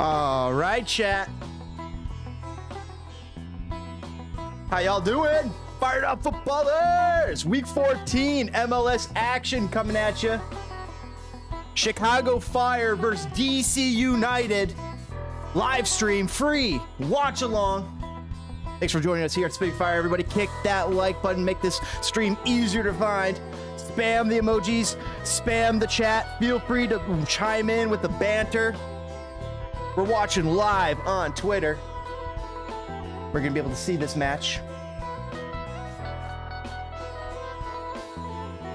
All right, chat. How y'all doing? Fired up footballers! Week 14 MLS action coming at you. Chicago Fire versus DC United. Live stream free. Watch along. Thanks for joining us here at Spitting Fire. Everybody kick that like button. Make this stream easier to find. Spam the emojis. Spam the chat. Feel free to chime in with the banter. We're watching live on Twitter. We're going to be able to see this match.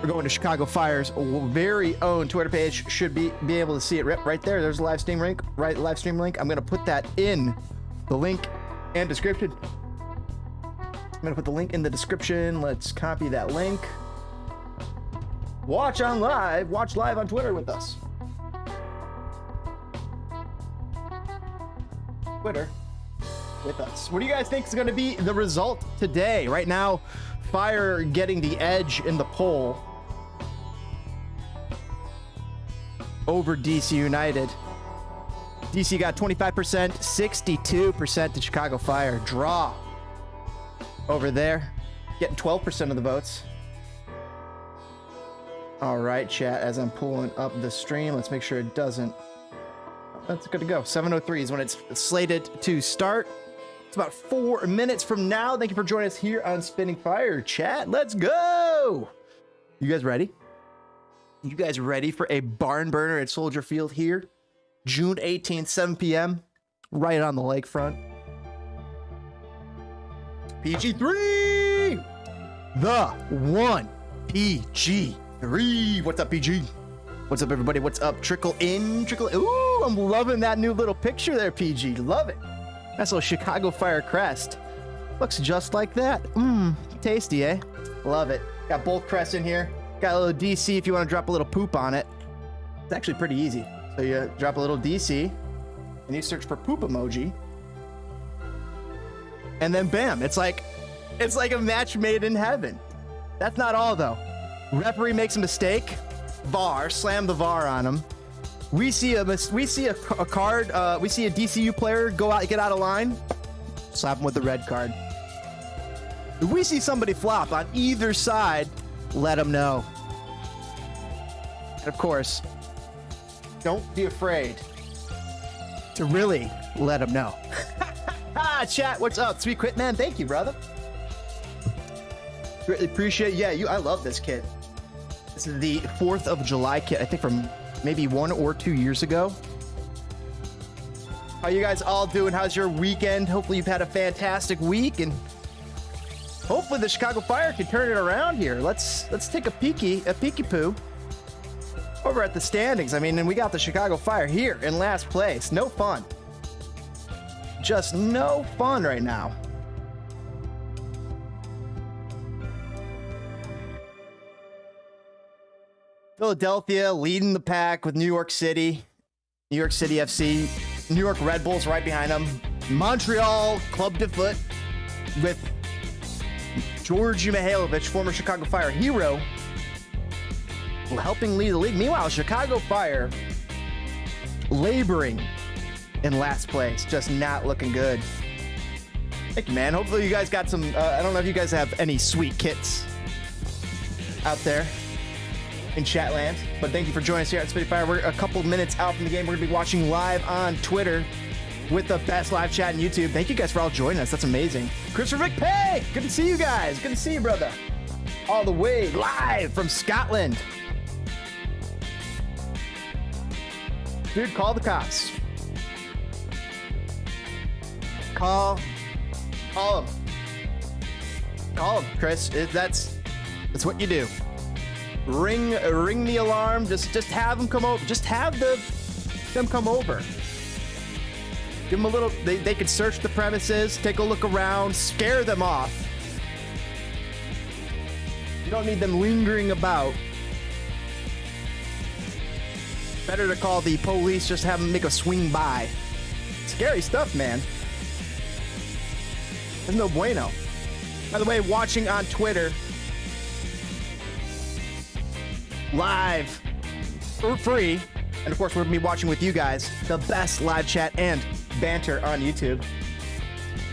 We're going to Chicago Fire's very own Twitter page. Should be able to see it right there. There's a live stream link. Live stream link. I'm going to put that in the link and description. I'm going to put the link in the description. Let's copy that link. Watch live on Twitter with us. Twitter with us. What do you guys think is going to be the result today? Right now, Fire getting the edge in the poll over DC United. DC got 25%, 62% to Chicago Fire. Draw over there, getting 12% of the votes. All right, chat, as I'm pulling up the stream, let's make sure it doesn't. That's good to go. 7:03 is when it's slated to start. It's about 4 minutes from now. Thank you for joining us here on Spitting Fire, chat. Let's go. You guys ready? You guys ready for a barn burner at Soldier Field here? June 18th, 7 p.m. right on the lakefront. PG3! The one PG3. What's up, PG? What's up, everybody? What's up? Trickle in, trickle in. Ooh, I'm loving that new little picture there, PG. Love it. That's a little Chicago Fire crest. Looks just like that. Tasty, eh? Love it. Got both crests in here. Got a little DC if you want to drop a little poop on it. It's actually pretty easy. So you drop a little DC, and you search for poop emoji. And then bam, it's like a match made in heaven. That's not all, though. Referee makes a mistake. VAR, slam the VAR on him. We see a card. We see a DCU player get out of line. Slap him with the red card. If we see somebody flop on either side, let them know. And of course, don't be afraid to really let them know. Chat, what's up? Sweet Quit Man, thank you, brother. Greatly appreciate it. Yeah, I love this kit. This is the 4th of July kit, I think from maybe 1 or 2 years ago. How you guys all doing? How's your weekend? Hopefully you've had a fantastic week, and hopefully the Chicago Fire can turn it around here. Let's take a peeky poo over at the standings. I mean, and we got the Chicago Fire here in last place. No fun. Just no fun right now. Philadelphia leading the pack with New York City FC, New York Red Bulls right behind them. Montreal Club de Foot with Georgi Mihailovic, former Chicago Fire hero, helping lead the league. Meanwhile, Chicago Fire laboring in last place, just not looking good. Thank you, man. Hopefully you guys got some, I don't know if you guys have any sweet kits out there in Chatland, but thank you for joining us here at Spitting Fire. We're a couple minutes out from the game. We're gonna be watching live on Twitter with the best live chat on YouTube. Thank you guys for all joining us. That's amazing. Christopher McPay, good to see you guys. Good to see you, brother. All the way live from Scotland. Dude, call the cops. Call him. Call him, Chris. That's what you do. Ring the alarm. Just have them come over. Just have them come over. Give them a little. They can search the premises, take a look around, scare them off. You don't need them lingering about. Better to call the police. Just have them make a swing by. Scary stuff, man. There's no bueno. By the way, watching on Twitter. Live for free And of course, we're going to be watching with you guys the best live chat and banter on YouTube.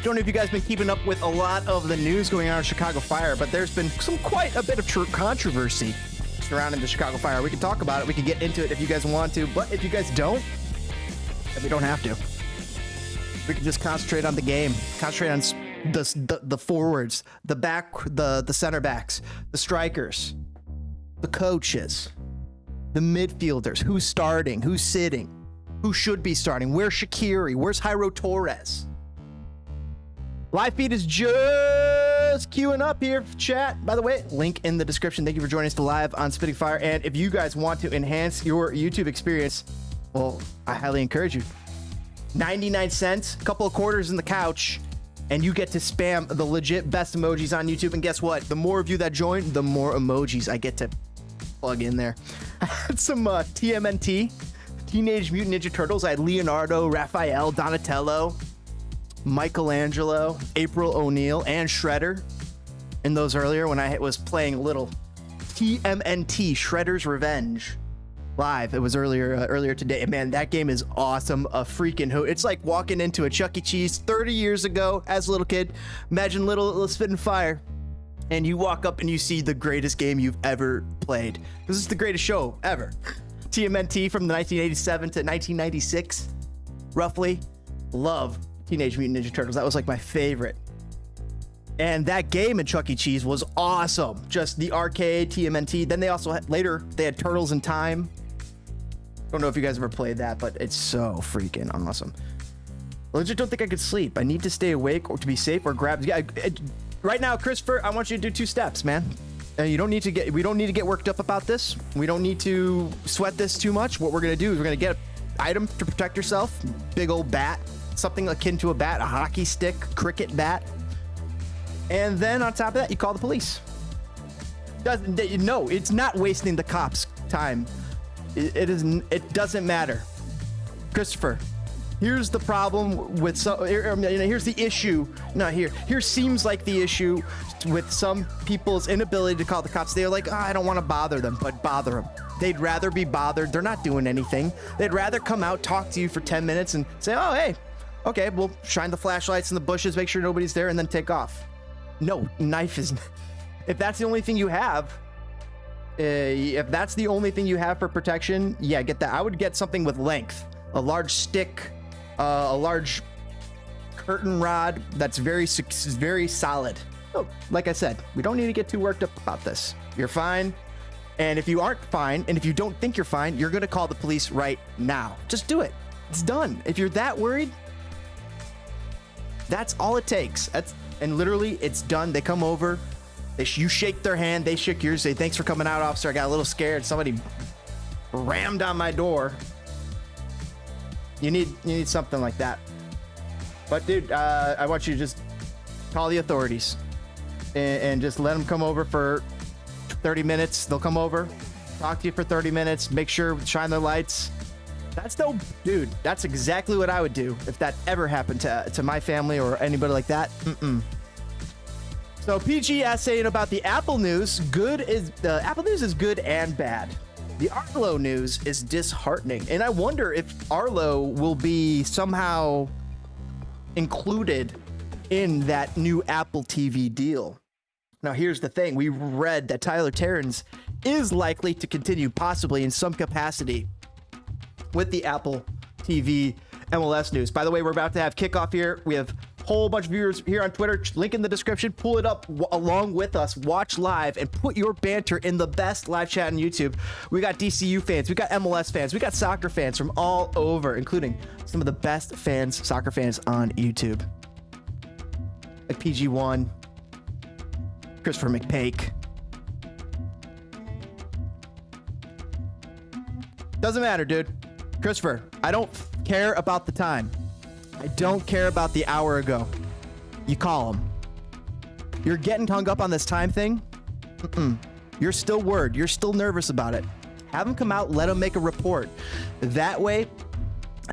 Don't know if you guys been keeping up with a lot of the news going on in Chicago Fire, but there's been quite a bit of controversy surrounding the Chicago Fire. We can talk about it. We can get into it if you guys want to, but if you guys don't, then we don't have to. We can just concentrate on the game, concentrate on the forwards, the back, the center backs, the strikers, the coaches, the midfielders, who's starting, who's sitting, who should be starting, where's Shaqiri, where's Jairo Torres. Live feed is just queuing up here, chat. By the way, link in the description. Thank you for joining us live on Spitting Fire. And if you guys want to enhance your YouTube experience, well, I highly encourage you. 99 cents, a couple of quarters in the couch, and you get to spam the legit best emojis on YouTube. And guess what? The more of you that join, the more emojis I get to plug in there. I had some TMNT, Teenage Mutant Ninja Turtles. I had Leonardo, Raphael, Donatello, Michelangelo, April O'Neil, and Shredder in those earlier when I was playing a little TMNT, Shredder's Revenge live. It was earlier today. And man, that game is awesome. A freaking hoot. It's like walking into a Chuck E. Cheese 30 years ago as a little kid. Imagine little Spitting Fire. And you walk up and you see the greatest game you've ever played. This is the greatest show ever. TMNT from the 1987 to 1996, roughly. Love Teenage Mutant Ninja Turtles. That was like my favorite. And that game in Chuck E. Cheese was awesome. Just the arcade, TMNT. Then they also had, later, they had Turtles in Time. Don't know if you guys ever played that, but it's so freaking awesome. I legit don't think I could sleep. I need to stay awake or to be safe or grab. Yeah, right now, Christopher, I want you to do 2 steps, man. You don't need to get. We don't need to get worked up about this. We don't need to sweat this too much. What we're gonna do is we're gonna get an item to protect yourself. Big old bat, something akin to a bat, a hockey stick, cricket bat. And then on top of that, you call the police. No, it's not wasting the cops' time. It doesn't matter. Christopher, here's the problem with some. Here's the issue. Not here. Here seems like the issue with some people's inability to call the cops. They're like, I don't want to bother them, but bother them. They'd rather be bothered. They're not doing anything. They'd rather come out, talk to you for 10 minutes, and say, oh, hey, okay, we'll shine the flashlights in the bushes, make sure nobody's there, and then take off. No, knife is. If that's the only thing you have, for protection, yeah, get that. I would get something with length, a large stick, a large curtain rod that's very solid. Oh, like I said, we don't need to get too worked up about this. You're fine. And if you aren't fine, and if you don't think you're fine, you're going to call the police right now. Just do it. It's done. If you're that worried, that's all it takes. And literally, it's done. They come over. You shake their hand. They shake yours. Say, thanks for coming out, officer. I got a little scared. Somebody rammed on my door. You need something like that. But dude, I want you to just call the authorities and just let them come over for 30 minutes. They'll come over, talk to you for 30 minutes, make sure, shine their lights. That's dope, dude. That's exactly what I would do if that ever happened to my family or anybody like that. So PG saying about the Apple news, Apple news is good and bad. The Arlo news is disheartening, and I wonder if Arlo will be somehow included in that new Apple TV deal. Now, here's the thing. We read that Tyler Terrence is likely to continue, possibly in some capacity, with the Apple TV MLS news. By the way, we're about to have kickoff here. We have a whole bunch of viewers here on Twitter. Link in the description. Pull it up along with us. Watch live and put your banter in the best live chat on YouTube. We got DCU fans. We got MLS fans. We got soccer fans from all over, including some of the best soccer fans on YouTube. Like PG1, Christopher McPake. Doesn't matter, dude. Christopher, I don't care about the time. I don't care about the hour ago. You call him. You're getting hung up on this time thing? You're still worried. You're still nervous about it. Have them come out, let them make a report. That way,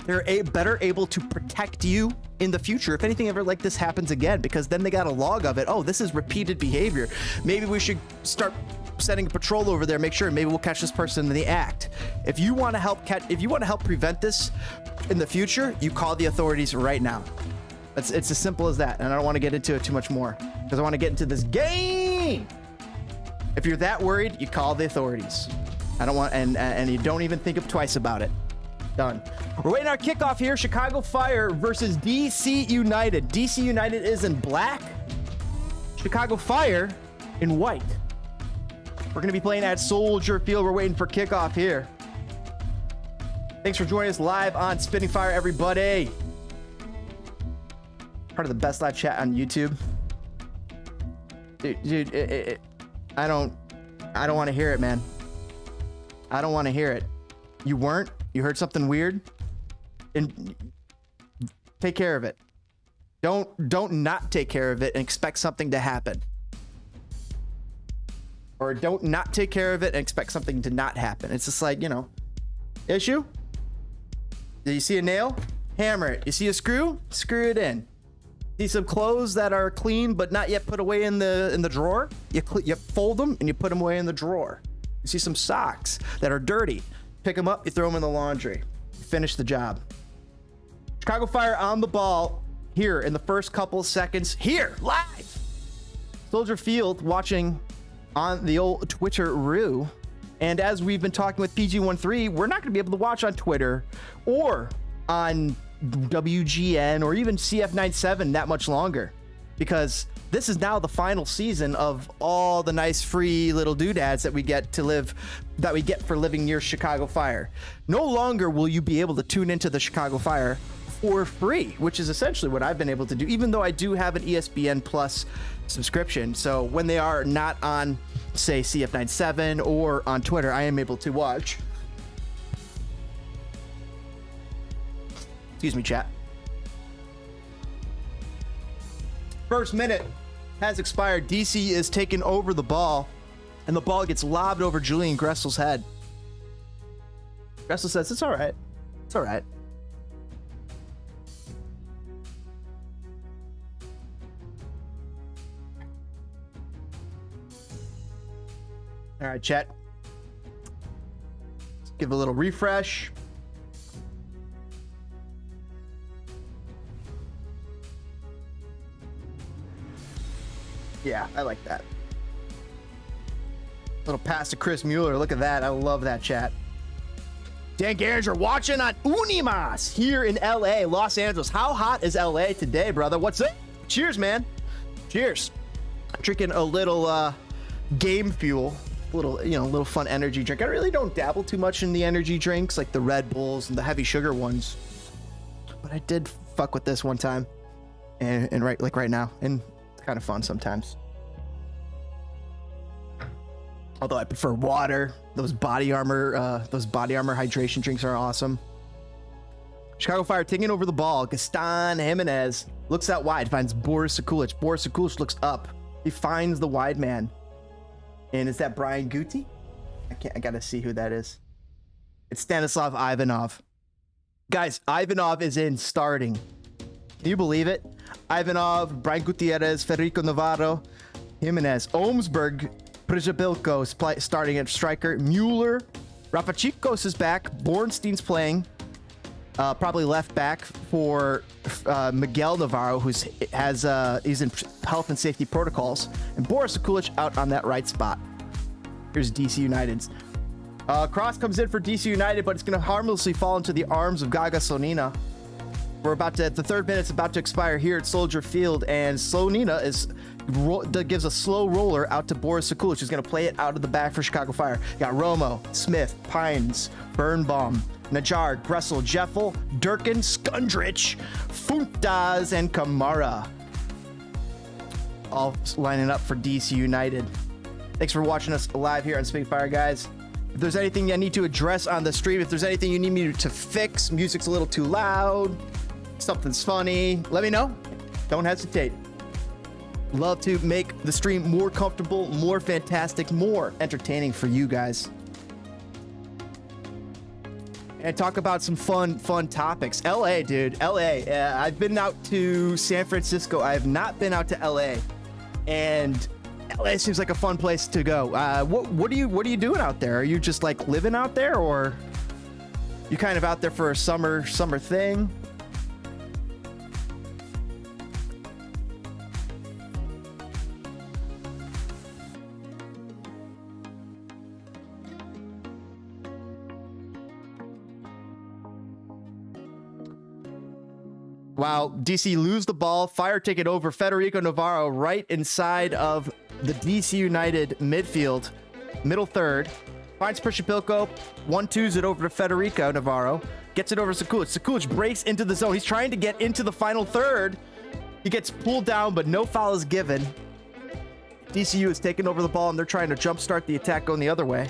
they're better able to protect you in the future if anything ever like this happens again, because then they got a log of it. Oh, this is repeated behavior. Maybe we should start sending a patrol over there, make sure maybe we'll catch this person in the act. If you want to help prevent this in the future, you call the authorities right now. It's as simple as that. And I don't want to get into it too much more because I want to get into this game. If you're that worried, you call the authorities. I don't want, and you don't even think twice about it. Done. We're waiting our kickoff here. Chicago Fire versus DC United. DC United is in black. Chicago Fire in white. We're going to be playing at Soldier Field. We're waiting for kickoff here. Thanks for joining us live on Spitting Fire, everybody. Part of the best live chat on YouTube. Dude, I don't want to hear it, man. I don't want to hear it. You weren't? You heard something weird? And take care of it. Don't not take care of it and expect something to happen. Or don't not take care of it and expect something to not happen. It's just like, you know, issue? Do you see a nail? Hammer it. You see a screw? Screw it in. See some clothes that are clean but not yet put away in the drawer? You fold them and you put them away in the drawer. You see some socks that are dirty. Pick them up, you throw them in the laundry. Finish the job. Chicago Fire on the ball here in the first couple seconds. Here, live! Soldier Field watching on the old Twitter-roo. And as we've been talking with PG13, we're not going to be able to watch on Twitter or on WGN or even CF97 that much longer, because this is now the final season of all the nice free little doodads that we get for living near Chicago Fire. No longer will you be able to tune into the Chicago Fire for free, which is essentially what I've been able to do, even though I do have an ESPN Plus subscription. So when they are not on, say, CF97 or on Twitter, I am able to watch. Excuse me, chat. First minute has expired. DC is taking over the ball, and the ball gets lobbed over Julian Gressel's head. Gressel says, it's all right. It's all right. All right, chat. Let's give a little refresh. Yeah, I like that. Little pass to Chris Mueller. Look at that. I love that, chat. Dan Garinger watching on Unimas here in LA, Los Angeles. How hot is LA today, brother? What's up? Cheers, man. Cheers. I'm drinking a little game fuel, little fun energy drink. I really don't dabble too much in the energy drinks like the Red Bulls and the heavy sugar ones, but I did fuck with this one time, and right now, and it's kind of fun sometimes. Although I prefer water. Those body armor hydration drinks are awesome. Chicago Fire taking over the ball. Gaston Jimenez looks out wide, finds Boris Sekulic. Boris Sekulic looks up. He finds the wide man. And is that Brian Guti? I gotta see who that is. It's Stanislav Ivanov. Guys, Ivanov is in starting. Can you believe it? Ivanov, Brian Gutierrez, Federico Navarro, Jimenez, Olmsberg, Przybyłko starting at striker. Mueller, Rapachikos is back. Bornstein's playing, probably left back for Miguel Navarro, he's in health and safety protocols, and Boris Sekulic out on that right spot. Here's DC United's. Cross comes in for DC United, but it's going to harmlessly fall into the arms of Gaga Slonina. The third minute's about to expire here at Soldier Field, and Slonina gives a slow roller out to Boris Sekulic, who's going to play it out of the back for Chicago Fire. You got Romo, Smith, Pines, Birnbaum, Najjar, Gressel, Jeffel, Durkin, Skundrich, Funtas, and Kamara. All lining up for DC United. Thanks for watching us live here on Spitting Fire, guys. If there's anything I need to address on the stream, if there's anything you need me to fix, music's a little too loud, something's funny, let me know. Don't hesitate. Love to make the stream more comfortable, more fantastic, more entertaining for you guys. And talk about some fun topics. LA, dude, LA. I've been out to San Francisco. I have not been out to LA. And LA seems like a fun place to go. What are you doing out there? Are you just like living out there, or you kind of out there for a summer thing? Wow, DC lose the ball. Fire take it over. Federico Navarro right inside of the DC United midfield. Middle third. Finds Prishapilko. 1-2s it over to Federico Navarro. Gets it over to Sekulic. Sekulic breaks into the zone. He's trying to get into the final third. He gets pulled down, but no foul is given. DCU is taking over the ball, and they're trying to jumpstart the attack going the other way.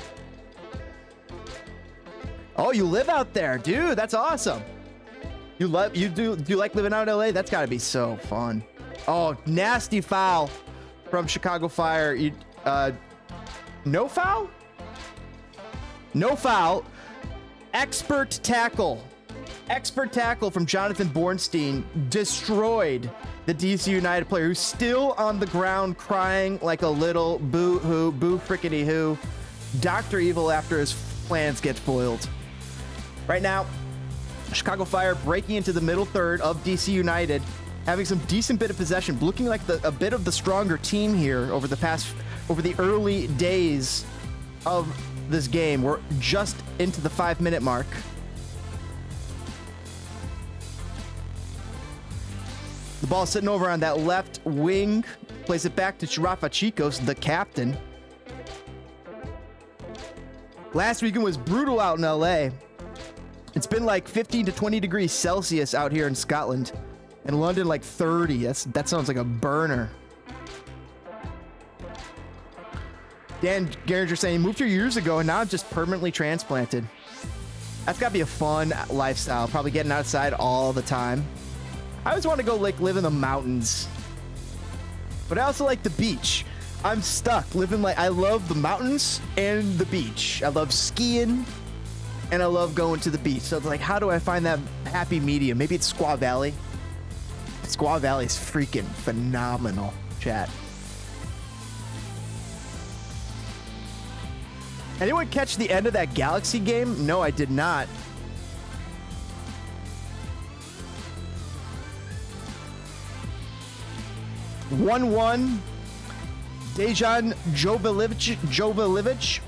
Oh, you live out there, dude. That's awesome. Do you like living out in LA? That's got to be so fun. Oh, nasty foul from Chicago Fire. No foul? No foul. Expert tackle. Expert tackle from Jonathan Bornstein destroyed the DC United player, who's still on the ground crying like a little boo-hoo, boo-frickety-hoo. Dr. Evil after his plans get foiled. Right now, Chicago Fire breaking into the middle third of DC United, having some decent bit of possession, looking like a bit of the stronger team here over the early days of this game. We're just into the 5-minute mark. The ball sitting over on that left wing, plays it back to Rafa Chicos, the captain. Last weekend was brutal out in LA. It's been like 15 to 20 degrees Celsius out here in Scotland. In London, like 30. That sounds like a burner. Dan Garinger saying he moved here years ago and now I'm just permanently transplanted. That's got to be a fun lifestyle. Probably getting outside all the time. I always want to go like live in the mountains. But I also like the beach. I'm stuck living like, I love the mountains and the beach. I love skiing. And I love going to the beach. So it's like, how do I find that happy medium? Maybe it's Squaw Valley. Squaw Valley is freaking phenomenal, chat. Anyone catch the end of that Galaxy game? No, I did not. (1-1). Dejan Jovilic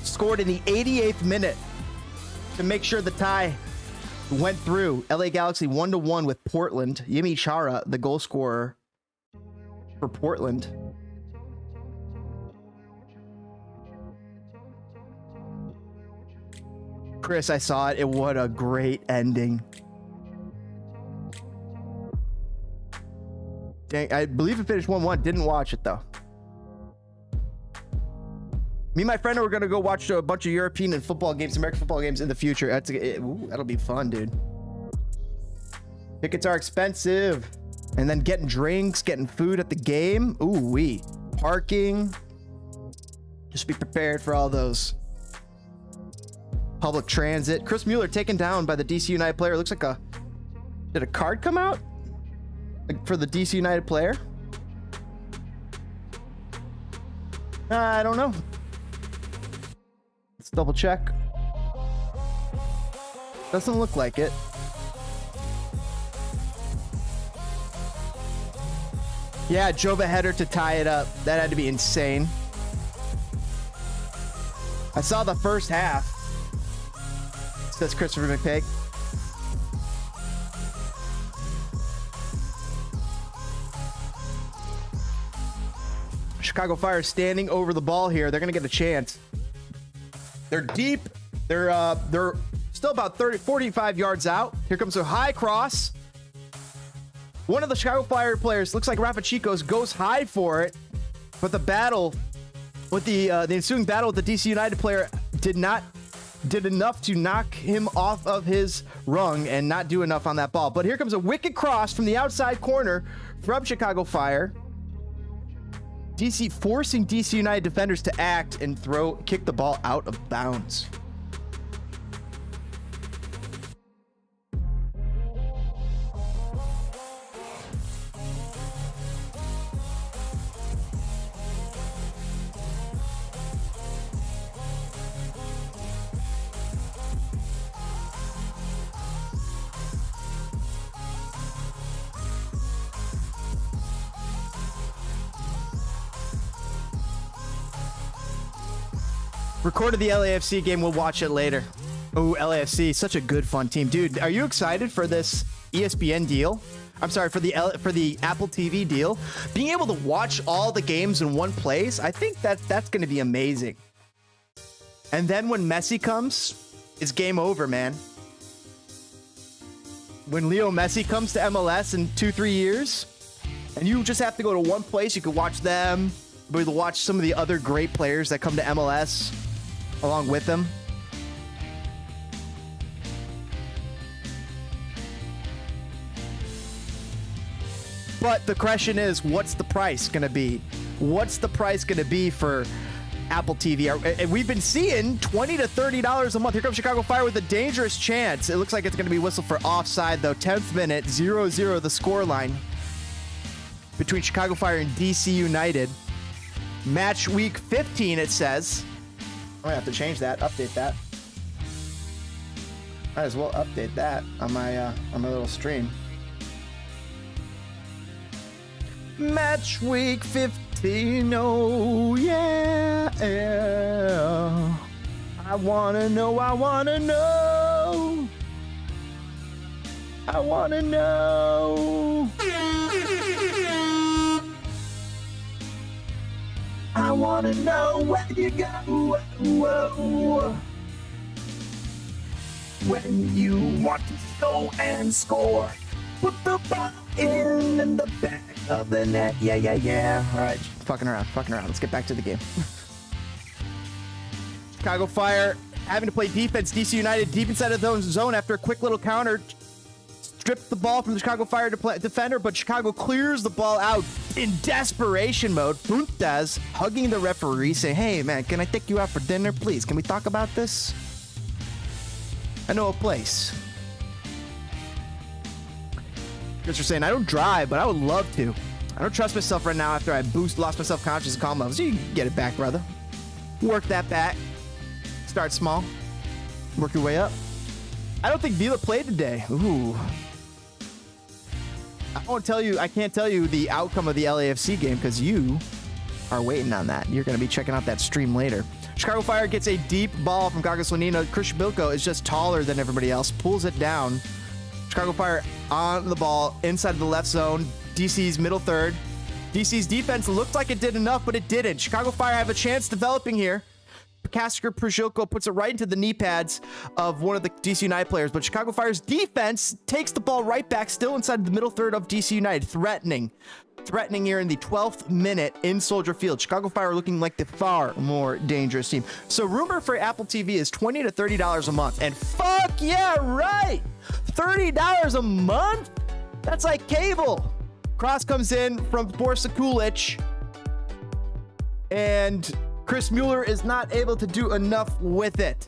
scored in the 88th minute to make sure the tie went through. LA Galaxy 1-1 with Portland. Yimi Chara, the goal scorer for Portland. Chris, I saw it. What a great ending. Dang, I believe it finished 1-1. Didn't watch it though. Me and my friend are going to go watch a bunch of European and football games, American football games in the future. That'll be fun, dude. Tickets are expensive. And then getting drinks, getting food at the game. Ooh-wee. Parking. Just be prepared for all those. Public transit. Chris Mueller taken down by the DC United player. Looks like did a card come out? Like for the DC United player? I don't know. Let's double check. Doesn't look like it. Yeah, drove a header to tie it up. That had to be insane. I saw the first half. Says Christopher McPake. Chicago Fire standing over the ball here. They're going to get a chance. They're deep. They're still about 45 yards out. Here comes a high cross. One of the Chicago Fire players, looks like Rafa Chicos, goes high for it. But the battle with the ensuing battle with the DC United player did enough to knock him off of his rung and not do enough on that ball. But here comes a wicked cross from the outside corner from Chicago Fire. DC forcing DC United defenders to act and kick the ball out of bounds. Recorded the LAFC game. We'll watch it later. Oh, LAFC, such a good, fun team. Dude, are you excited for this ESPN deal? I'm sorry, for the Apple TV deal. Being able to watch all the games in one place, I think that's going to be amazing. And then when Messi comes, it's game over, man. When Leo Messi comes to MLS in 2-3 years, and you just have to go to one place, you can watch them, be able to watch some of the other great players that come to MLS along with them. But the question is, what's the price going to be? What's the price going to be for Apple TV? And we've been seeing $20 to $30 a month. Here comes Chicago Fire with a dangerous chance. It looks like it's going to be whistled for offside, though. 10th minute, 0-0 the scoreline between Chicago Fire and DC United. Match week 15, it says. I'm going to have to change that, update that. Might as well update that on my little stream. Match week 15, oh yeah. I wanna know. I wanna know where you go when you want to go and score. Put the ball in the back of the net. Yeah. All right, fucking around. Let's get back to the game. Chicago Fire having to play defense. DC United deep inside of the zone after a quick little counter. Stripped the ball from the Chicago Fire defender, but Chicago clears the ball out in desperation mode. Fuentes hugging the referee, saying, "Hey, man, can I take you out for dinner, please? Can we talk about this? I know a place." You're saying, I don't drive, but I would love to. I don't trust myself right now after I lost my self-conscious and calm levels. You can get it back, brother. Work that back. Start small. Work your way up. I don't think Vila played today. Ooh. I can't tell you the outcome of the LAFC game because you are waiting on that. You're going to be checking out that stream later. Chicago Fire gets a deep ball from Gaga Slanina. Christian Bilko is just taller than everybody else. Pulls it down. Chicago Fire on the ball inside of the left zone. DC's middle third. DC's defense looked like it did enough, but it didn't. Chicago Fire have a chance developing here. Kasker Przylko puts it right into the knee pads of one of the DC United players, but Chicago Fire's defense takes the ball right back, still inside the middle third of DC United, threatening here in the 12th minute in Soldier Field. Chicago Fire looking like the far more dangerous team. So rumor for Apple TV is $20 to $30 a month, and fuck yeah, right, $30 a month? That's like cable. Cross comes in from Borsa Kulic, and Chris Mueller is not able to do enough with it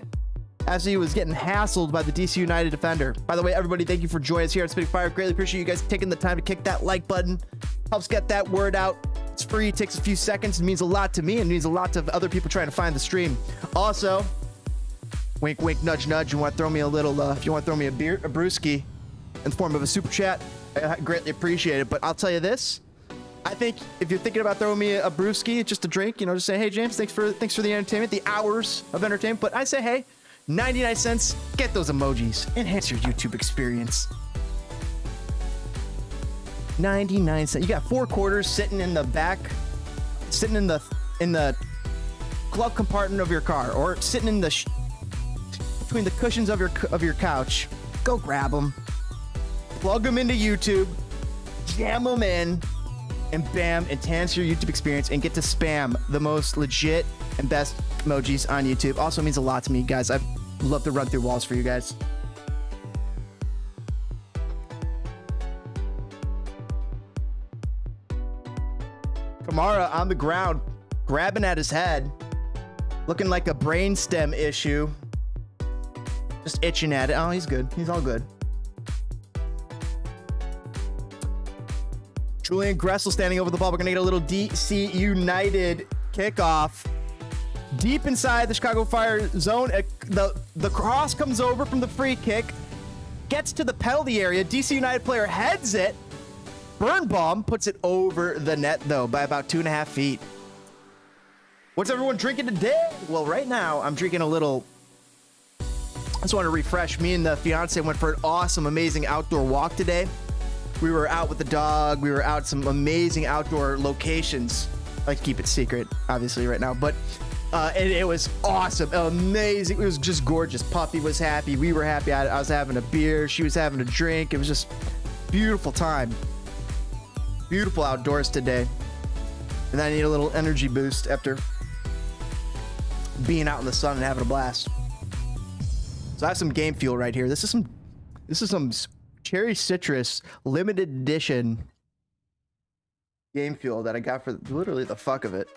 as he was getting hassled by the DC United defender. By the way, everybody, thank you for joining us here at Spitting Fire. Greatly appreciate you guys taking the time to kick that like button. Helps get that word out. It's free, takes a few seconds. It means a lot to me and means a lot to other people trying to find the stream. Also, wink, wink, nudge, nudge. You want to throw me a little, if you want to throw me a brewski in the form of a super chat, I greatly appreciate it. But I'll tell you this. I think if you're thinking about throwing me a brewski, just a drink, just say, hey, James, thanks for the entertainment, the hours of entertainment. But I say, hey, 99 cents, get those emojis. Enhance your YouTube experience. 99 cents. You got 4 quarters sitting in the back, sitting in the glove compartment of your car, or sitting in between the cushions of your couch. Go grab them, plug them into YouTube, jam them in, and bam, enhance your YouTube experience and get to spam the most legit and best emojis on YouTube. Also means a lot to me, guys. I'd love to run through walls for you guys. Kamara on the ground, grabbing at his head, looking like a brainstem issue. Just itching at it. Oh, he's good. He's all good. Julian Gressel standing over the ball. We're going to get a little DC United kickoff. Deep inside the Chicago Fire zone. The cross comes over from the free kick. Gets to the penalty area. DC United player heads it. Birnbaum puts it over the net, though, by about 2.5 feet. What's everyone drinking today? Well, right now I'm drinking a little. I just want to refresh. Me and the fiance went for an awesome, amazing outdoor walk today. We were out with the dog. We were out at some amazing outdoor locations. I like to keep it secret, obviously, right now, but it was awesome, amazing. It was just gorgeous. Puppy was happy. We were happy. I was having a beer. She was having a drink. It was just beautiful time. Beautiful outdoors today. And I need a little energy boost after being out in the sun and having a blast. So I have some game fuel right here. This is some cherry citrus limited edition game fuel that I got for literally the fuck of it.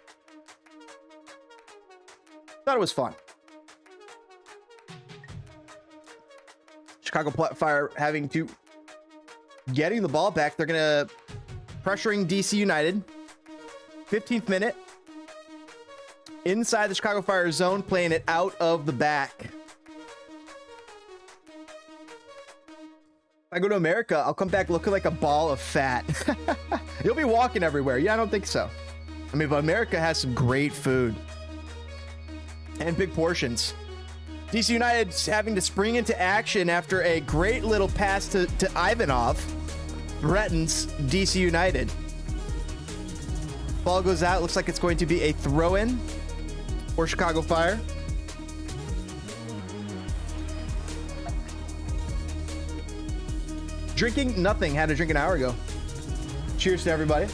Thought it was fun. Chicago Fire getting the ball back. They're gonna pressuring DC United. 15th minute. Inside the Chicago Fire zone, playing it out of the back. If I go to America, I'll come back looking like a ball of fat. You'll be walking everywhere. Yeah, I don't think so. I mean, but America has some great food. And big portions. DC United having to spring into action after a great little pass to Ivanov. Threatens DC United. Ball goes out. Looks like it's going to be a throw-in for Chicago Fire. Drinking nothing. Had a drink an hour ago. Cheers to everybody.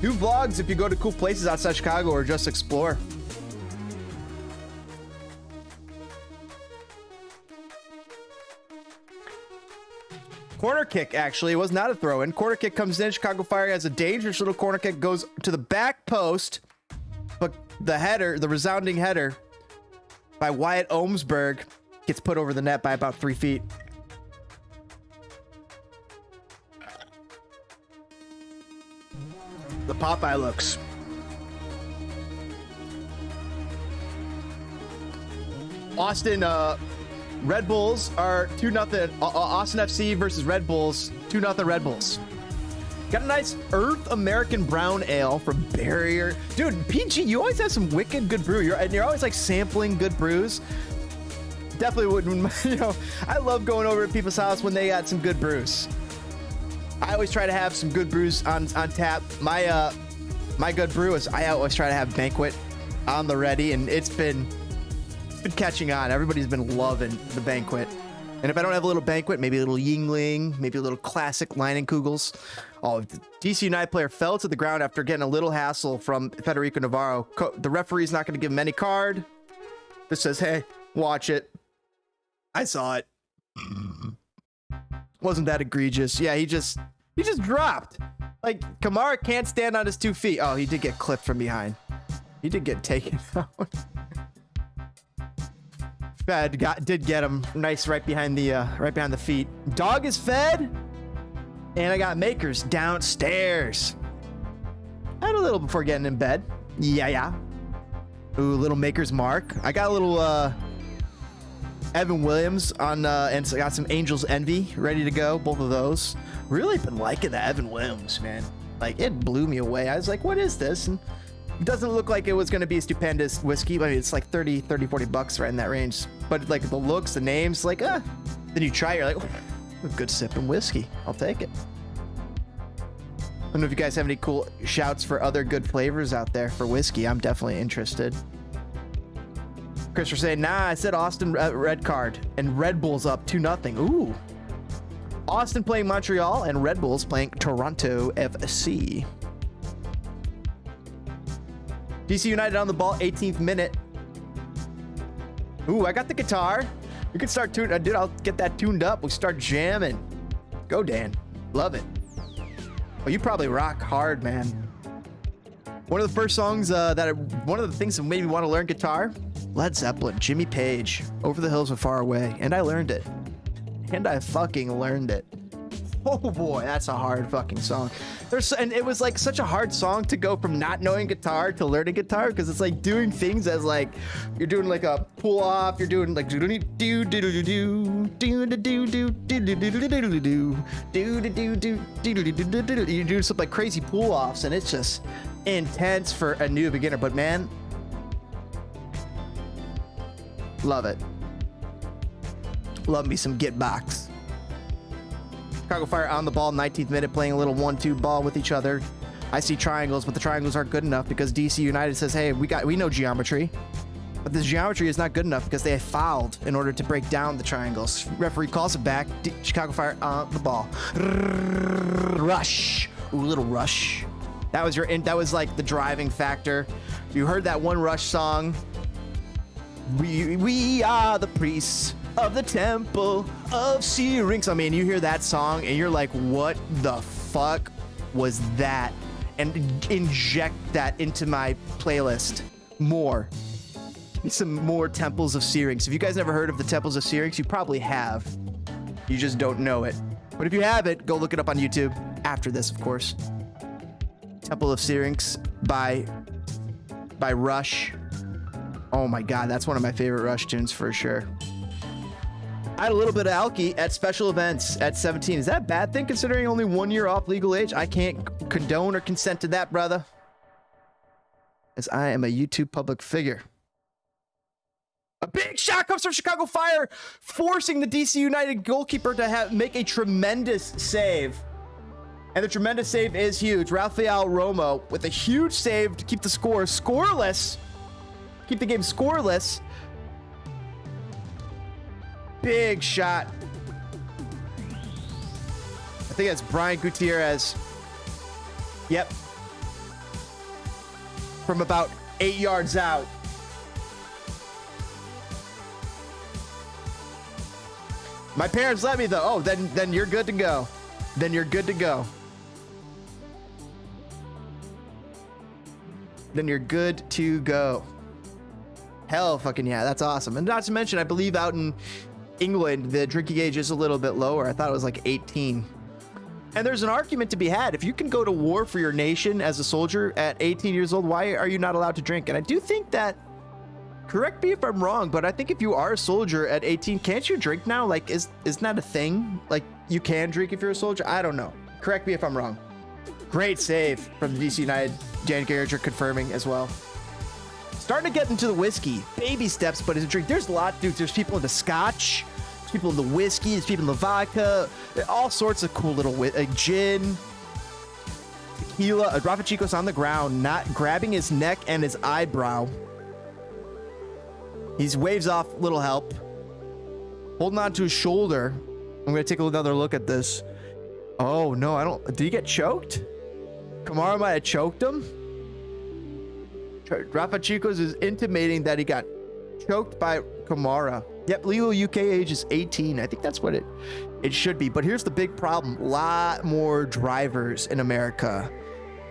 Do vlogs if you go to cool places outside Chicago or just explore. Corner kick, actually. It was not a throw-in. Corner kick comes in. Chicago Fire has a dangerous little corner kick. Goes to the back post. But the header, the resounding header by Wyatt Ohmsberg gets put over the net by about 3 feet. The Popeye looks. Austin, Red Bulls are 2-0. Austin FC versus Red Bulls, 2-0 Red Bulls. Got a nice Earth American Brown Ale from Barrier. Dude, PG, you always have some wicked good brew. You're always like sampling good brews. Definitely wouldn't, you know, I love going over to people's house when they got some good brews. I always try to have some good brews on tap. My good brew is I always try to have Banquet on the ready, and it's been catching on. Everybody's been loving the Banquet. And if I don't have a little Banquet, maybe a little Yingling, maybe a little classic Leinenkugels. Oh, the DC United player fell to the ground after getting a little hassle from Federico Navarro. The referee's not going to give him any card. Just says, hey, watch it. I saw it. Wasn't that egregious? Yeah, he just dropped. Like, Kamara can't stand on his 2 feet. Oh, he did get clipped from behind. He did get taken out. Fed did get him nice right behind the feet. Dog is fed, and I got Makers downstairs. I had a little before getting in bed. Yeah. Ooh, little Makers mark. I got a little Evan Williams on, and so I got some Angels Envy ready to go. Both of those. Really been liking the Evan Williams, man. Like, it blew me away. I was like, what is this? And it doesn't look like it was going to be a stupendous whiskey. I mean, it's like 30, 40 bucks right in that range. But like the looks, the names, like, then you try, you're like, oh, a good sipping whiskey. I'll take it. I don't know if you guys have any cool shouts for other good flavors out there for whiskey. I'm definitely interested. Chris was saying, nah, I said Austin red card and Red Bulls up 2-0. Ooh. Austin playing Montreal and Red Bulls playing Toronto FC. DC United on the ball, 18th minute. Ooh, I got the guitar. We can start tuning. Dude, I'll get that tuned up. We'll start jamming. Go, Dan. Love it. Oh, you probably rock hard, man. One of the first songs one of the things that made me want to learn guitar, Led Zeppelin, Jimmy Page, Over the Hills and Far Away. And I learned it. And I fucking learned it. Oh boy, that's a hard fucking song. And it was like such a hard song to go from not knowing guitar to learning guitar, because it's like doing things as like you're doing like a pull off, you're doing like do do do do do do do do do do do do, you do some like crazy pull offs, and it's just intense for a new beginner. But man, love it. Love me some Get Box. Chicago Fire on the ball, 19th minute, playing a little 1-2 ball with each other. I see triangles, but the triangles aren't good enough because DC United says, hey, we know geometry. But this geometry is not good enough because they fouled in order to break down the triangles. Referee calls it back. Chicago Fire on the ball. Rush. Ooh, little rush. That was like the driving factor. You heard that one Rush song. We are the priests of the temple of Syrinx. I mean, you hear that song and you're like, what the fuck was that? And inject that into my playlist more. Some more Temples of Syrinx. If you guys never heard of the Temples of Syrinx, you probably have. You just don't know it. But if you have it, go look it up on YouTube after this, of course. Temple of Syrinx by Rush. Oh my god, that's one of my favorite Rush tunes for sure. I had a little bit of alky at special events at 17. Is that a bad thing considering only 1 year off legal age? I can't condone or consent to that, brother, as I am a YouTube public figure. A big shot comes from Chicago Fire, forcing the DC United goalkeeper to make a tremendous save. And the tremendous save is huge. Rafael Romo with a huge save to keep the score scoreless. Keep the game scoreless. Big shot. I think that's Brian Gutierrez. Yep. From about 8 yards out. My parents let me though. Oh, then you're good to go. Then you're good to go. Then you're good to go. Hell fucking yeah, that's awesome. And not to mention, I believe out in England, the drinking age is a little bit lower. I thought it was like 18. And there's an argument to be had. If you can go to war for your nation as a soldier at 18 years old, why are you not allowed to drink? And I do think that, correct me if I'm wrong, but I think if you are a soldier at 18, can't you drink now? Like, isn't that a thing? Like, you can drink if you're a soldier? I don't know. Correct me if I'm wrong. Great save from the DC United. Jan Garinger confirming as well. Starting to get into the whiskey. Baby steps, but it's a drink. There's a lot, dude. There's people in the scotch. There's people in the whiskey. There's people in the vodka. All sorts of cool little gin. Tequila. Rafa Chico's on the ground, not grabbing his neck and his eyebrow. He waves off little help. Holding on to his shoulder. I'm going to take another look at this. Oh, no, I don't. Did he get choked? Kamara might have choked him. Rafa Chicos is intimating that he got choked by Kamara. Yep, legal UK age is 18. I think that's what it should be. But here's the big problem. A lot more drivers in America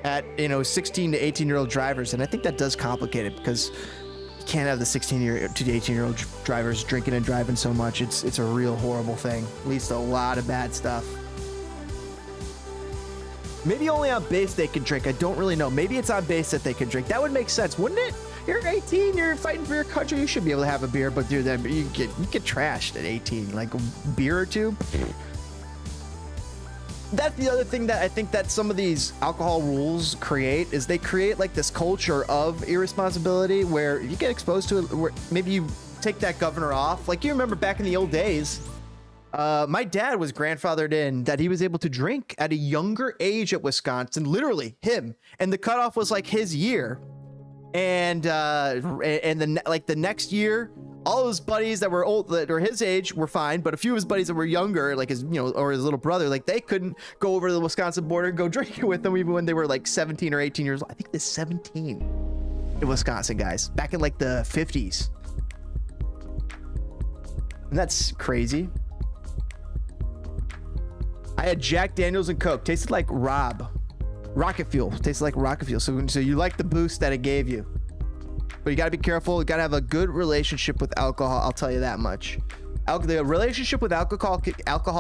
at, 16 to 18-year-old drivers. And I think that does complicate it because you can't have the 16-year to 18-year-old drivers drinking and driving so much. It's a real horrible thing. Leads to a lot of bad stuff. Maybe only on base they can drink. I don't really know. Maybe it's on base that they can drink. That would make sense, wouldn't it? You're 18. You're fighting for your country. You should be able to have a beer. But dude, you get trashed at 18. Like a beer or two. That's the other thing that I think that some of these alcohol rules create is they create like this culture of irresponsibility where you get exposed to it. Where maybe you take that governor off. Like you remember back in the old days. My dad was grandfathered in that he was able to drink at a younger age at Wisconsin, literally him. And the cutoff was like his year. And then like the next year, all his buddies that were old, that were his age were fine. But a few of his buddies that were younger, like his, or his little brother, like they couldn't go over to the Wisconsin border and go drinking with them even when they were like 17 or 18 years old. I think they're 17 in Wisconsin, guys, back in like the 50s. And that's crazy. I had Jack Daniels and Coke. Tasted like rocket fuel. Tasted like rocket fuel. So you like the boost that it gave you. But you got to be careful. You got to have a good relationship with alcohol. I'll tell you that much. The relationship with alcohol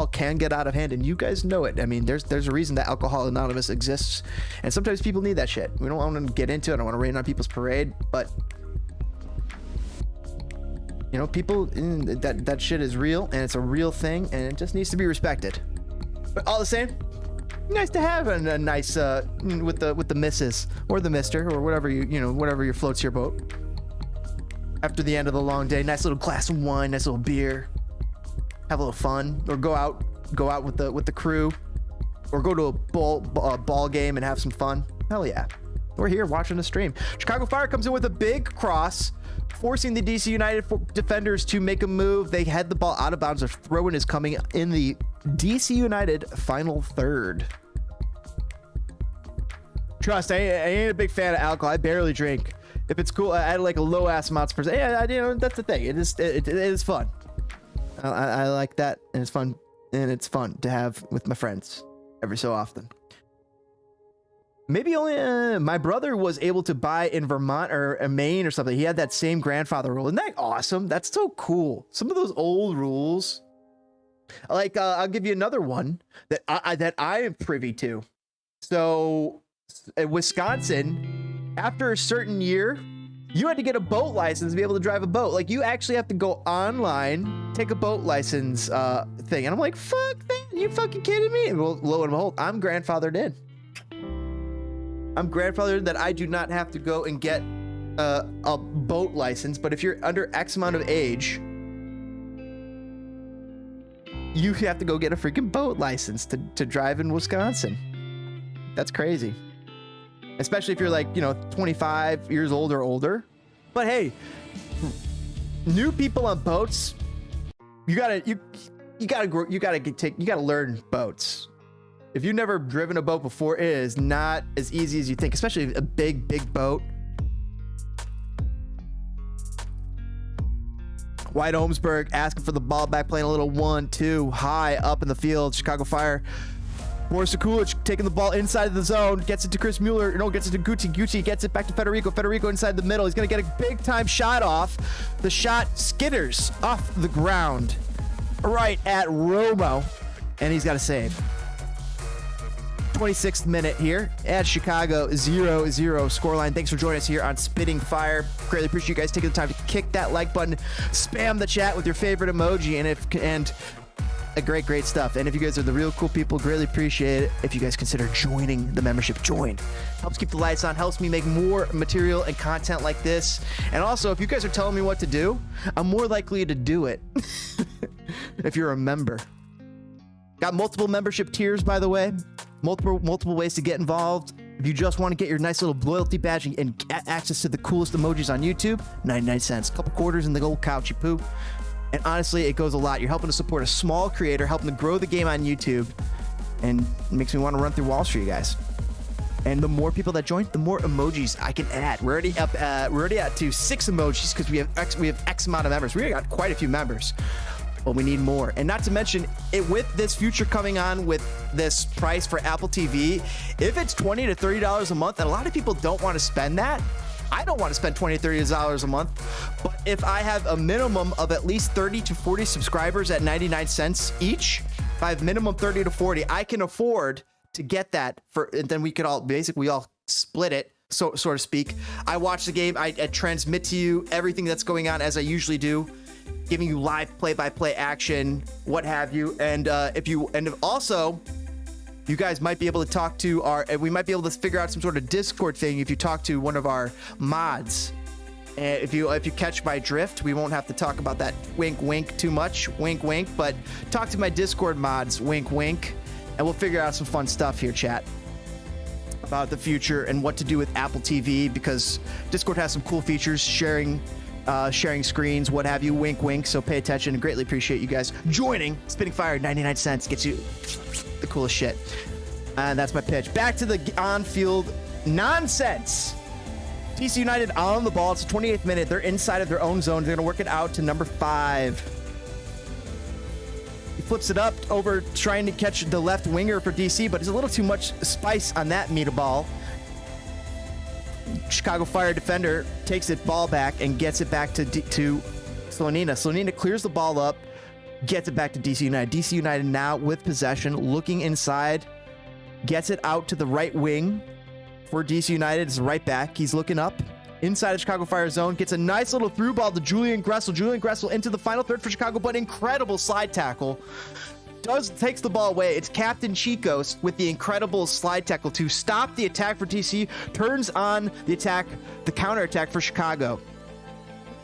can get out of hand, and you guys know it. I mean, there's a reason that Alcohol Anonymous exists, and sometimes people need that shit. We don't want to get into it. I don't want to rain on people's parade, but you know, people, that shit is real, and it's a real thing, and it just needs to be respected. But all the same, nice to have a nice with the missus or the mister or whatever whatever floats your boat. After the end of the long day, nice little glass of wine, nice little beer, have a little fun, or go out with the crew, or go to a ball game and have some fun. Hell yeah, we're here watching the stream. Chicago Fire comes in with a big cross, forcing the DC United defenders to make a move. They head the ball out of bounds. A throw-in is coming in the DC United final third. Trust, I ain't a big fan of alcohol. I barely drink. If it's cool, I like a low ass amounts per. Yeah, you know, that's the thing. It is fun. I like that, and it's fun, to have with my friends every so often. Maybe only my brother was able to buy in Vermont or Maine or something. He had that same grandfather rule. Isn't that awesome? That's so cool. Some of those old rules. Like I'll give you another one that I am privy to. So in Wisconsin, after a certain year, you had to get a boat license to be able to drive a boat. Like, you actually have to go online, take a boat license thing. And I'm like, fuck that. You fucking kidding me? And well, lo and behold, I'm grandfathered in. I'm grandfathered that I do not have to go and get a boat license. But if you're under X amount of age, you have to go get a freaking boat license to drive in Wisconsin. That's crazy. Especially if you're like, 25 years old or older. But hey, new people on boats, you gotta learn boats. If you've never driven a boat before, it is not as easy as you think, especially a big boat. White Ohmsburg asking for the ball back, playing a little 1-2 high up in the field. Chicago Fire. Boris Kulich taking the ball inside of the zone, gets it to Chris Mueller, gets it to Gucci. Gucci gets it back to Federico. Federico inside the middle. He's going to get a big-time shot off. The shot skitters off the ground right at Romo, and he's got a save. 26th minute here at Chicago 0-0 scoreline. Thanks for joining us here on Spitting Fire. Greatly appreciate you guys taking the time to kick that like button, spam the chat with your favorite emoji, and great stuff. And if you guys are the real cool people, greatly appreciate it if you guys consider joining the membership. Join helps keep the lights on, helps me make more material and content like this. And also, if you guys are telling me what to do, I'm more likely to do it if you're a member. Got multiple membership tiers, by the way. Multiple ways to get involved. If you just want to get your nice little loyalty badge and get access to the coolest emojis on YouTube, 99 cents, a couple quarters in the old couchy poo. And honestly, it goes a lot. You're helping to support a small creator, helping to grow the game on YouTube, and it makes me want to run through walls for you guys. And the more people that join, the more emojis I can add. We're already up. We're already at to 6 emojis because we have X amount of members. We got quite a few members, but we need more. And not to mention, with this future coming on with this price for Apple TV, if it's $20 to $30 a month, and a lot of people don't want to spend that. I don't want to spend $20 to $30 a month, but if I have a minimum of at least 30 to 40 subscribers at 99 cents each, if I have minimum 30 to 40, I can afford to get that and then we could all split it, so to speak. I watch the game, I transmit to you everything that's going on as I usually do, giving you live play-by-play action, what have you. And also, you guys might be able to talk to we might be able to figure out some sort of Discord thing if you talk to one of our mods. And if you catch my drift, we won't have to talk about that wink too much, wink, but talk to my Discord mods, wink, and we'll figure out some fun stuff here, chat, about the future and what to do with Apple TV, because Discord has some cool features, sharing screens, what have you, wink, so pay attention and greatly appreciate you guys joining. Spitting Fire, 99 cents gets you the coolest shit. And that's my pitch. Back to the on-field nonsense. DC United on the ball. It's the 28th minute. They're inside of their own zone. They're going to work it out to number 5. He flips it up over trying to catch the left winger for DC, but there's a little too much spice on that meatball. Chicago Fire defender takes it ball back and gets it back to Slonina. Slonina clears the ball up, gets it back to DC United. DC United now with possession, looking inside, gets it out to the right wing for DC United. It's right back. He's looking up inside the Chicago Fire zone, gets a nice little through ball to Julian Gressel. Julian Gressel into the final third for Chicago, but incredible slide tackle. Takes the ball away. It's Captain Chicos with the incredible slide tackle to stop the attack for DC, turns on the attack, the counter attack for Chicago.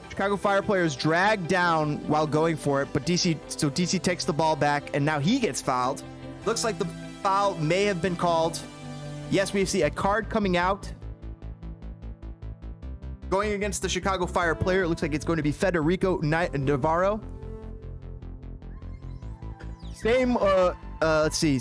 Chicago Fire players dragged down while going for it, but DC takes the ball back, and now he gets fouled. Looks like the foul may have been called. Yes, we see a card coming out. Going against the Chicago Fire player, it looks like it's going to be Federico Navarro. Same, let's see.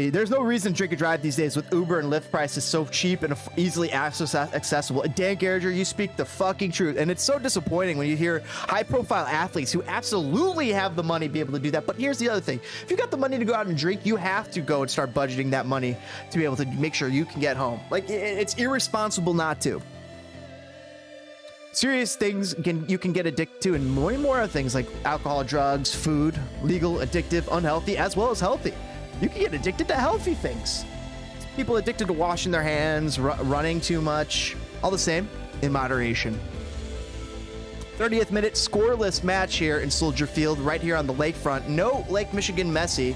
There's no reason to drink and drive these days with Uber and Lyft prices so cheap and easily accessible. Dan Garager, you speak the fucking truth. And it's so disappointing when you hear high-profile athletes who absolutely have the money to be able to do that. But here's the other thing. If you got the money to go out and drink, you have to go and start budgeting that money to be able to make sure you can get home. Like, it's irresponsible not to. Serious things you can get addicted to, and more other things like alcohol, drugs, food, legal, addictive, unhealthy, as well as healthy. You can get addicted to healthy things. People addicted to washing their hands, running too much, all the same, in moderation. 30th minute, scoreless match here in Soldier Field, right here on the lakefront. No Lake Michigan Messi.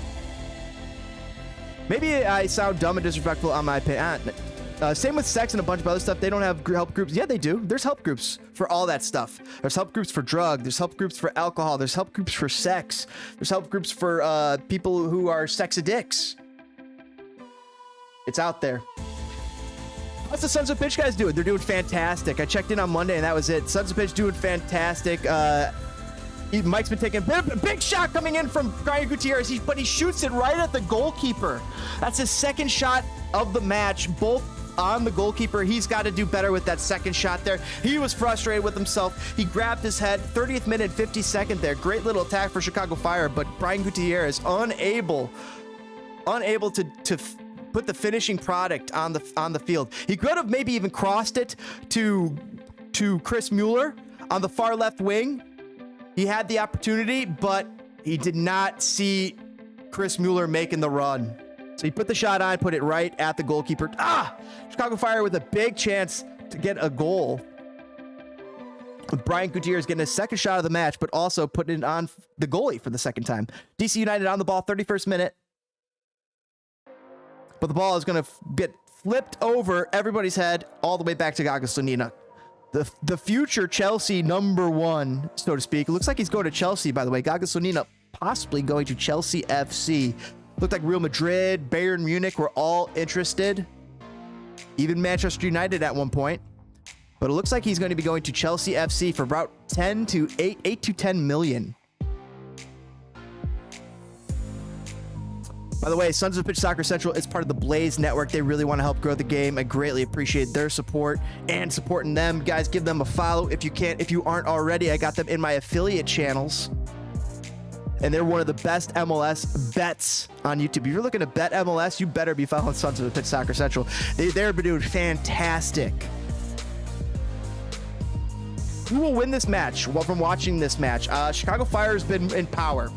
Maybe I sound dumb and disrespectful on my opinion. Same with sex and a bunch of other stuff. They don't have help groups. Yeah, they do. There's help groups for all that stuff. There's help groups for drug. There's help groups for alcohol. There's help groups for sex. There's help groups for people who are sex addicts. It's out there. How's the Sons of Pitch guys doing? They're doing fantastic. I checked in on Monday and that was it. Sons of Pitch doing fantastic. Mike's been taking a big shot coming in from Brian Gutierrez, but he shoots it right at the goalkeeper. That's his second shot of the match, both on the goalkeeper. He's got to do better with that second shot there. He was frustrated with himself. He grabbed his head. 30th minute, 52nd there. Great little attack for Chicago Fire, but Brian Gutierrez unable to put the finishing product on the field. He could have maybe even crossed it to Chris Mueller on the far left wing. He had the opportunity, but he did not see Chris Mueller making the run. So he put the shot on, put it right at the goalkeeper. Chicago Fire with a big chance to get a goal. With Brian Gutierrez getting his second shot of the match, but also putting it on the goalie for the second time. DC United on the ball, 31st minute. But the ball is going to get flipped over everybody's head all the way back to Gaga Slonina. The future Chelsea #1, so to speak. It looks like he's going to Chelsea, by the way. Gaga Slonina possibly going to Chelsea FC. Looked like Real Madrid, Bayern Munich were all interested. Even Manchester United at one point. But it looks like he's going to be going to Chelsea FC for about 8 to 10 million. By the way, Sons of Pitch Soccer Central is part of the Blaze Network. They really want to help grow the game. I greatly appreciate their support and supporting them. Guys, give them a follow if you can. If you aren't already, I got them in my affiliate channels. And they're one of the best MLS bets on YouTube. If you're looking to bet MLS, you better be following Sons of Pitch Soccer Central. They're doing fantastic. Who will win this match? Well, from watching this match, Chicago Fire has been in power.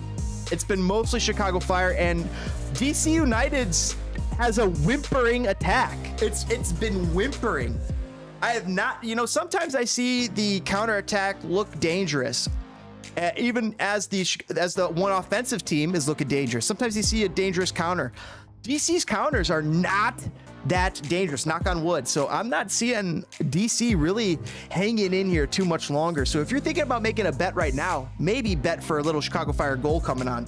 It's been mostly Chicago Fire, and DC United's has a whimpering attack. It's been whimpering. I have not, sometimes I see the counterattack look dangerous. Even as the one offensive team is looking dangerous. Sometimes you see a dangerous counter. DC's counters are not that dangerous, knock on wood. So I'm not seeing DC really hanging in here too much longer. So if you're thinking about making a bet right now, maybe bet for a little Chicago Fire goal coming on.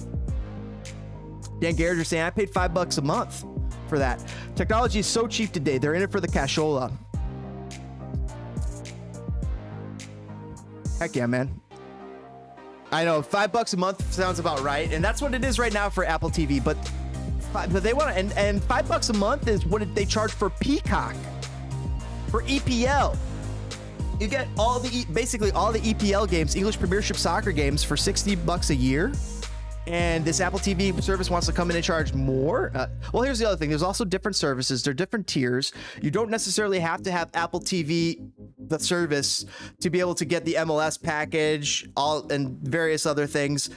Dan Garager saying, I paid $5 a month for that. Technology is so cheap today. They're in it for the cashola. Heck yeah, man. I know $5 a month sounds about right. And that's what it is right now for Apple TV. But they want to, and $5 a month is what they charge for Peacock, for EPL. You get basically all the EPL games, English Premiership Soccer games, for $60 a year. and this Apple TV service wants to come in and charge more. Well, here's the other thing. There's also different services. There are different tiers. You don't necessarily have to have Apple TV, the service, to be able to get the MLS package, and various other things.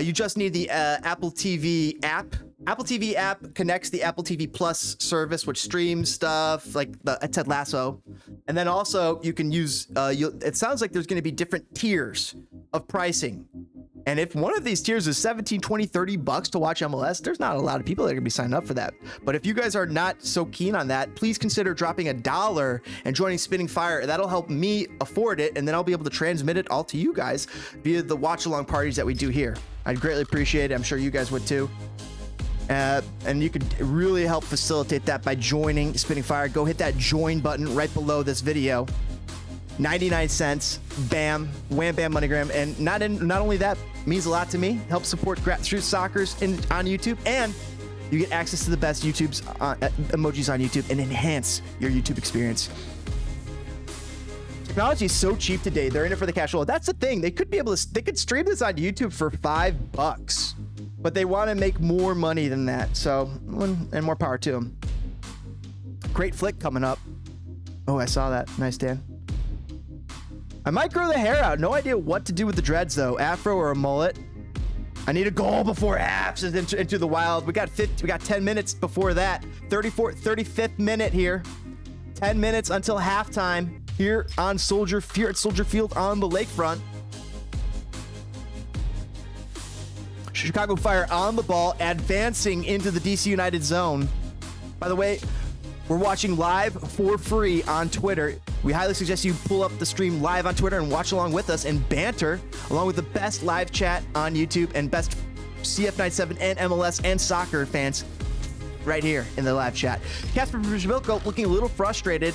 You just need the Apple TV app. Apple TV app connects the Apple TV Plus service, which streams stuff like Ted Lasso. And then also you can use, it sounds like there's going to be different tiers of pricing. And if one of these tiers is 17, 20, 30 bucks to watch MLS, there's not a lot of people that are going to be signed up for that. But if you guys are not so keen on that, please consider dropping $1 and joining Spinning Fire. That'll help me afford it, and then I'll be able to transmit it all to you guys via the watch-along parties that we do here. I'd greatly appreciate it. I'm sure you guys would too. And you could really help facilitate that by joining Spinning Fire. Go hit that join button right below this video. 99 cents, bam, wham bam MoneyGram. And not only that, means a lot to me. Help support grassroots soccers on YouTube, and you get access to the best emojis on YouTube and enhance your YouTube experience. Technology is so cheap today. They're in it for the cash flow. That's the thing. They could stream this on YouTube for $5, but they want to make more money than that. So, and more power to them. Great flick coming up. Oh, I saw that. Nice, Dan. I might grow the hair out. No idea what to do with the dreads, though. Afro or a mullet. I need a goal before apps is into the wild. We got 10 minutes before that. 35th minute here. 10 minutes until halftime here on Soldier Field on the lakefront. Chicago Fire on the ball, advancing into the DC United zone. By the way, we're watching live for free on Twitter. We highly suggest you pull up the stream live on Twitter and watch along with us and banter along with the best live chat on YouTube and best CF97 and MLS and soccer fans right here in the live chat. Kasper Brzbilko looking a little frustrated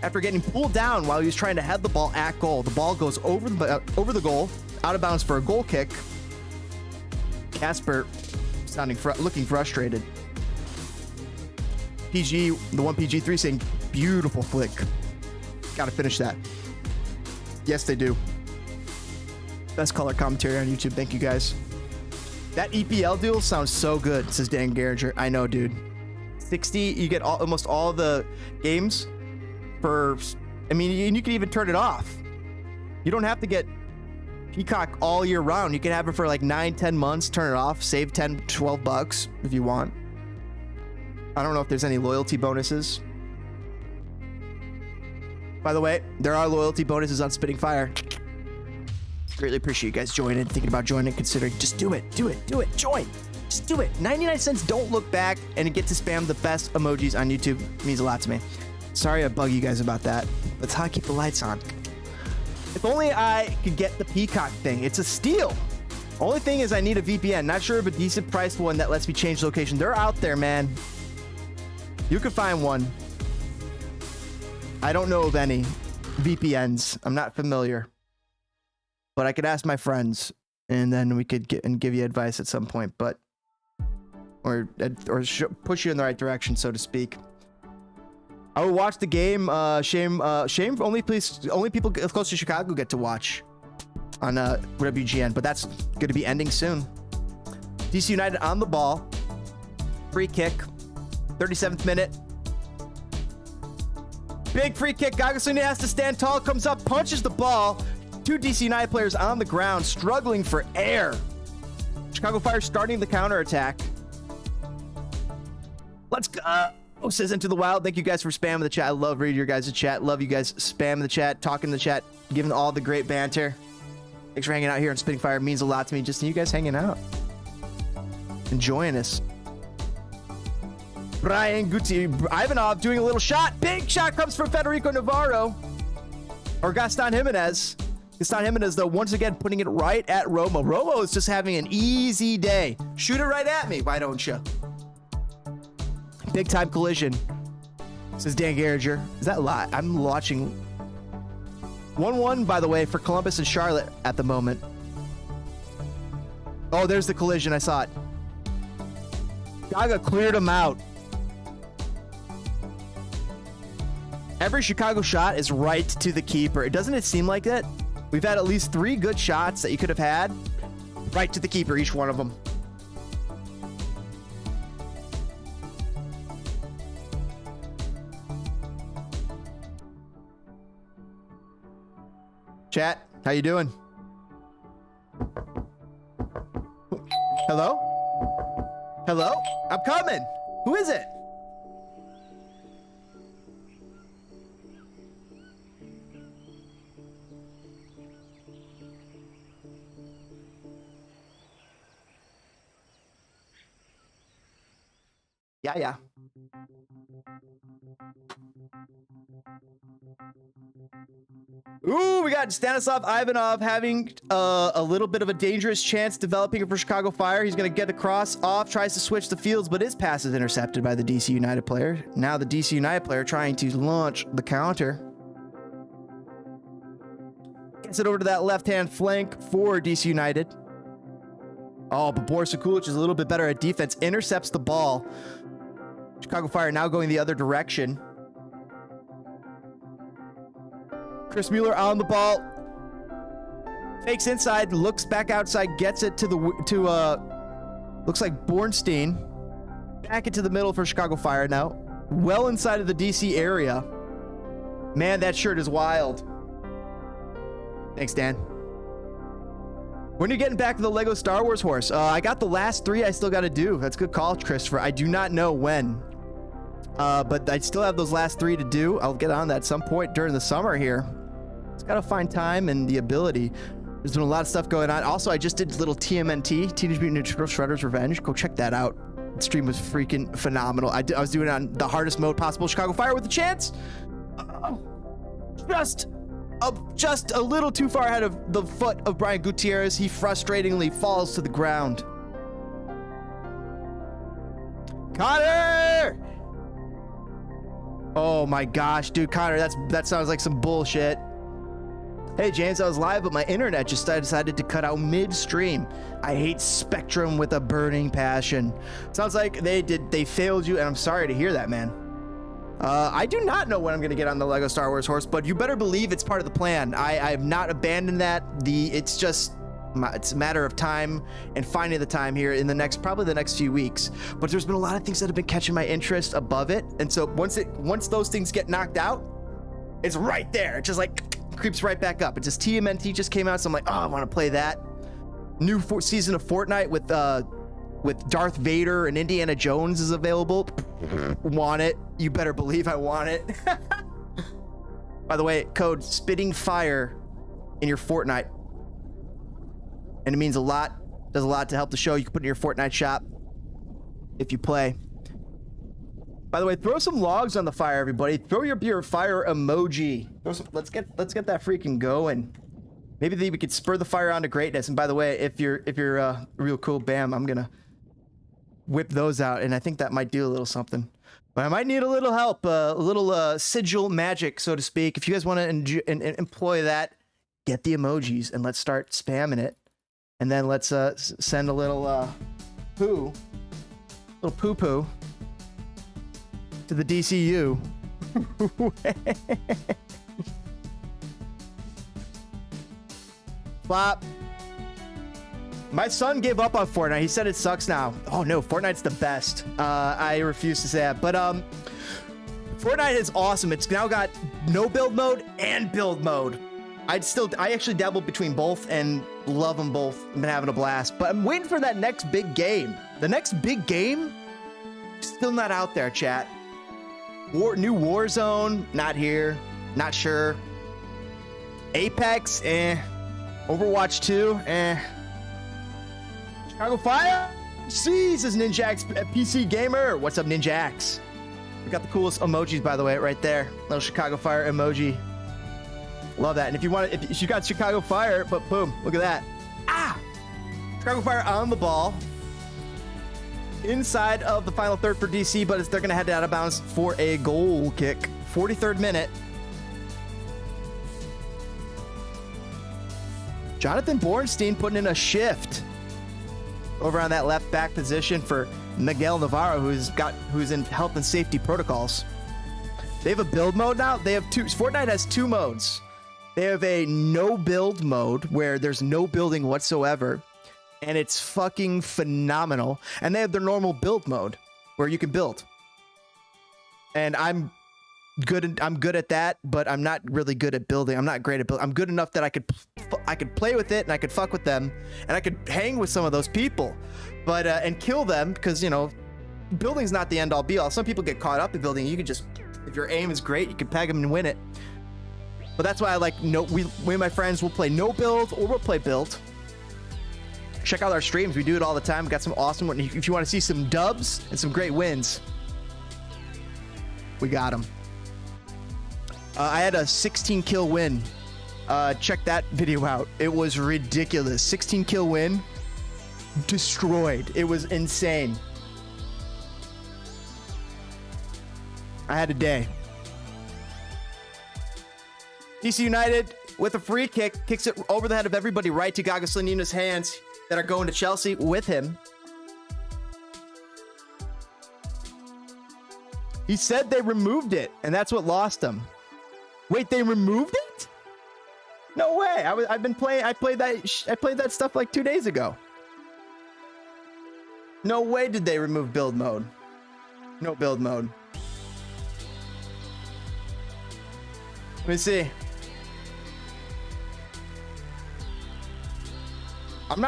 after getting pulled down while he was trying to head the ball at goal. The ball goes over the goal, out of bounds for a goal kick. Kasper looking frustrated. PG, the one PG3 saying, beautiful flick. Gotta finish that. Yes, they do. Best color commentary on YouTube. Thank you, guys. That EPL deal sounds so good, says Dan Garringer. I know, dude. 60, you get almost all the games for, I mean, you can even turn it off. You don't have to get Peacock all year round. You can have it for like 9-10 months, turn it off, save 10-12 bucks if you want. I don't know if there's any loyalty bonuses. By the way, there are loyalty bonuses on Spitting Fire. Greatly appreciate you guys joining, thinking about joining, considering. Just do it, join. Just do it. 99 cents, don't look back, and get to spam the best emojis on YouTube. It means a lot to me. Sorry I bug you guys about that. That's how I keep the lights on. If only I could get the Peacock thing. It's a steal. Only thing is I need a VPN. Not sure of a decent priced one that lets me change location. They're out there, man. You could find one. I don't know of any VPNs. I'm not familiar. But I could ask my friends, and then we could give you advice at some point, but or push you in the right direction, so to speak. I will watch the game. Shame. Only people close to Chicago get to watch on WGN, but that's going to be ending soon. DC United on the ball. Free kick. 37th minute. Big free kick. Gagaslini has to stand tall. Comes up, punches the ball. Two DC United players on the ground, struggling for air. Chicago Fire starting the counterattack. Let's go. Says Into the Wild. Thank you guys for spamming the chat. I love reading your guys' chat. Love you guys spamming the chat, talking in the chat, giving all the great banter. Thanks for hanging out here on Spitting Fire. It means a lot to me. Just you guys hanging out, enjoying us. Brian Guti Ivanov doing a little shot. Big shot comes from Federico Navarro or Gaston Jimenez. Gaston Jimenez, though, once again putting it right at Romo. Romo is just having an easy day. Shoot it right at me, why don't you? Big time collision, says Dan Garringer. Is that live? I'm watching 1-1, by the way, for Columbus and Charlotte at the moment. Oh, there's the collision. I saw it. Gaga cleared him out. Every Chicago shot is right to the keeper. Doesn't it seem like that? We've had at least 3 good shots that you could have had right to the keeper, each one of them. Chat, how you doing? Hello? Hello? I'm coming. Who is it? Yeah. Ooh, we got Stanislav Ivanov having a little bit of a dangerous chance developing for Chicago Fire. He's going to get the cross off, tries to switch the fields, but his pass is intercepted by the DC United player. Now the DC United player trying to launch the counter. Gets it over to that left-hand flank for DC United. Oh, but Boris Sekulic is a little bit better at defense. Intercepts the ball. Chicago Fire now going the other direction. Chris Mueller on the ball. Fakes inside, looks back outside, gets it to looks like Bornstein. Back into the middle for Chicago Fire now. Well inside of the DC area. Man, that shirt is wild. Thanks, Dan. When are you getting back to the Lego Star Wars horse? I got the last 3 I still got to do. That's a good call, Christopher. I do not know when. But I still have those last 3 to do. I'll get on that at some point during the summer here. It's got to find time and the ability. There's been a lot of stuff going on. Also, I just did little TMNT, Teenage Mutant Ninja Turtles Shredder's Revenge. Go check that out. The stream was freaking phenomenal. I was doing it on the hardest mode possible. Chicago Fire with a chance. Just a little too far ahead of the foot of Brian Gutierrez. He frustratingly falls to the ground. Connor! Oh my gosh, dude, Connor, that sounds like some bullshit. Hey James, I was live, but my internet just decided to cut out midstream. I hate Spectrum with a burning passion. Sounds like they failed you, and I'm sorry to hear that, man. I do not know when I'm gonna get on the Lego Star Wars horse, but you better believe it's part of the plan. I have not abandoned that. It's a matter of time and finding the time here in probably the next few weeks. But there's been a lot of things that have been catching my interest above it, and so once those things get knocked out, it's right there. It just like creeps right back up. It just TMNT just came out, so I'm like, oh, I want to play that. New season of Fortnite with Darth Vader and Indiana Jones is available. Want it? You better believe I want it. By the way, code spitting fire in your Fortnite. And it means a lot, does a lot to help the show. You can put it in your Fortnite shop if you play. By the way, throw some logs on the fire, everybody. Throw your fire emoji. Let's get that freaking going. Maybe we could spur the fire on to greatness. And by the way, if you're real cool, bam, I'm gonna whip those out, and I think that might do a little something. But I might need a little help, a little sigil magic, so to speak. If you guys want to employ that, get the emojis and let's start spamming it. And then let's send a little poo to the DCU. Flop. My son gave up on Fortnite. He said it sucks now. Oh no, Fortnite's the best. I refuse to say that, but Fortnite is awesome. It's now got no build mode and build mode. I actually dabbled between both and love them both. I've been having a blast, but I'm waiting for that next big game. The next big game, still not out there, chat. New Warzone, not here, not sure. Apex, Overwatch 2, Chicago Fire, jeez, is Ninjax PC gamer. What's up, Ninjax? We got the coolest emojis, by the way, right there. Little Chicago Fire emoji. Love that. And if you got Chicago Fire, but boom, look at that. Chicago Fire on the ball. Inside of the final third for DC, but they're going to head out of bounds for a goal kick. 43rd minute. Jonathan Bornstein putting in a shift over on that left back position for Miguel Navarro, who's in health and safety protocols. They have a build mode now. They have two. Fortnite has 2 modes. They have a no build mode where there's no building whatsoever, and it's fucking phenomenal. And they have their normal build mode where you can build. And I'm good. I'm good at that, but I'm not really good at building. I'm not great at building. I'm good enough that I could play with it and I could fuck with them and I could hang with some of those people, but and kill them because, you know, building's not the end all be all. Some people get caught up in building. You can just, if your aim is great, you can peg them and win it. But that's why I like we and my friends will play no build or we'll play build. Check out our streams. We do it all the time. We got some awesome ones. If you want to see some dubs and some great wins, we got them. I had a 16 kill win. Check that video out. It was ridiculous. 16 kill win. Destroyed. It was insane. I had a day. DC United with a free kick kicks it over the head of everybody right to Gago Slanina's hands that are going to Chelsea with him. He said they removed it, and that's what lost him. Wait, they removed it? No way. I've been playing. I played that stuff like 2 days ago. No way did they remove build mode. No build mode. Let me see. I'm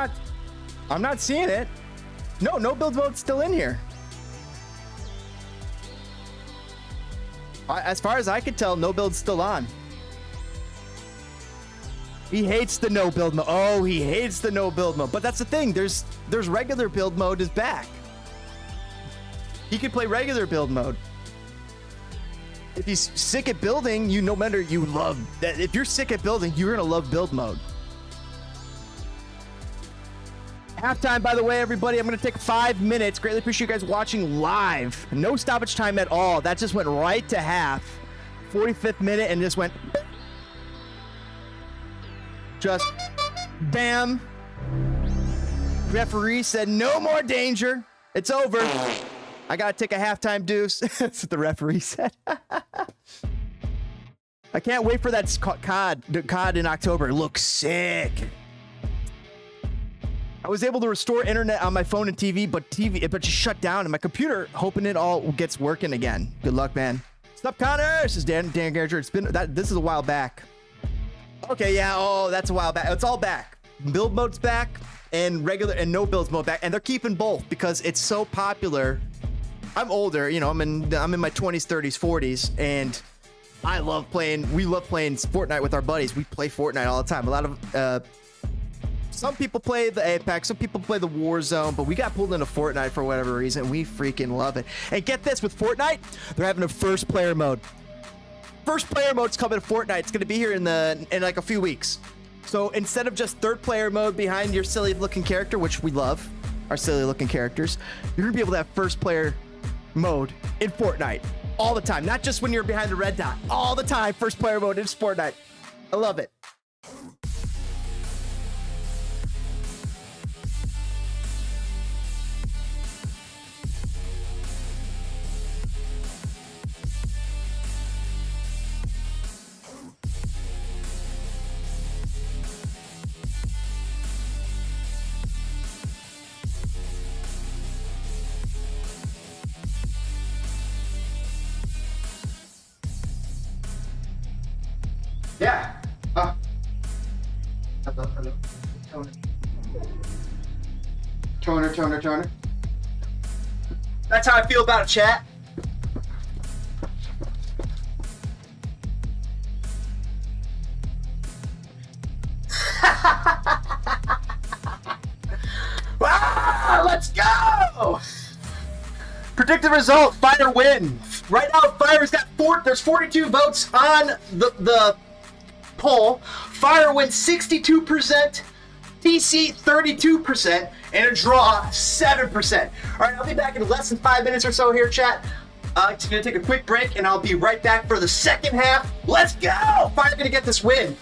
not seeing it. No build mode's still in here. As far as I could tell, no build's still on. He hates the no build mode. Oh, he hates the no build mode. But that's the thing. There's regular build mode is back. He could play regular build mode. If he's sick at building, no matter you love that. If you're sick at building, you're gonna love build mode. Halftime, by the way, everybody. I'm gonna take 5 minutes. Greatly appreciate you guys watching live. No stoppage time at all. That just went right to half. 45th minute, and just went. Just bam. Referee said no more danger. It's over. I gotta take a halftime deuce. That's what the referee said. I can't wait for that COD in October. It looks sick. I was able to restore internet on my phone and TV, but just shut down, and my computer, hoping it all gets working again. Good luck, man. Stop, Connor. This is Dan Garger. It's been this is a while back. Okay, yeah. Oh, that's a while back. It's all back. Build mode's back, and regular and no builds mode back, and they're keeping both because it's so popular. I'm older, you know. I'm in my 20s, 30s, 40s, and I love playing. We love playing Fortnite with our buddies. We play Fortnite all the time. A lot of some people play the Apex, some people play the Warzone, but we got pulled into Fortnite for whatever reason. We freaking love it. And get this, with Fortnite, they're having a first player mode. First player mode's coming to Fortnite. It's gonna be here in like a few weeks. So instead of just third player mode behind your silly looking character, which we love, our silly looking characters, you're gonna be able to have first player mode in Fortnite all the time. Not just when you're behind the red dot. All the time, first player mode in Fortnite. I love it. Yeah. Hello. Toner. That's how I feel about it, chat. Let's go! Predicted result, Fire win. Right now, Fire's got there's 42 votes on the poll. Fire wins 62%, TC 32%, and a draw 7%. All right, I'll be back in less than 5 minutes or so here, chat. Just gonna take a quick break, and I'll be right back for the second half. Let's go! Fire's gonna get this win.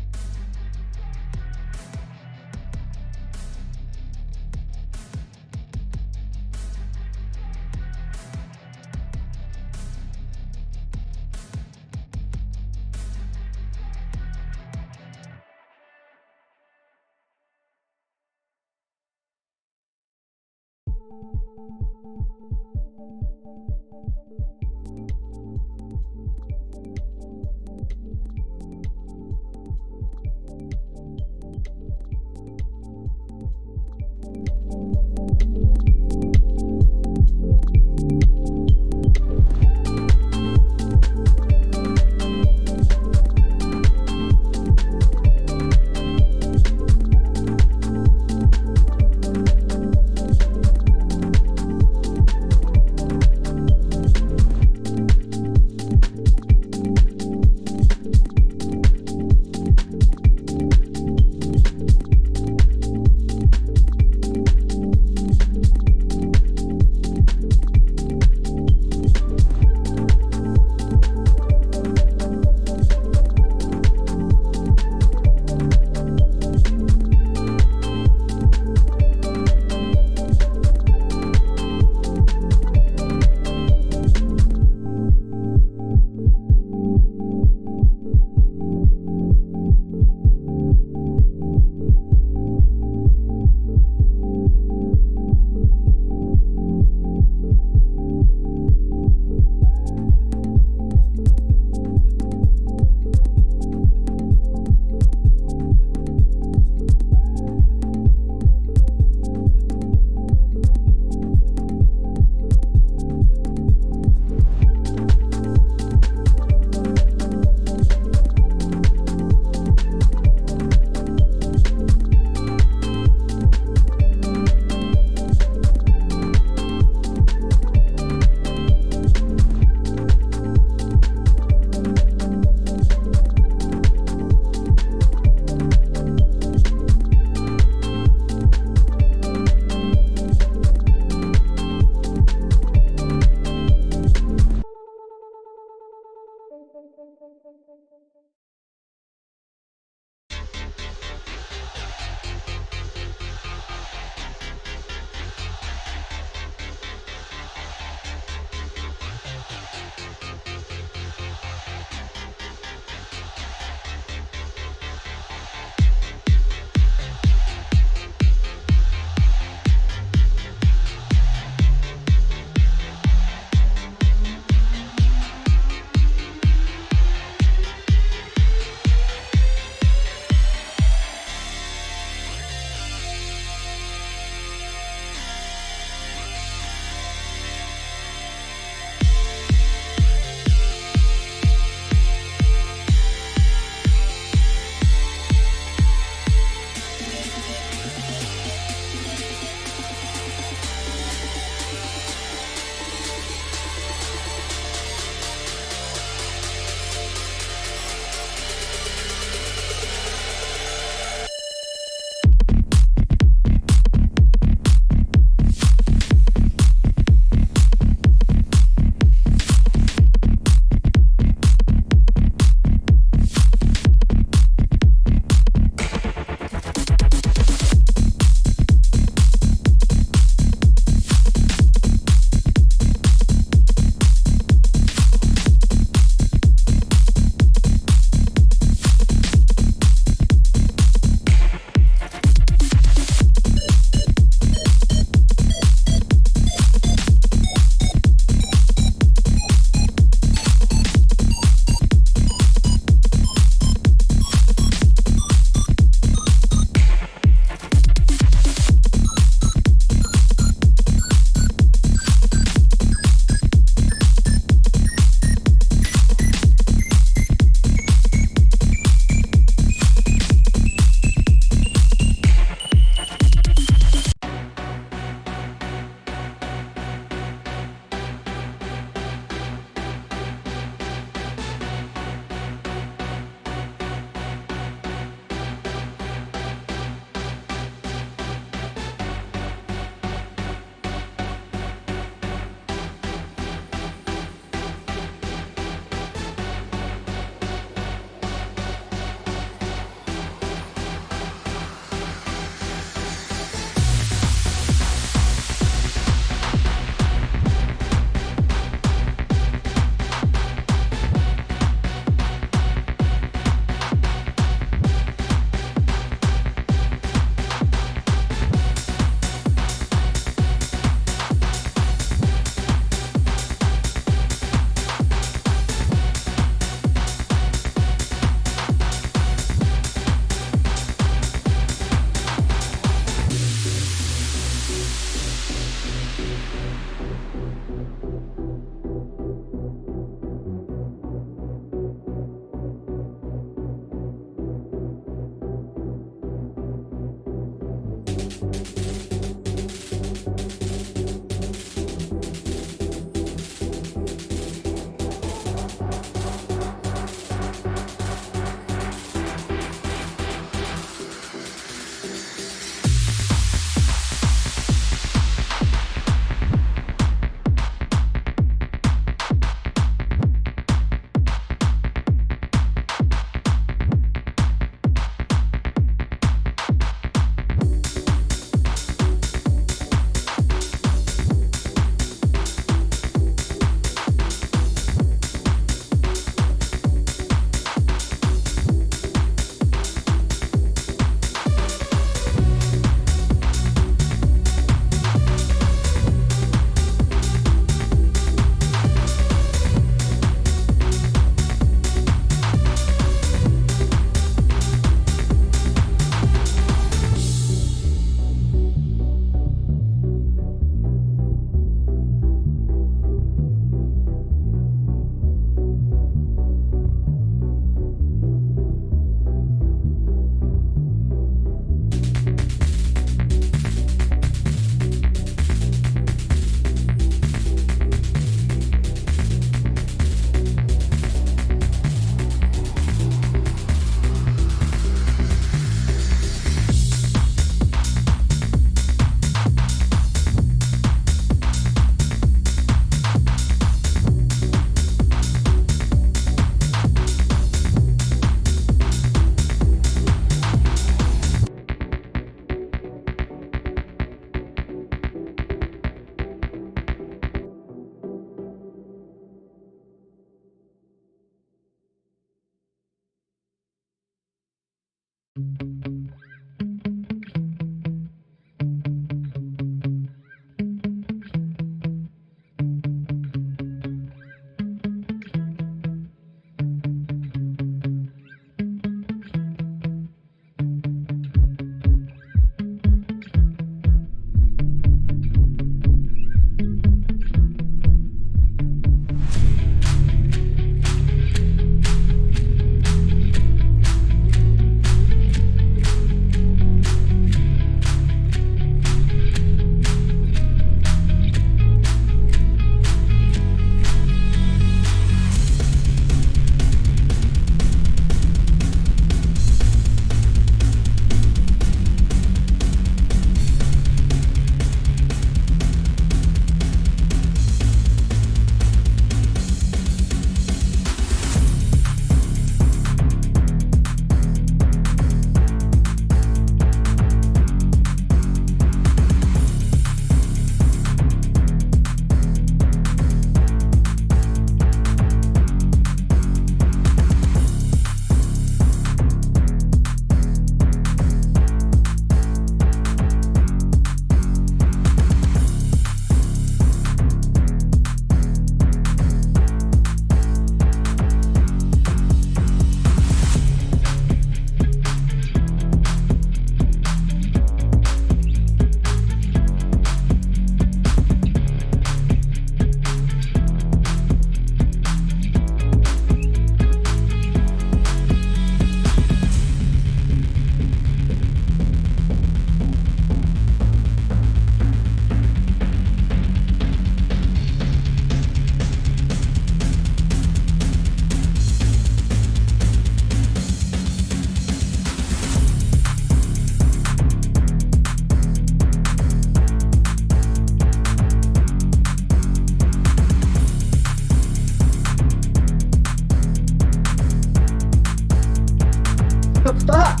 fuck?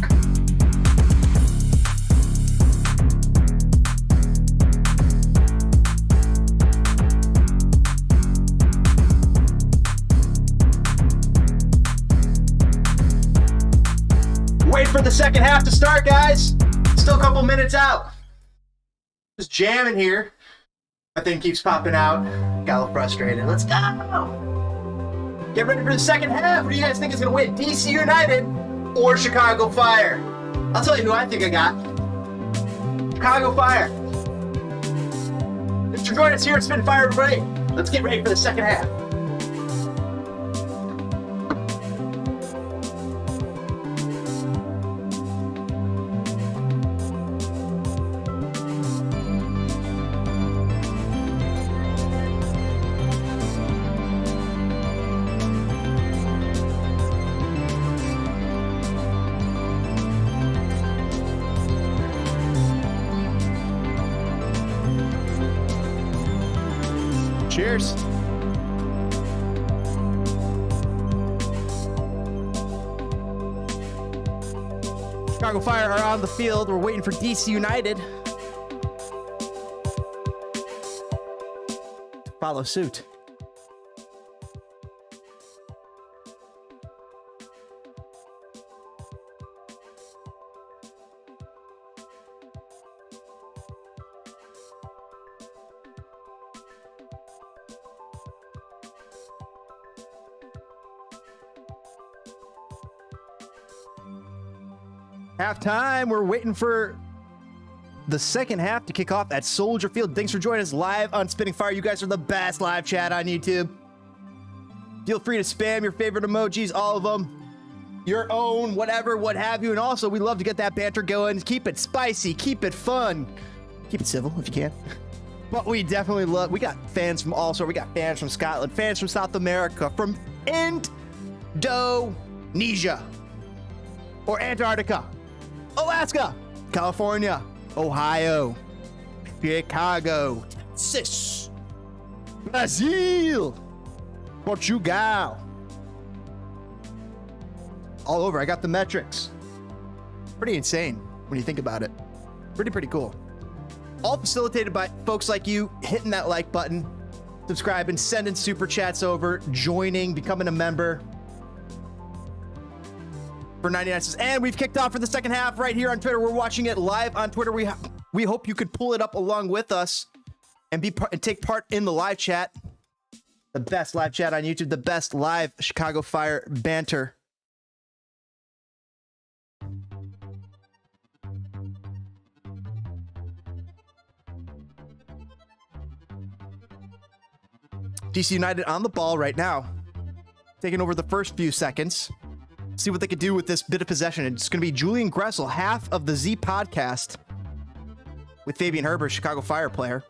Wait for the second half to start, guys. Still a couple minutes out. Just jamming here. My thing keeps popping out. Got a little frustrated. Let's go. Get ready for the second half. What do you guys think is going to win? DC United or Chicago Fire? I'll tell you who I think I got. Chicago Fire. Thanks for joining us here at Spin Fire, everybody. Let's get ready for the second half. Cheers. Chicago Fire are on the field. We're waiting for DC United to follow suit. Halftime. We're waiting for the second half to kick off at Soldier Field. Thanks for joining us live on Spinning Fire. You guys are the best live chat on YouTube. Feel free to spam your favorite emojis, all of them. Your own, whatever, what have you. And also, we love to get that banter going. Keep it spicy. Keep it fun. Keep it civil if you can. But we definitely love, we got fans from all sorts. We got fans from Scotland, fans from South America, from Indonesia or Antarctica, Alaska, California, Ohio, Chicago, Texas, Brazil, Portugal. All over. I got the metrics. Pretty insane when you think about it. Pretty cool. All facilitated by folks like you hitting that like button, subscribing, sending super chats over, joining, becoming a member. For 99 cents. And we've kicked off for the second half right here on Twitter. We're watching it live on Twitter. We hope you could pull it up along with us and take part in the live chat. The best live chat on YouTube, the best live Chicago Fire banter. DC United on the ball right now, taking over the first few seconds. See what they could do with this bit of possession. It's going to be Julian Gressel, half of the Z podcast with Fabian Herbert, Chicago Fire player.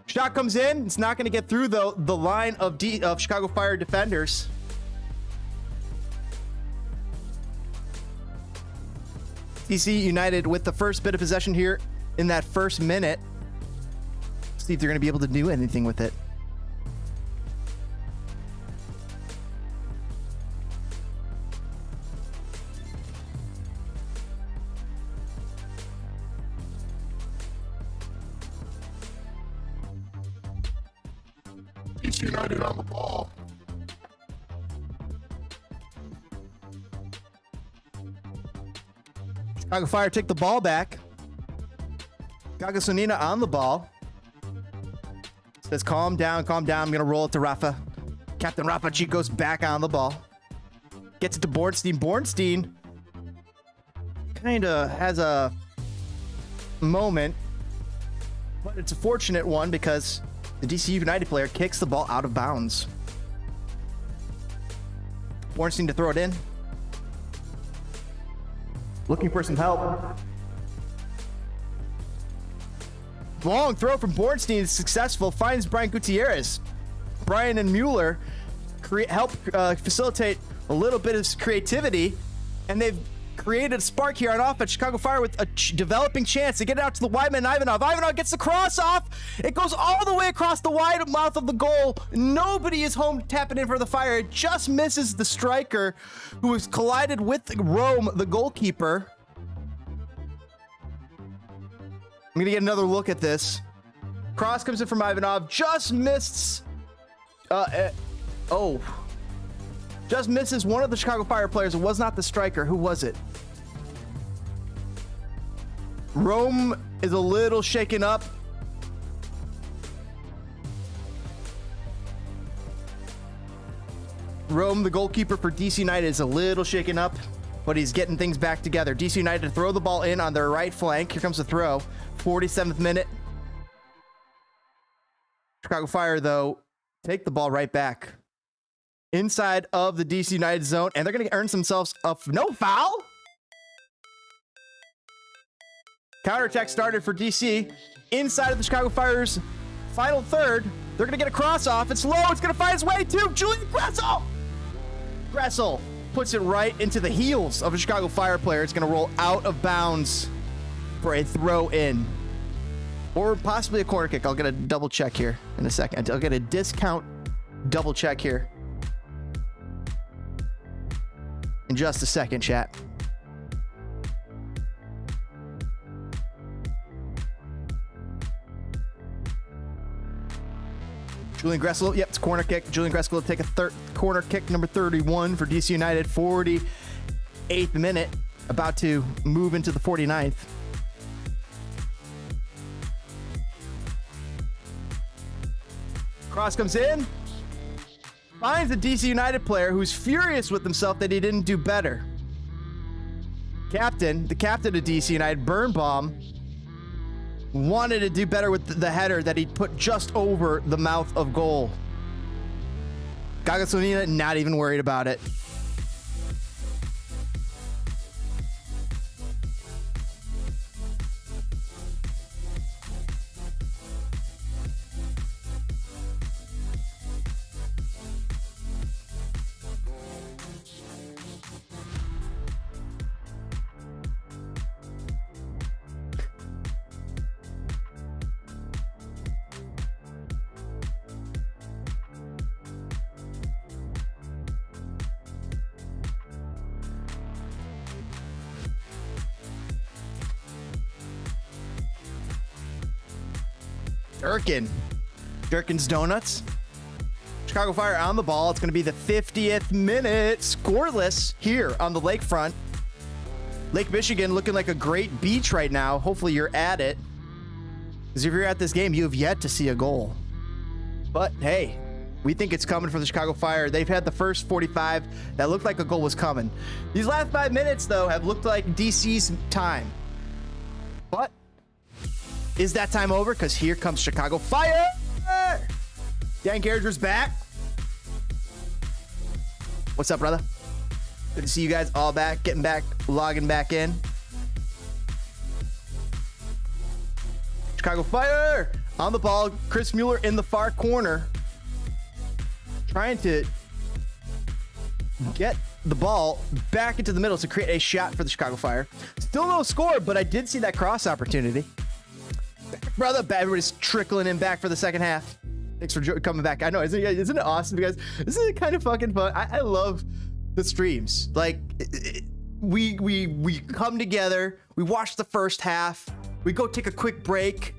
Shot comes in. It's not going to get through, though, the line of Chicago Fire defenders. DC United with the first bit of possession here in that first minute. See if they're going to be able to do anything with it. United on the ball. Chicago Fire take the ball back. Gagasonina on the ball. Says, calm down. I'm going to roll it to Rafa. Captain Rafa Chico's back on the ball. Gets it to Bornstein. Bornstein kind of has a moment, but it's a fortunate one because the DC United player kicks the ball out of bounds. Bornstein to throw it in. Looking for some help. Long throw from Bornstein is successful. Finds Brian Gutierrez. Brian and Mueller help facilitate a little bit of creativity, and they've created a spark here on offense. Chicago Fire with a developing chance to get it out to the wide man, Ivanov. Ivanov gets the cross off. It goes all the way across the wide mouth of the goal. Nobody is home tapping in for the Fire. It just misses the striker, who has collided with Rome, the goalkeeper. I'm going to get another look at this. Cross comes in from Ivanov. Just missed... Just misses one of the Chicago Fire players. It was not the striker. Who was it? Rome is a little shaken up. Rome, the goalkeeper for DC United, is a little shaken up, but he's getting things back together. DC United to throw the ball in on their right flank. Here comes the throw. 47th minute. Chicago Fire, though, take the ball right back inside of the DC United zone, and they're going to earn themselves a no foul. Counterattack started for DC inside of the Chicago Fire's final third. They're going to get a cross off. It's low. It's going to find its way to Julian Gressel. Gressel puts it right into the heels of a Chicago Fire player. It's going to roll out of bounds for a throw in, or possibly a corner kick. I'll get a double check here in a second. I'll get a discount double check here in just a second, chat. Julian Gressel, yep, it's a corner kick. Julian Gressel will take a corner kick, number 31 for DC United, 48th minute, about to move into the 49th. Cross comes in, finds the DC United player who's furious with himself that he didn't do better. The captain of DC United, Birnbaum, wanted to do better with the header that he put just over the mouth of goal. Gagasonina not even worried about it. Durkin's Donuts. Chicago Fire on the ball. It's going to be the 50th minute. Scoreless here on the lakefront. Lake Michigan looking like a great beach right now. Hopefully you're at it, because if you're at this game, you have yet to see a goal. But hey, we think it's coming from the Chicago Fire. They've had the first 45 that looked like a goal was coming. These last 5 minutes, though, have looked like DC's time. But is that time over? Because here comes Chicago Fire. Dan Carriger's back. What's up, brother? Good to see you guys all back, getting back, logging back in. Chicago Fire on the ball. Chris Mueller in the far corner, trying to get the ball back into the middle to create a shot for the Chicago Fire. Still no score, but I did see that cross opportunity. Brother, everybody's trickling in back for the second half. Thanks for coming back. I know, isn't it awesome, guys? Isn't it kind of fucking fun? I love the streams. Like, we come together, we watch the first half, we go take a quick break,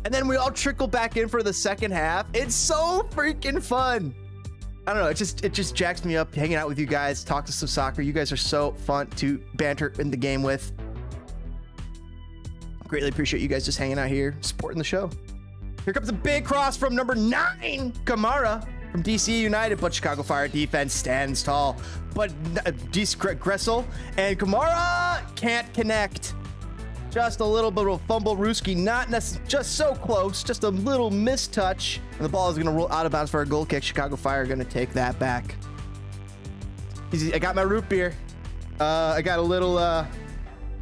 and then we all trickle back in for the second half. It's so freaking fun. I don't know, it just jacks me up hanging out with you guys, talk to some soccer. You guys are so fun to banter in the game with. Greatly appreciate you guys just hanging out here, supporting the show. Here comes a big cross from number 9, Kamara from DC United, but Chicago Fire defense stands tall. But Gressel and Kamara can't connect. Just a little bit of a fumble, Ruski, not necessarily, just so close, just a little mistouch, and the ball is going to roll out of bounds for a goal kick. Chicago Fire going to take that back. I got my root beer. I got a little,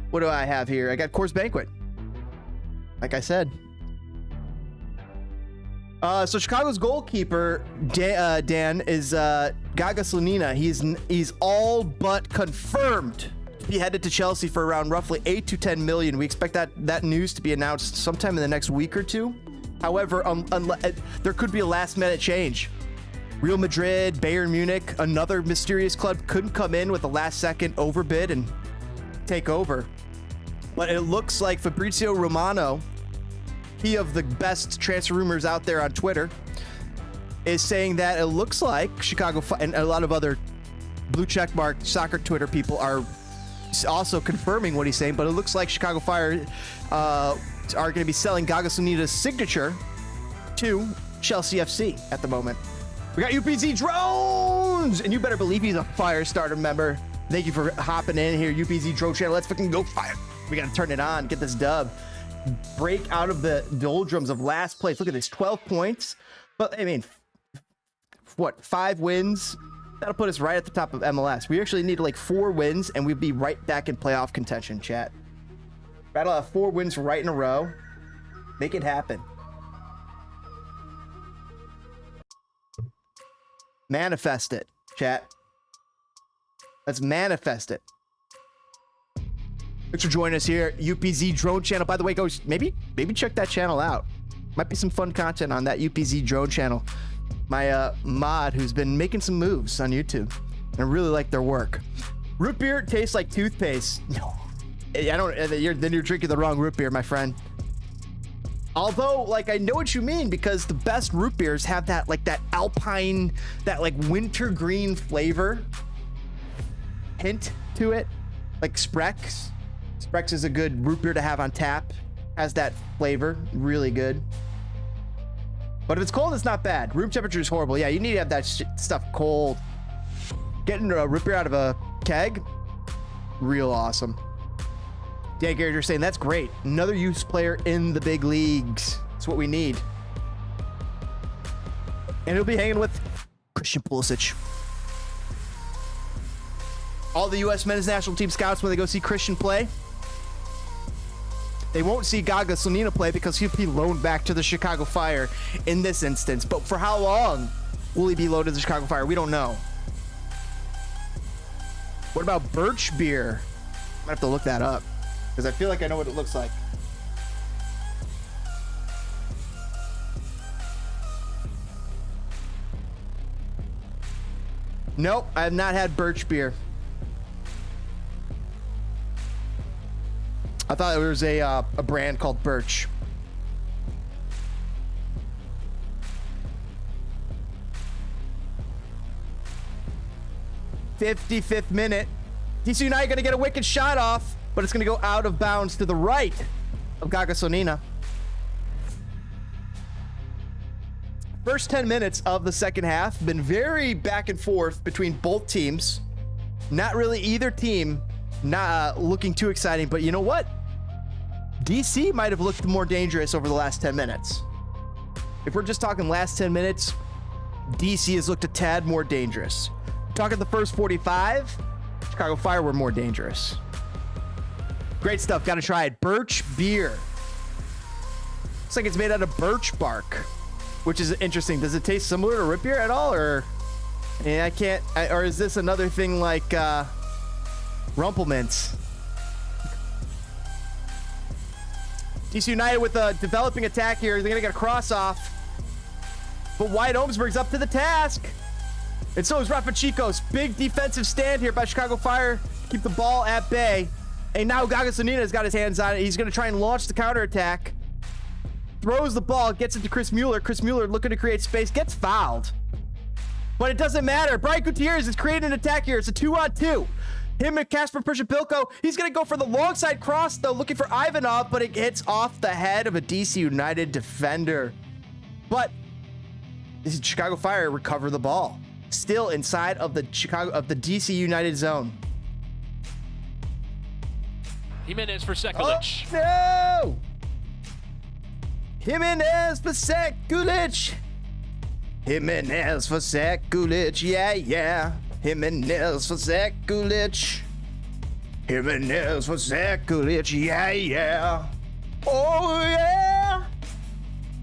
what do I have here? I got Coors Banquet. Like I said. So Chicago's goalkeeper, Dan, is Gaga Slonina. He's all but confirmed Be headed to Chelsea for around roughly 8 to 10 million. We expect that news to be announced sometime in the next week or two. However, there could be a last-minute change. Real Madrid, Bayern Munich, another mysterious club couldn't come in with a last-second overbid and take over. But it looks like Fabrizio Romano, he of the best transfer rumors out there on Twitter, is saying that it looks like Chicago and a lot of other blue checkmark soccer Twitter people are also confirming what he's saying, but it looks like Chicago Fire are going to be selling Gaga Slonina's signature to Chelsea FC at the moment. We got UPZ Drones, and you better believe he's a Firestarter member. Thank you for hopping in here, UPZ Drone Channel. Let's fucking go fire. We got to turn it on, get this dub. Break out of the doldrums of last place. Look at this, 12 points. But, I mean, what, 5 wins? That'll put us right at the top of MLS. We actually need like 4 wins, and we'd be right back in playoff contention, chat. Rattle have 4 wins right in a row. Make it happen. Manifest it, chat. Let's manifest it. Thanks for joining us here, UPZ Drone Channel. By the way, guys, maybe check that channel out. Might be some fun content on that UPZ Drone Channel. My mod who's been making some moves on YouTube. I really like their work. Root beer tastes like toothpaste. No, I don't. Then you're drinking the wrong root beer, my friend. Although, like, I know what you mean, because the best root beers have that, like, that alpine, that, like, wintergreen flavor hint to it. Like Sprex. Sprex is a good root beer to have on tap. Has that flavor. Really good. But if it's cold, it's not bad. Room temperature is horrible. Yeah, you need to have that stuff cold. Getting a root beer out of a keg, real awesome. Dan Garrett, you're saying that's great. Another youth player in the big leagues. That's what we need. And he'll be hanging with Christian Pulisic. All the U.S. men's national team scouts, when they go see Christian play, they won't see Gaga Slonina play because he'll be loaned back to the Chicago Fire in this instance. But for how long will he be loaned to the Chicago Fire? We don't know. What about birch beer? I might have to look that up because I feel like I know what it looks like. Nope, I have not had birch beer. I thought there was a brand called Birch. '55th minute. DC United going to get a wicked shot off, but it's going to go out of bounds to the right of Gaga Slonina. First 10 minutes of the second half been very back and forth between both teams. Not really either team not looking too exciting, but you know what? DC might have looked more dangerous over the last 10 minutes. If we're just talking last 10 minutes, DC has looked a tad more dangerous. Talking the first 45, Chicago Fire were more dangerous. Great stuff. Got to try it. Birch beer. Looks like it's made out of birch bark, which is interesting. Does it taste similar to root beer at all, or I can't? Or is this another thing like Rumpelmints? DC United with a developing attack here. They're gonna get a cross off, but Wyatt Ohmsberg's up to the task, and so is Rafa Chico's. Big defensive stand here by Chicago Fire. Keep the ball at bay. And now Gaga Slonina's got his hands on it. He's going to try and launch the counterattack. Throws the ball, gets it to Chris Mueller. Chris Mueller looking to create space, gets fouled. But it doesn't matter. Brian Gutierrez is creating an attack here. It's a 2-on-2. Him and Kasper Przybyłko. He's going to go for the long side cross, though, looking for Ivanov, but it hits off the head of a DC United defender. But this is Chicago Fire recover the ball. Still inside of the DC United zone. Jimenez for Sekulic. Oh, no! Jimenez for Sekulic. Jimenez for Sekulic. Yeah, yeah. Jimenez for Sekulic. Jimenez for Sekulic. Yeah, yeah. Oh, yeah.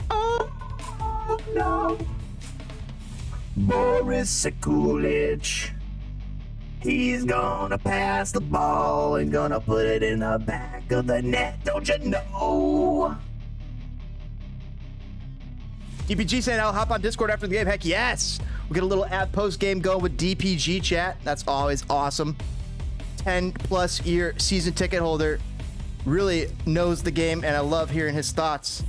Oh, no. Boris Sekulic. He's gonna pass the ball and gonna put it in the back of the net, don't you know? DPG saying I'll hop on Discord after the game. Heck yes. We'll get a little app post game going with DPG chat. That's always awesome. 10+ year season ticket holder. Really knows the game, and I love hearing his thoughts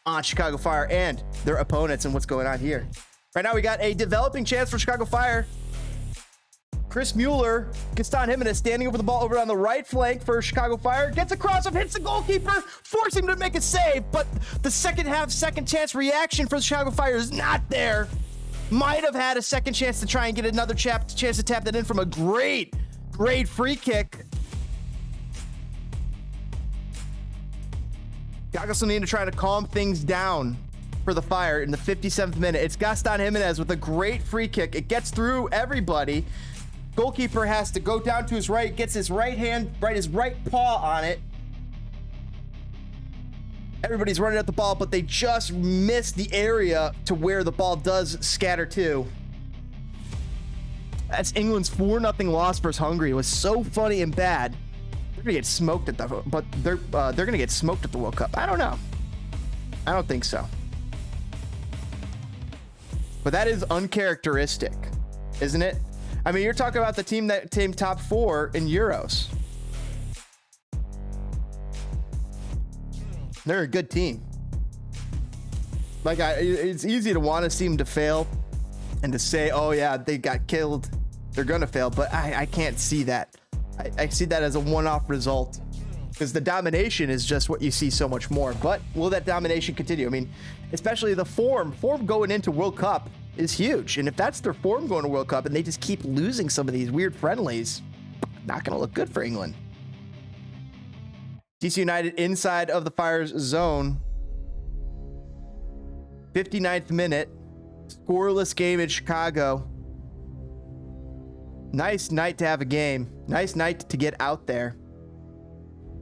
on Chicago Fire and their opponents and what's going on here. Right now we got a developing chance for Chicago Fire. Chris Mueller, Gaston Jimenez standing over the ball over on the right flank for Chicago Fire. Gets across him, hits the goalkeeper, forcing him to make a save. But the second chance reaction for the Chicago Fire is not there. Might have had a second chance to try and get another chance to tap that in from a great free kick. Gagosolina trying to calm things down for the Fire in the 57th minute. It's Gaston Jimenez with a great free kick. It gets through everybody. Goalkeeper has to go down to his right, gets his his right paw on it. Everybody's running at the ball, but they just miss the area to where the ball does scatter to. That's England's 4-0 loss versus Hungary. It was so funny and bad. They're gonna get smoked at they're gonna get smoked at the World Cup. I don't know. I don't think so. But that is uncharacteristic, isn't it? I mean, you're talking about the team that came top 4 in Euros. They're a good team. Like, it's easy to want to see them to fail and to say, oh yeah, they got killed, they're gonna fail, but I can't see that. I see that as a one-off result, because the domination is just what you see so much more. But will that domination continue? I mean, especially the form going into World Cup is huge. And if that's their form going to World Cup and they just keep losing some of these weird friendlies, not going to look good for England. DC United inside of the Fire's zone. 59th minute. Scoreless game in Chicago. Nice night to have a game. Nice night to get out there.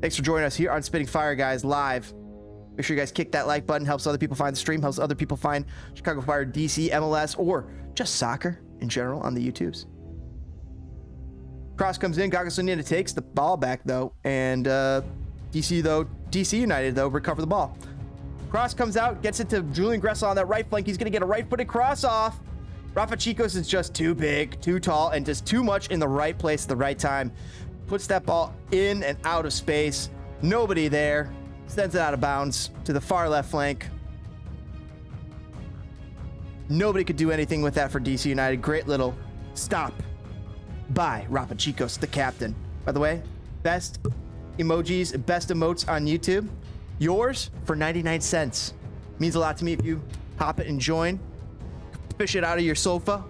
Thanks for joining us here on Spitting Fire, guys, live. Make sure you guys kick that like button. Helps other people find the stream. Helps other people find Chicago Fire, DC, MLS, or just soccer in general on the YouTubes. Cross comes in. Gagosolina takes the ball back, though. And DC United, though, recover the ball. Cross comes out. Gets it to Julian Gressel on that right flank. He's going to get a right-footed cross off. Rafa Chicos is just too big, too tall, and just too much in the right place at the right time. Puts that ball in and out of space. Nobody there. Sends it out of bounds to the far left flank. Nobody could do anything with that for DC United. Great little stop by Rafa Chicos, the captain. By the way, best emojis, best emotes on YouTube. Yours for 99 cents. Means a lot to me if you hop it and join. Fish it out of your sofa.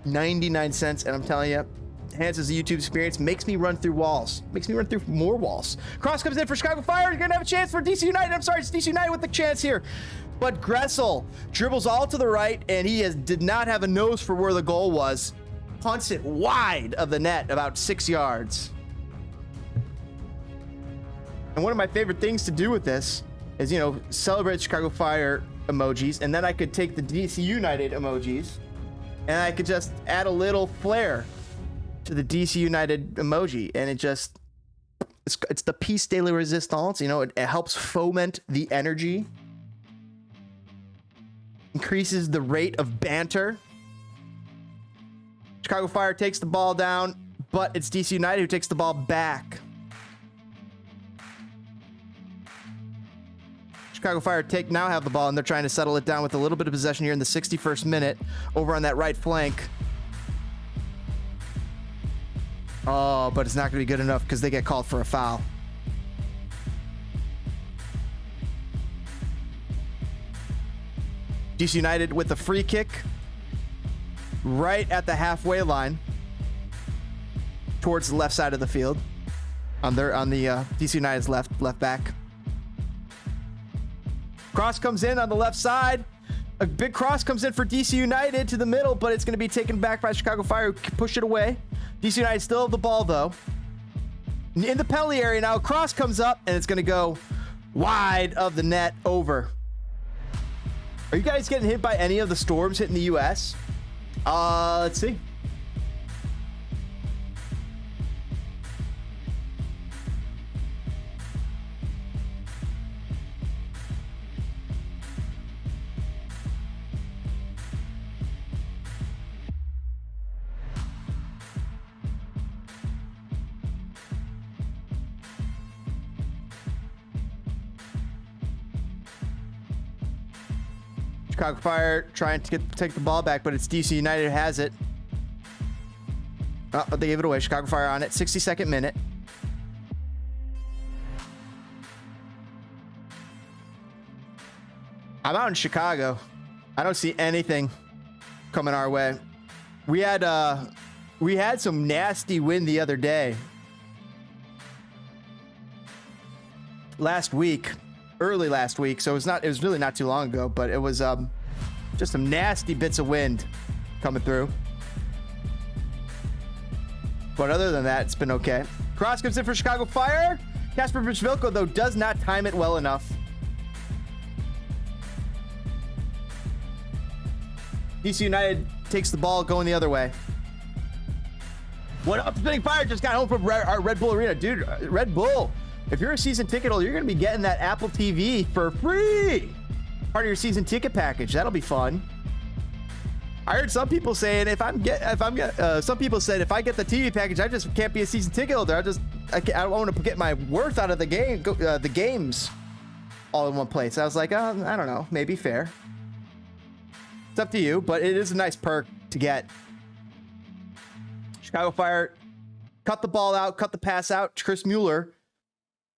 99 cents, and I'm telling you, enhances the YouTube experience, makes me run through walls, makes me run through more walls. Cross comes in for Chicago Fire. You're gonna have a chance for DC United. I'm sorry, it's DC United with the chance here, but Gressel dribbles all to the right, and he did not have a nose for where the goal was. Punts it wide of the net, about 6 yards. And one of my favorite things to do with this is, you know, celebrate Chicago Fire emojis, and then I could take the DC United emojis, and I could just add a little flair to the DC United emoji, and it's the piece de la resistance. You know, it helps foment the energy, increases the rate of banter. Chicago Fire takes the ball down, but it's DC United who takes the ball back. Chicago Fire now have the ball, and they're trying to settle it down with a little bit of possession here in the 61st minute over on that right flank. Oh, but it's not going to be good enough because they get called for a foul. DC United with the free kick right at the halfway line towards the left side of the field on the DC United's left back. Cross comes in on the left side. A big cross comes in for DC United to the middle, but it's going to be taken back by Chicago Fire, who push it away. DC United still have the ball, though. In the penalty area now, a cross comes up, and it's going to go wide of the net over. Are you guys getting hit by any of the storms hitting the U.S.? Let's see. Chicago Fire trying to take the ball back, but it's DC United who has it. Oh, they gave it away. Chicago Fire on it. 62nd minute. I'm out in Chicago. I don't see anything coming our way. We had some nasty wind the other day. Early last week. So it was really not too long ago, but it was just some nasty bits of wind coming through. But other than that, it's been okay. Cross comes in for Chicago Fire. Kasper Brzvilko, though, does not time it well enough. DC United takes the ball going the other way. What up, Spinning Fire? Just got home from our Red Bull Arena. Dude, Red Bull, if you're a season ticket holder, you're going to be getting that Apple TV for free. Part of your season ticket package. That'll be fun. I heard some people saying some people said if I get the TV package, I just can't be a season ticket holder. I don't want to get my worth out of the game, the games all in one place. I was like, I don't know, maybe fair. It's up to you, but it is a nice perk to get. Chicago Fire cut the ball out, cut the pass out. Chris Mueller,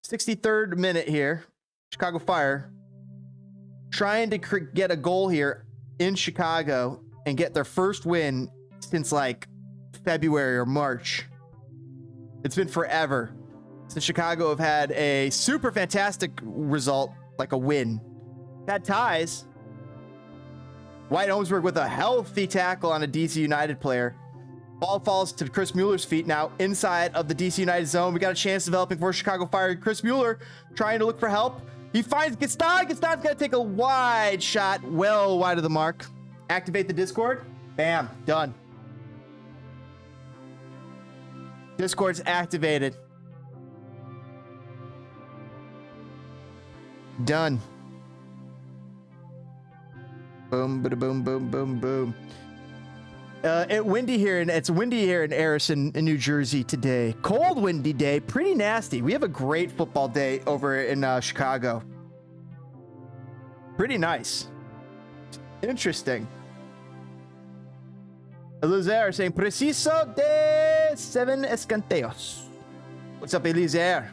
63rd minute here. Chicago Fire trying to get a goal here in Chicago and get their first win since like February or March. It's been forever since Chicago have had a super fantastic result, like a win. Had ties. White Holmesburg with a healthy tackle on a DC United player. Ball falls to Chris Mueller's feet now inside of the DC United zone. We got a chance developing for Chicago Fire. Chris Mueller trying to look for help. He finds Gaston. Gaston's got to take a wide shot, well wide of the mark. Activate the Discord. Bam, done. Discord's activated. Done. Boom, bada boom, boom, boom, boom. It's windy here in Harrison, in New Jersey today. Cold, windy day, pretty nasty. We have a great football day over in Chicago. Pretty nice. Interesting. Eliezer saying preciso de 7 escanteos. What's up, Eliezer?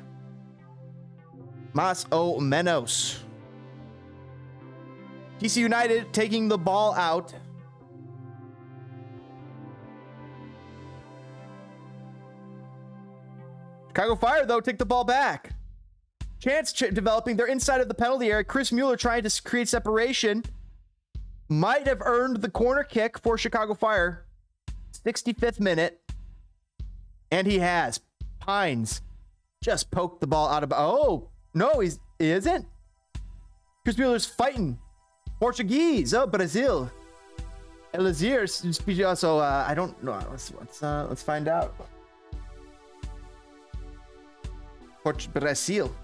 Más o menos. DC United taking the ball out. Chicago Fire, though, take the ball back. Chance developing. They're inside of the penalty area. Chris Mueller trying to create separation. Might have earned the corner kick for Chicago Fire. 65th minute. And he has. Pines just poked the ball out of... Oh, no, he isn't. Chris Mueller's fighting. Portuguese. Oh, Brazil. Eliezer. So, I don't know. Let's find out. Brazil.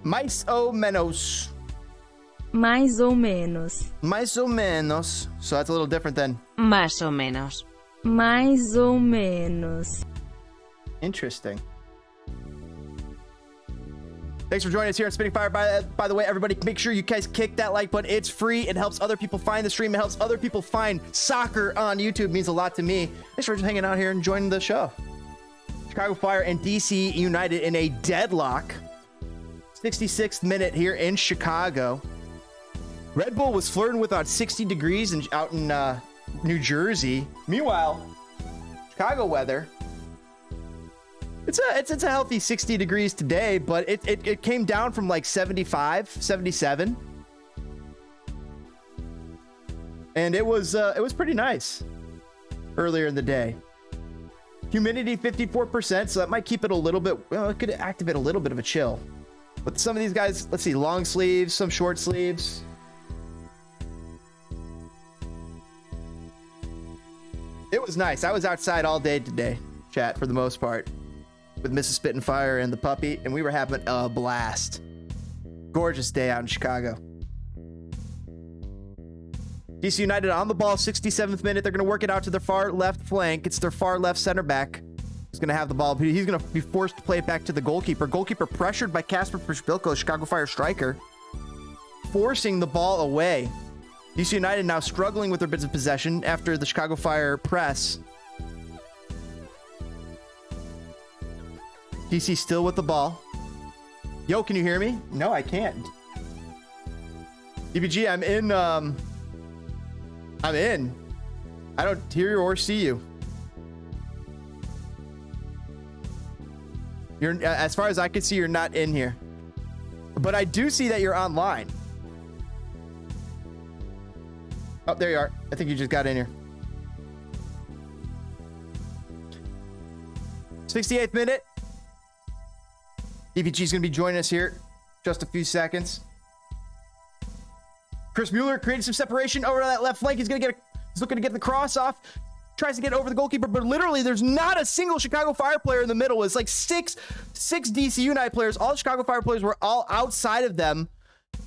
Mais ou menos. Mais ou menos. Mais ou menos. So that's a little different than Más o menos. Mais ou menos. interesting. Thanks for joining us here on Spinning Fire. By the way, everybody, make sure you guys kick that like button. It's free. It helps other people find the stream. It helps other people find soccer on YouTube. It means a lot to me. Thanks for hanging out here and joining the show. Chicago Fire and DC United in a deadlock. 66th minute here in Chicago. Red Bull was flirting with about 60 degrees out in New Jersey. Meanwhile, Chicago weather. It's a healthy 60 degrees today, but it came down from like 75, 77. And it was pretty nice earlier in the day. Humidity 54%, so that might keep it a little bit, well, it could activate a little bit of a chill. But some of these guys, let's see, long sleeves, some short sleeves. It was nice. I was outside all day today, chat, for the most part, with Mrs. Spitting Fire and the puppy, and we were having a blast. Gorgeous day out in Chicago. DC United on the ball, 67th minute. They're going to work it out to their far left flank. It's their far left center back. He's going to have the ball. He's going to be forced to play it back to the goalkeeper. Goalkeeper pressured by Kasper Przybilko, Chicago Fire striker, forcing the ball away. DC United now struggling with their bits of possession after the Chicago Fire press. DC still with the ball. Yo, can you hear me? No, I can't. DBG, I'm in. I'm in. I don't hear or see you. You're, as far as I can see, you're not in here. But I do see that you're online. Oh, there you are. I think you just got in here. 68th minute. DPG is going to be joining us here just a few seconds. Chris Mueller created some separation over that left flank. He's looking to get the cross off. Tries to get over the goalkeeper, but literally there's not a single Chicago Fire player in the middle. It's like six DC United players. All the Chicago Fire players were all outside of them.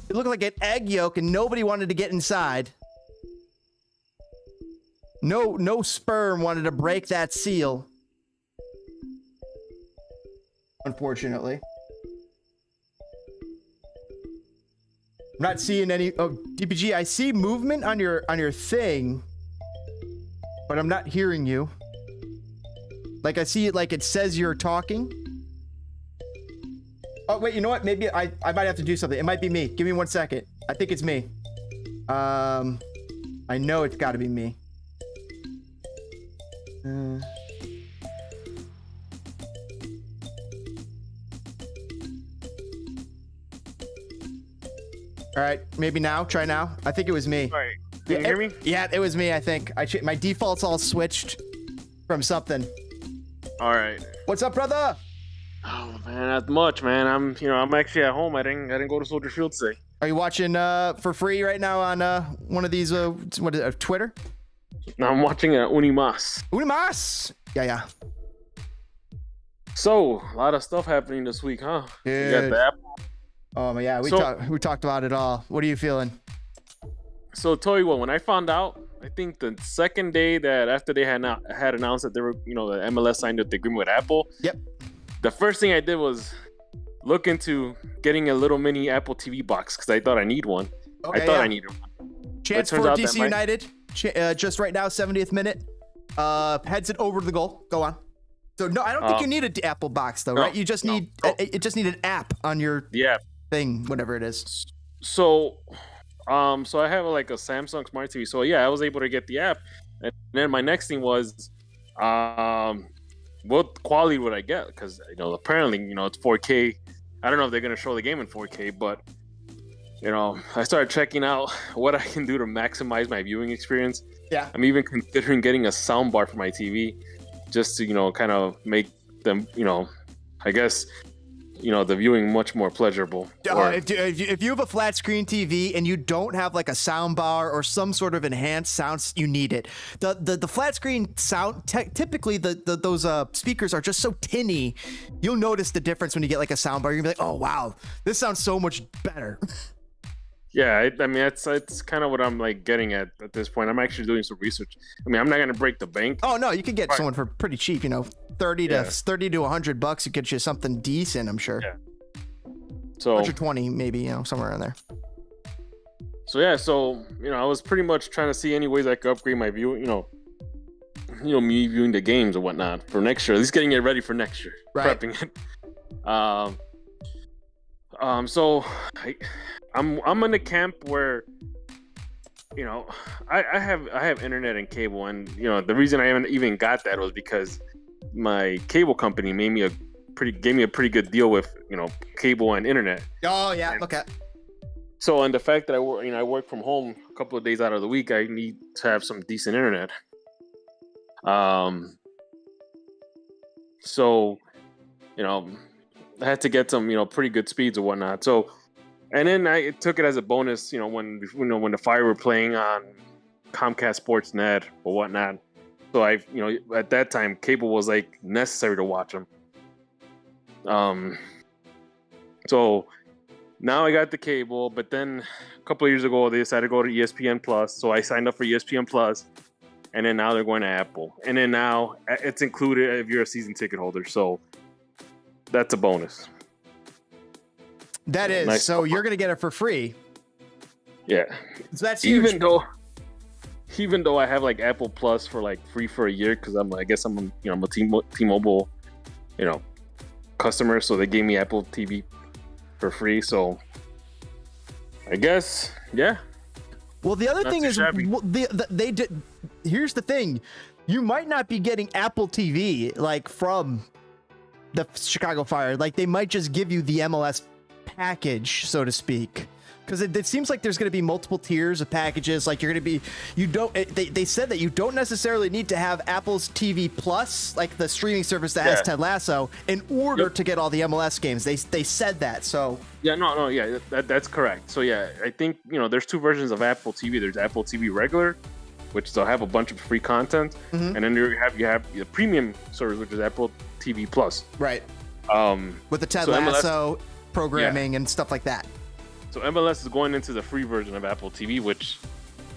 It looked like an egg yolk, and nobody wanted to get inside. No sperm wanted to break that seal. Unfortunately. I'm not seeing any. Oh, DPG, I see movement on your thing, but I'm not hearing you. Like, I see it, like it says you're talking. Oh, wait, you know what? Maybe I might have to do something. It might be me. Give me 1 second. I think it's me. I know it's got to be me. All right, maybe now. Try now. I think it was me. All right. Can you hear me? Yeah, it was me, I think. My default's all switched from something. All right. What's up, brother? Oh man, not much, man. I'm actually at home. I didn't go to Soldier Field today. Are you watching for free right now on one of these what is it, Twitter? No, I'm watching Unimas. Unimas. Yeah. So a lot of stuff happening this week, huh? Dude. You got the app. Oh yeah, we talked about it all. What are you feeling? So tell you what, when I found out, I think the second day that after they had announced that they were, the MLS signed the agreement with Apple. Yep. The first thing I did was look into getting a little mini Apple TV box because I thought I need one. Okay, I thought I needed one. Chance for DC United. Just right now, 70th minute. Heads it over to the goal. Go on. So no, I don't think you need an Apple box though, right? You just need it. Just need an app on your thing, whatever it is. So I have like a Samsung Smart TV. So yeah, I was able to get the app, and then my next thing was, what quality would I get? Because apparently it's 4K. I don't know if they're gonna show the game in 4K, but I started checking out what I can do to maximize my viewing experience. Yeah, I'm even considering getting a sound bar for my TV, just to kind of make them I guess the viewing much more pleasurable. If you have a flat screen TV and you don't have like a sound bar or some sort of enhanced sounds, you need it. The flat screen sound typically those speakers are just so tinny. You'll notice the difference when you get like a sound bar. You're gonna be like, oh wow, this sounds so much better. Yeah, I mean it's kind of what I'm like getting at this point. I'm actually doing some research. I mean, I'm not gonna break the bank. Oh no, you could get someone for pretty cheap. $30 to $100 you get you something decent. I'm sure. Yeah. So 120 maybe, somewhere around there. So yeah, I was pretty much trying to see any ways I could upgrade my view. Me viewing the games or whatnot for next year. At least getting it ready for next year. Right. Prepping it. So I'm in a camp where I have internet and cable, and the reason I haven't even got that was because my cable company gave me a pretty good deal with cable and internet. Oh yeah, okay. So, and the fact that I work from home a couple of days out of the week, I need to have some decent internet. So I had to get some pretty good speeds or whatnot. So, and then I took it as a bonus, when the Fire were playing on Comcast Sportsnet or whatnot. So at that time, cable was like necessary to watch them. So Now I got the cable, but then a couple of years ago they decided to go to ESPN Plus, so I signed up for ESPN Plus, and then now they're going to Apple, and then now it's included if you're a season ticket holder, so that's a bonus. That is, nice. So you're gonna get it for free. Yeah, so that's huge. Even though I have like Apple Plus for like free for a year because I'm a T-Mobile, customer, so they gave me Apple TV for free. So I guess, yeah. Well, the other Not thing too is, shabby. they did. Here's the thing: you might not be getting Apple TV like from the Chicago Fire. Like they might just give you the MLS package, so to speak. Because it seems like there's going to be multiple tiers of packages. Like you're going to be, they said that you don't necessarily need to have Apple's TV Plus, like the streaming service that has Ted Lasso, in order to get all the MLS games. They said that. So yeah, that's correct. So yeah, I think there's two versions of Apple TV. There's Apple TV regular, which they'll have a bunch of free content, and then you have the premium service, which is Apple TV Plus. Right. With the Ted MLS Lasso programming and stuff like that. So MLS is going into the free version of Apple TV, which,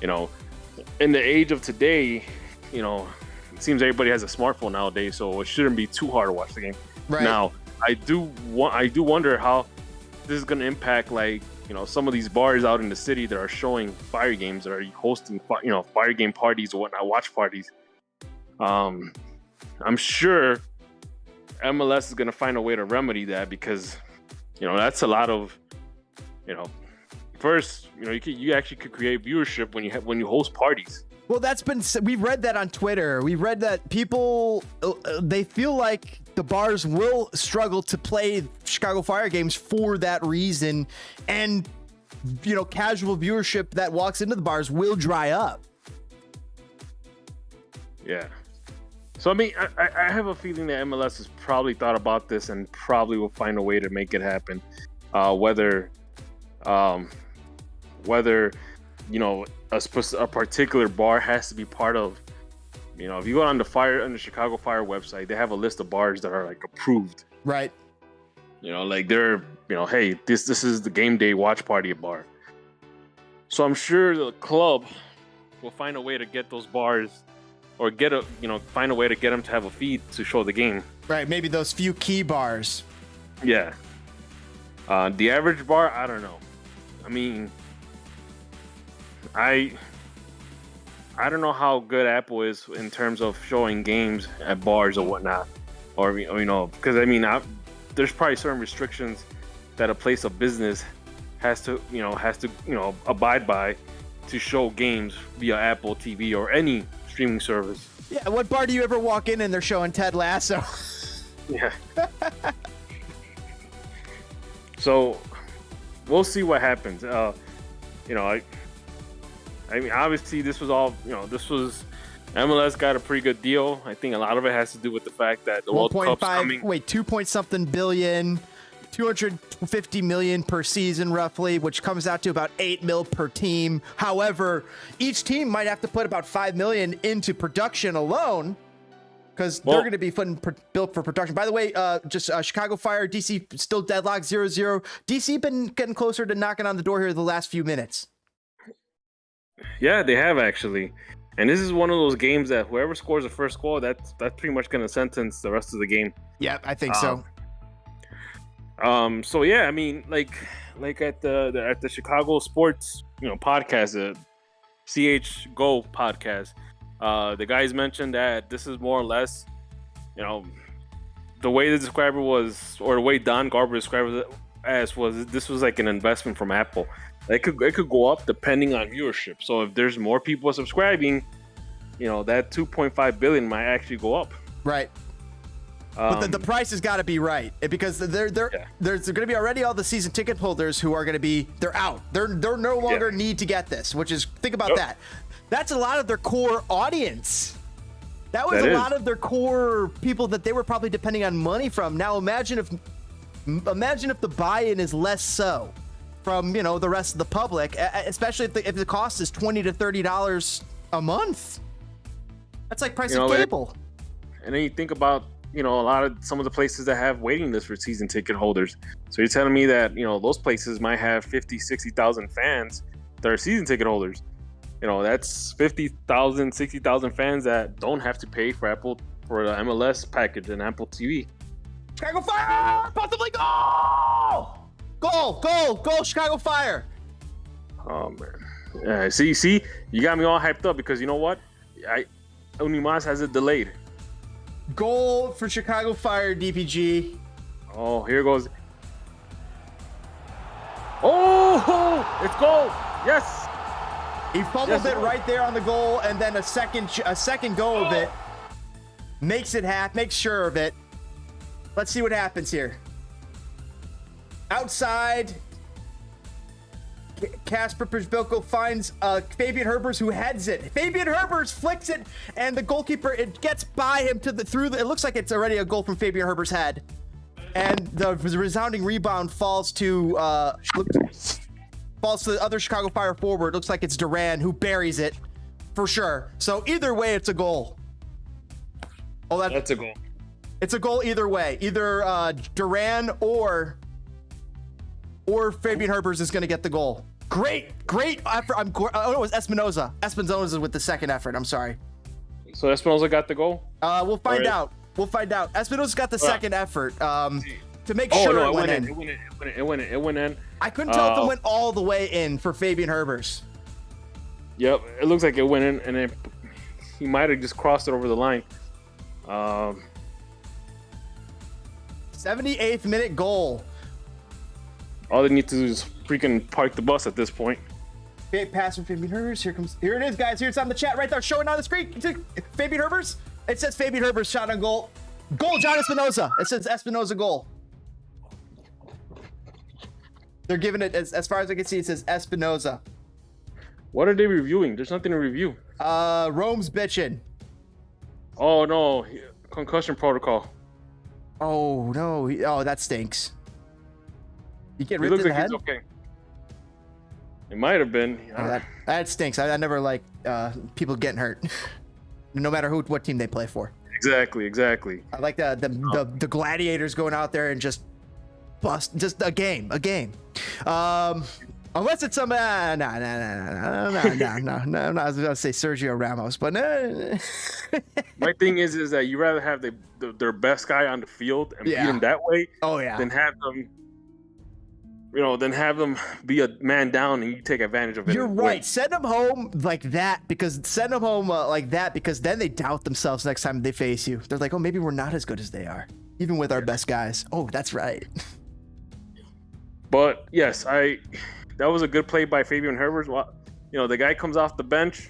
in the age of today, it seems everybody has a smartphone nowadays, so it shouldn't be too hard to watch the game. Right. Now, I do wonder how this is going to impact, like, some of these bars out in the city that are showing Fire games, that are hosting, Fire game parties or whatnot, watch parties. I'm sure MLS is going to find a way to remedy that because, that's a lot of. First, you actually could create viewership when you host parties. Well, we've read that on Twitter. We read that people they feel like the bars will struggle to play Chicago Fire games for that reason, and casual viewership that walks into the bars will dry up. Yeah. So I mean, I have a feeling that MLS has probably thought about this and probably will find a way to make it happen. Whether a particular bar has to be part of, if you go on the Chicago Fire website, they have a list of bars that are like approved. Right. Like they're, hey, this is the game day watch party bar. So I'm sure the club will find a way to get those bars or find a way to get them to have a feed to show the game. Right. Maybe those few key bars. Yeah. The average bar, I don't know. I mean, I don't know how good Apple is in terms of showing games at bars or whatnot, or because there's probably certain restrictions that a place of business has to abide by to show games via Apple TV or any streaming service. Yeah. What bar do you ever walk in and they're showing Ted Lasso? Yeah. So we'll see what happens. I mean, obviously this was MLS got a pretty good deal. I think a lot of it has to do with the fact that the World Cup's coming. 2 point something billion, 250 million per season roughly, which comes out to about 8 mil per team. However, each team might have to put about 5 million into production alone, because they're going to be built for production. By the way, Chicago Fire, DC still deadlocked 0-0. DC been getting closer to knocking on the door here the last few minutes. Yeah, they have actually. And this is one of those games that whoever scores the first goal, that's pretty much going to sentence the rest of the game. Yeah, I think so. So yeah, I mean, like at the Chicago Sports, podcast, the CH Go podcast, the guys mentioned that this is more or less, the way they described it was, or the way Don Garber described it as was, this was like an investment from Apple. It could go up depending on viewership. So if there's more people subscribing, that 2.5 billion might actually go up. Right. But the price has got to be right, because there's going to be already all the season ticket holders who are going to be, they're out. They're no longer need to get this, which is, think about that. That's a lot of their core audience. That was a lot of their core people that they were probably depending on money from. Now imagine if the buy-in is less so from, the rest of the public, especially if the cost is $20 to $30 a month. That's like price of cable. And then you think about you know, some of the places that have waiting lists for season ticket holders. So you're telling me that, you know, those places might have 50, 60,000 fans that are season ticket holders. You know, that's 50,000, 60,000 fans that don't have to pay for the MLS package and Apple TV. Chicago Fire! Possibly goal! Goal! Chicago Fire! Oh, man. See, you got me all hyped up because you know what? Unimas has it delayed. Goal for Chicago Fire, DPG. Oh, here goes. Oh, it's goal. Yes. He fumbled it right there on the goal, and then a second go of it. Makes sure of it. Let's see what happens here. Outside, Kasper Przbilko finds Fabian Herbers, who heads it. Fabian Herbers flicks it, and the goalkeeper, it gets by him it looks like it's already a goal from Fabian Herbers' head. And the resounding rebound falls to the other Chicago Fire forward. Looks like it's Duran who buries it for sure. So either way, it's a goal. Oh, that's a goal. It's a goal either way. Either Duran or Fabian Herbers is going to get the goal. Great effort. It was Espinoza. Espinoza with the second effort. I'm sorry. So Espinoza got the goal? We'll find out. Espinoza got the second effort to make sure it went in. It went in. I couldn't tell if it went all the way in for Fabian Herbers. Yep, it looks like it went in, and then he might have just crossed it over the line. 78th minute goal. All they need to do is freaking park the bus at this point. Great pass from Fabian Herbers. Here it is, guys. Here it's on the chat right there, showing on the screen. Fabian Herbers. It says Fabian Herbers shot on goal. Goal, John Espinoza. It says Espinoza goal. They're giving it, as far as I can see, it says Espinoza. What are they reviewing? There's nothing to review. Rome's bitching. Oh no, concussion protocol. Oh no, that stinks. You get It ripped looks in the like head? he's okay. It might have been. That stinks. I never like people getting hurt, no matter what team they play for. Exactly. I like the gladiators going out there and just bust, just a game. Unless it's some no. I'm not gonna say Sergio Ramos, but no. My thing is that you rather have their best guy on the field and beat him that way. Oh yeah. Than have them be a man down and you take advantage of it. You're right. Send them home like that because then they doubt themselves next time they face you. They're like, oh, maybe we're not as good as they are, even with our best guys. Oh, that's right. But yes, that was a good play by Fabian Herbers. You know, the guy comes off the bench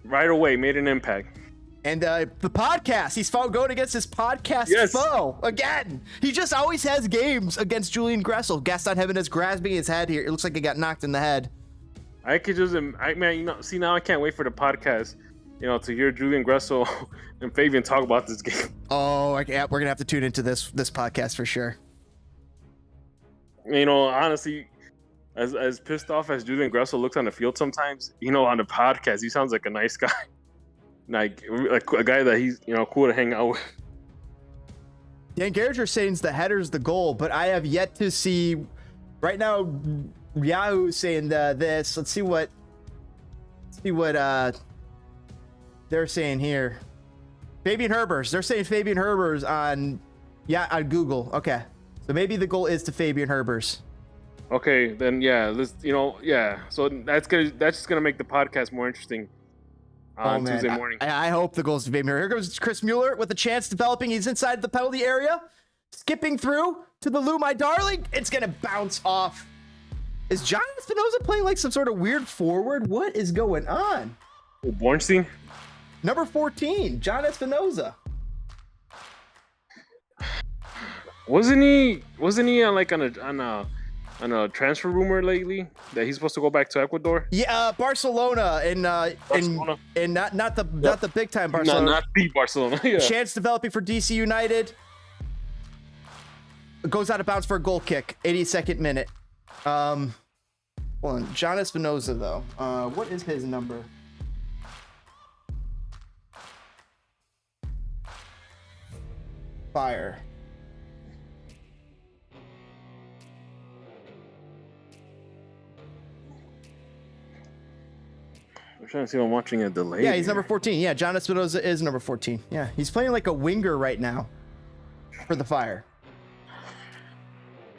right away, made an impact. And the podcast, he's going against his podcast foe again. He just always has games against Julian Gressel. Gaston Jimenez grabbing his head here. It looks like he got knocked in the head. I could just, see, now I can't wait for the podcast, to hear Julian Gressel and Fabian talk about this game. Oh, we're gonna have to tune into this podcast for sure. Honestly, as pissed off as Julian Gressel looks on the field sometimes, on the podcast, he sounds like a nice guy. Like a guy that he's cool to hang out with. Dan Garriger saying the header's the goal, but I have yet to see. Right now, Yahoo saying this. Let's see what they're saying here. Fabian Herbers. They're saying Fabian Herbers on Google. Okay, so maybe the goal is to Fabian Herbers. Okay, then So that's just gonna make the podcast more interesting. On Tuesday morning. I hope the goal's to Fabian. Here goes Chris Mueller with a chance developing. He's inside the penalty area. Skipping through to the Lou, my darling. It's going to bounce off. Is John Espinoza playing like some sort of weird forward? What is going on? Bornstein? Number 14, John Espinoza. Wasn't he on a transfer rumor lately that he's supposed to go back to Ecuador? Yeah, Barcelona and not the big time Barcelona. Not the Barcelona. Yeah. Chance developing for DC United. Goes out of bounds for a goal kick. 82nd minute. Hold on, John Espinoza though. What is his number? Fire. I'm trying to see if I'm watching a delay. Yeah, he's number 14. Yeah, John Espinosa is number 14. Yeah, he's playing like a winger right now for the Fire.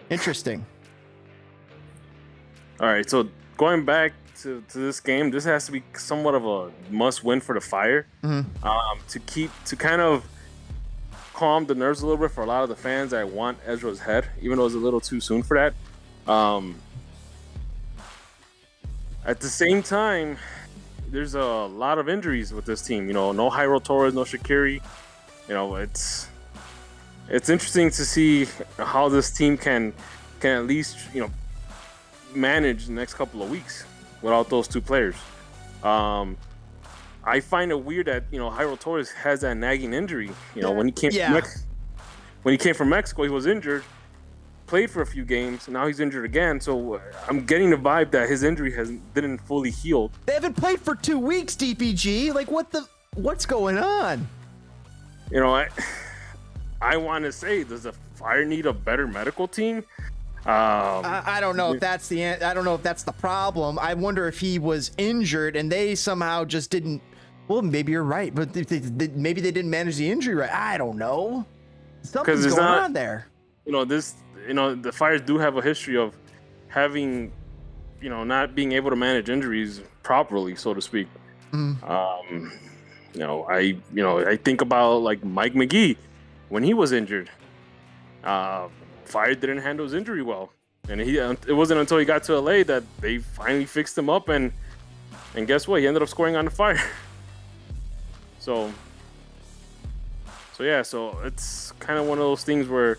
Interesting. All right, so going back to this game, this has to be somewhat of a must-win for the Fire. To kind of calm the nerves a little bit for a lot of the fans that want Ezra's head, even though it's a little too soon for that. At the same time, there's a lot of injuries with this team. You know, no Jairo Torres, no Shaqiri. You know, it's interesting to see how this team can at least, you know, manage the next couple of weeks without those two players. I find it weird that, you know, Jairo Torres has that nagging injury. You know, when he came from Mexico, he was injured, played for a few games, and now he's injured again. So I'm getting the vibe that his injury didn't fully heal. They haven't played for 2 weeks, DPG. Like, what's going on? You know, I want to say, does the Fire need a better medical team? I don't know if that's I don't know if that's the problem. I wonder if he was injured and they somehow just didn't. Well, maybe you're right, but maybe they didn't manage the injury right. I don't know. Something's going on there. You know, the Fires do have a history of having, you know, not being able to manage injuries properly, so to speak. I think about like Mike McGee when he was injured. Fire didn't handle his injury well, and it wasn't until he got to LA that they finally fixed him up, and guess what? He ended up scoring on the Fire. So it's kind of one of those things where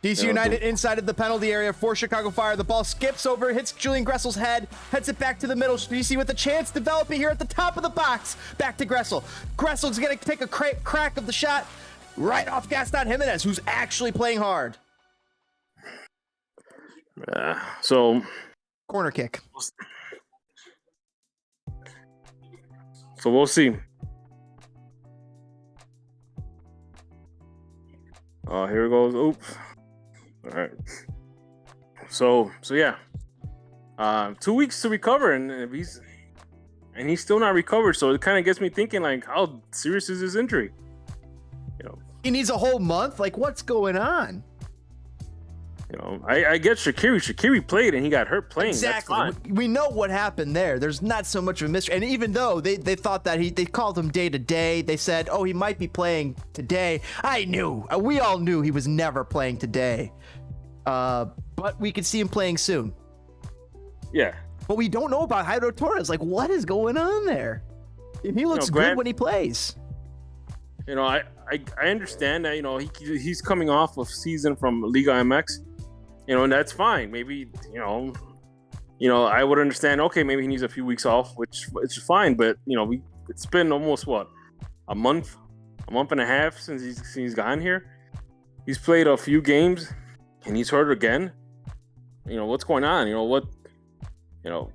DC United inside of the penalty area for Chicago Fire. The ball skips over, hits Julian Gressel's head, heads it back to the middle. DC with a chance developing here at the top of the box. Back to Gressel. Gressel's going to take a crack of the shot right off Gaston Jimenez, who's actually playing hard. So corner kick. So we'll see. Here it goes. Oops. All right. So yeah. 2 weeks to recover, and he's still not recovered. So it kind of gets me thinking, like, how serious is his injury? You know, he needs a whole month. Like, what's going on? You know, I get Shaqiri. Shaqiri played and he got hurt playing. Exactly. That's fine. We know what happened there. There's not so much of a mystery. And even though they thought that they called him day to day, they said, oh, he might be playing today. We all knew he was never playing today. But we could see him playing soon. Yeah. But we don't know about Jairo Torres. Like, what is going on there? And he looks good when he plays. You know, I understand that, you know, he's coming off of season from Liga MX. You know, and that's fine. Maybe, you know, I would understand. Okay, maybe he needs a few weeks off, which is fine. But you know, it's been almost a month and a half since he's gotten here. He's played a few games, and he's hurt again. You know, what's going on? You know what? You know,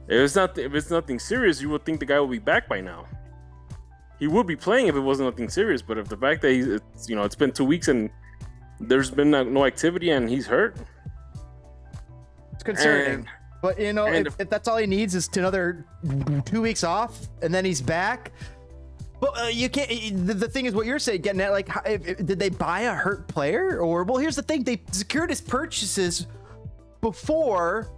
if it's nothing serious, you would think the guy will be back by now. He would be playing if it wasn't nothing serious. But if the fact that it's been 2 weeks and there's been no activity and he's hurt, it's concerning. But you know, if that's all he needs is another 2 weeks off and then he's back. But you can't. The thing is, what you're saying, getting at, like, did they buy a hurt player? Or, well, here's the thing: they secured his purchases before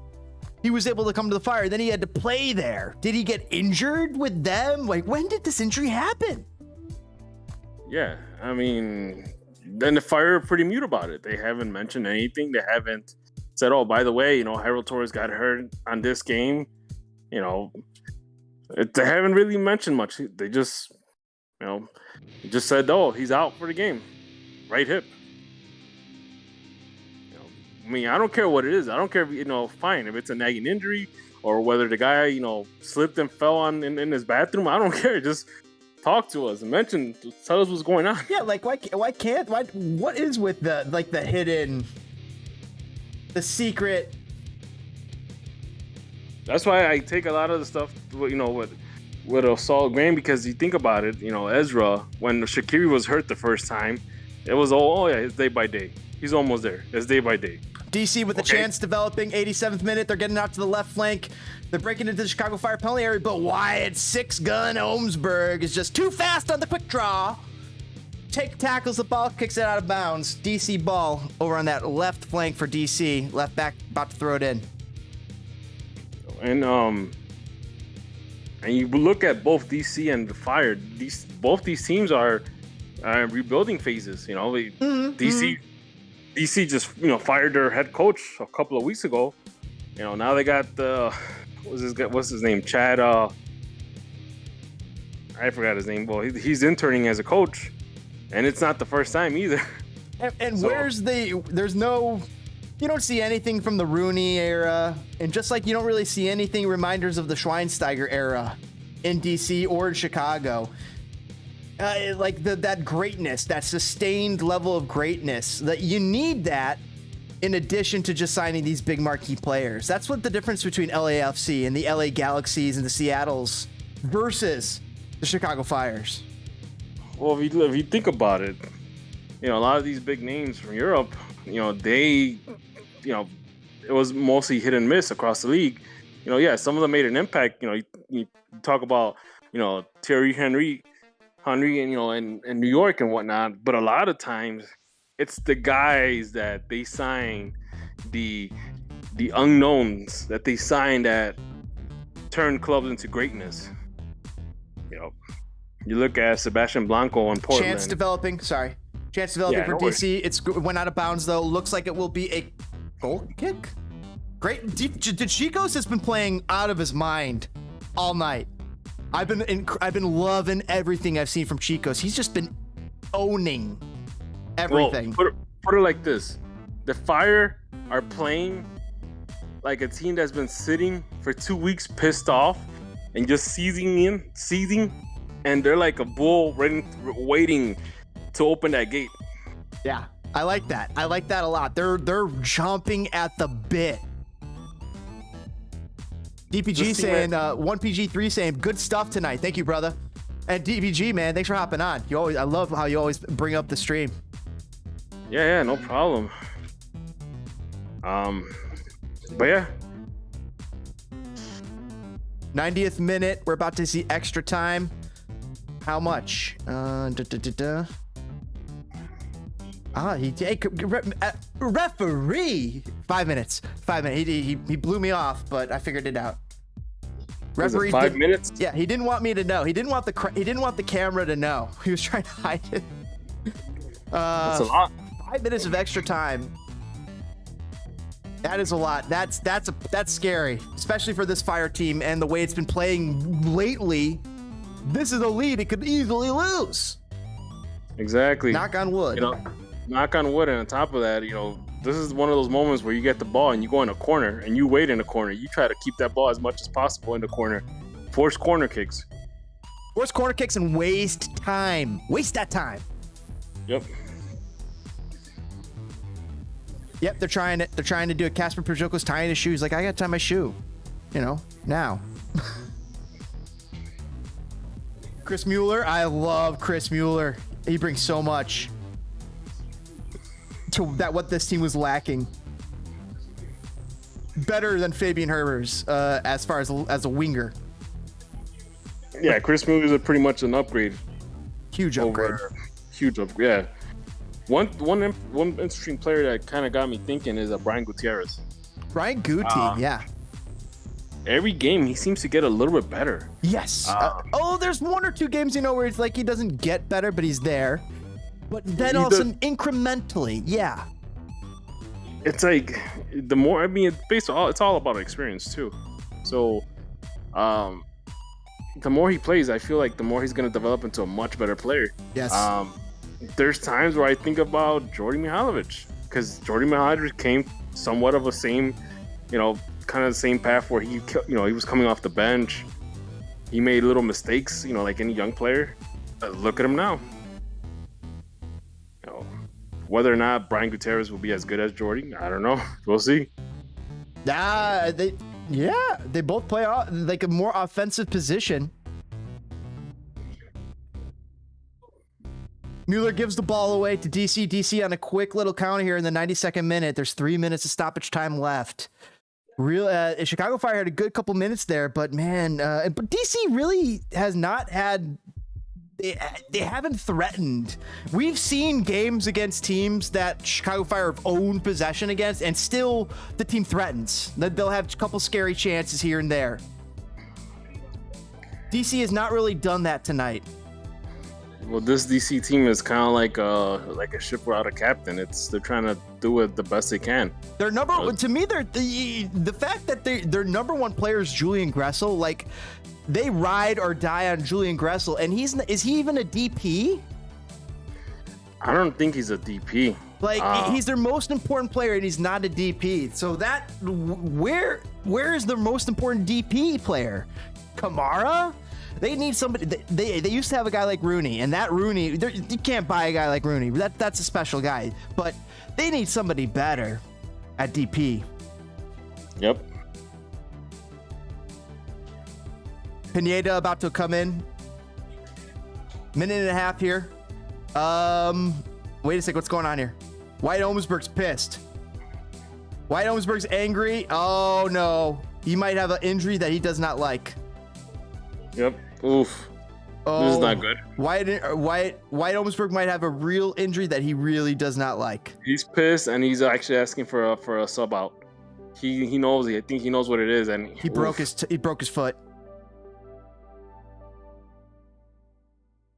he was able to come to the Fire. Then he had to play there. Did he get injured with them? Like, when did this injury happen? Yeah, I mean, then the Fire are pretty mute about it. They haven't mentioned anything. They haven't said, "Oh, by the way, you know, Jairo Torres got hurt on this game." You know, they haven't really mentioned much. They just, you know, just said, "Oh, he's out for the game, right hip." You know, I mean, I don't care what it is. I don't care if, you know, fine, if it's a nagging injury or whether the guy, you know, slipped and fell in his bathroom. I don't care. Just talk to us and tell us what's going on. Yeah, like, what is with the hidden, the secret? That's why I take a lot of the stuff, you know, what with a solid game because you think about it, Ezra, when Shaqiri was hurt the first time, it was it's day by day. He's almost there. It's day by day. DC with the chance developing, 87th minute. They're getting out to the left flank. They're breaking into the Chicago Fire penalty area, but Wyatt, 6-gun Ohmsberg is just too fast on the quick draw. Tackles the ball, kicks it out of bounds. DC ball over on that left flank for DC. Left back about to throw it in. And you look at both DC and the Fire. Both these teams are rebuilding phases. DC just fired their head coach a couple of weeks ago. Now they got what's his name? Chad. I forgot his name. Well, he's interning as a coach, and it's not the first time either. And there's no. You don't see anything from the Rooney era, and just like you don't really see anything reminders of the Schweinsteiger era in DC or in Chicago. Like that greatness, that sustained level of greatness, that you need that in addition to just signing these big marquee players. That's what the difference between LAFC and the LA Galaxies and the Seattles versus the Chicago Fires. Well, if you think about it, a lot of these big names from Europe, it was mostly hit and miss across the league. Some of them made an impact. You talk about, Thierry Henry and New York and whatnot, but a lot of times it's the guys that they sign, the unknowns that they sign that turn clubs into greatness. You look at Sebastian Blanco in Portland. Chance developing for DC. It went out of bounds though. Looks like it will be a goal kick. Great. Chicos has been playing out of his mind all night. I've been loving everything I've seen from Chicos. He's just been owning everything. Well, put it like this: the Fire are playing like a team that's been sitting for 2 weeks, pissed off, and just seizing, and they're like a bull waiting to open that gate. Yeah, I like that. I like that a lot. They're jumping at the bit. DPG saying, 1PG3 saying, good stuff tonight. Thank you, brother. And DPG, man, thanks for hopping on. I love how you always bring up the stream. Yeah, no problem. But yeah. 90th minute. We're about to see extra time. How much? Referee. 5 minutes. 5 minutes. He blew me off, but I figured it out. Referee 5 minutes? Yeah, he didn't want me to know. He didn't want the camera to know. He was trying to hide it. That's a lot. 5 minutes of extra time. That is a lot. That's scary, especially for this Fire team and the way it's been playing lately. This is a lead it could easily lose. Exactly. Knock on wood. Knock on wood, and on top of that, this is one of those moments where you get the ball and you go in a corner and you wait in a corner. You try to keep that ball as much as possible in the corner. Force corner kicks. Force corner kicks and waste time. Waste that time. Yep. Yep, they're trying to do it. Casper Pajulko's tying his shoe. He's like, I gotta tie my shoe. Now. Chris Mueller. I love Chris Mueller. He brings so much to what this team was lacking. Better than Fabian Herbers as far as a winger. Yeah, Chris Mueller is pretty much an upgrade. Huge upgrade. Huge upgrade. Yeah. One interesting player that kind of got me thinking is Brian Gutierrez. Brian Guti, yeah. Every game he seems to get a little bit better. Yes. There's 1 or 2 games where it's like he doesn't get better, but he's there. But then also incrementally, yeah. It's like the more it's all about experience too. So, the more he plays, I feel like the more he's going to develop into a much better player. Yes. There's times where I think about Jordi Mihalovic, because Jordi Mihalovic came somewhat of a same, kind of the same path where he was coming off the bench. He made little mistakes, like any young player. Look at him now. Whether or not Brian Gutierrez will be as good as Jordi, I don't know. We'll see. They both play like a more offensive position. Mueller gives the ball away to DC. DC on a quick little counter here in the 92nd minute. There's 3 minutes of stoppage time left. Chicago Fire had a good couple minutes there, but man, but DC really has not had. They haven't threatened. We've seen games against teams that Chicago Fire have owned possession against, and still the team threatens. They'll have a couple scary chances here and there. DC has not really done that tonight. Well, this DC team is kind of like a ship without a captain. They're trying to do it the best they can. Their to me, the fact that their number one player is Julian Gressel. Like, they ride or die on Julian Gressel, and is he even a DP? I don't think he's a DP. Like, he's their most important player, and he's not a DP. So that where is their most important DP player? Kamara? They need somebody. They used to have a guy like Rooney, and that Rooney, you can't buy a guy like Rooney. That's a special guy. But they need somebody better at DP. Yep. Pineda about to come in. Minute and a half here. Wait a sec. What's going on here? White Olmsberg's pissed. White Olmsberg's angry. Oh no, he might have an injury that he does not like. Yep. Oof. Oh, this is not good. White Olmsberg might have a real injury that he really does not like. He's pissed, and he's actually asking for a sub out. He knows. I think he knows what it is, and he broke his foot.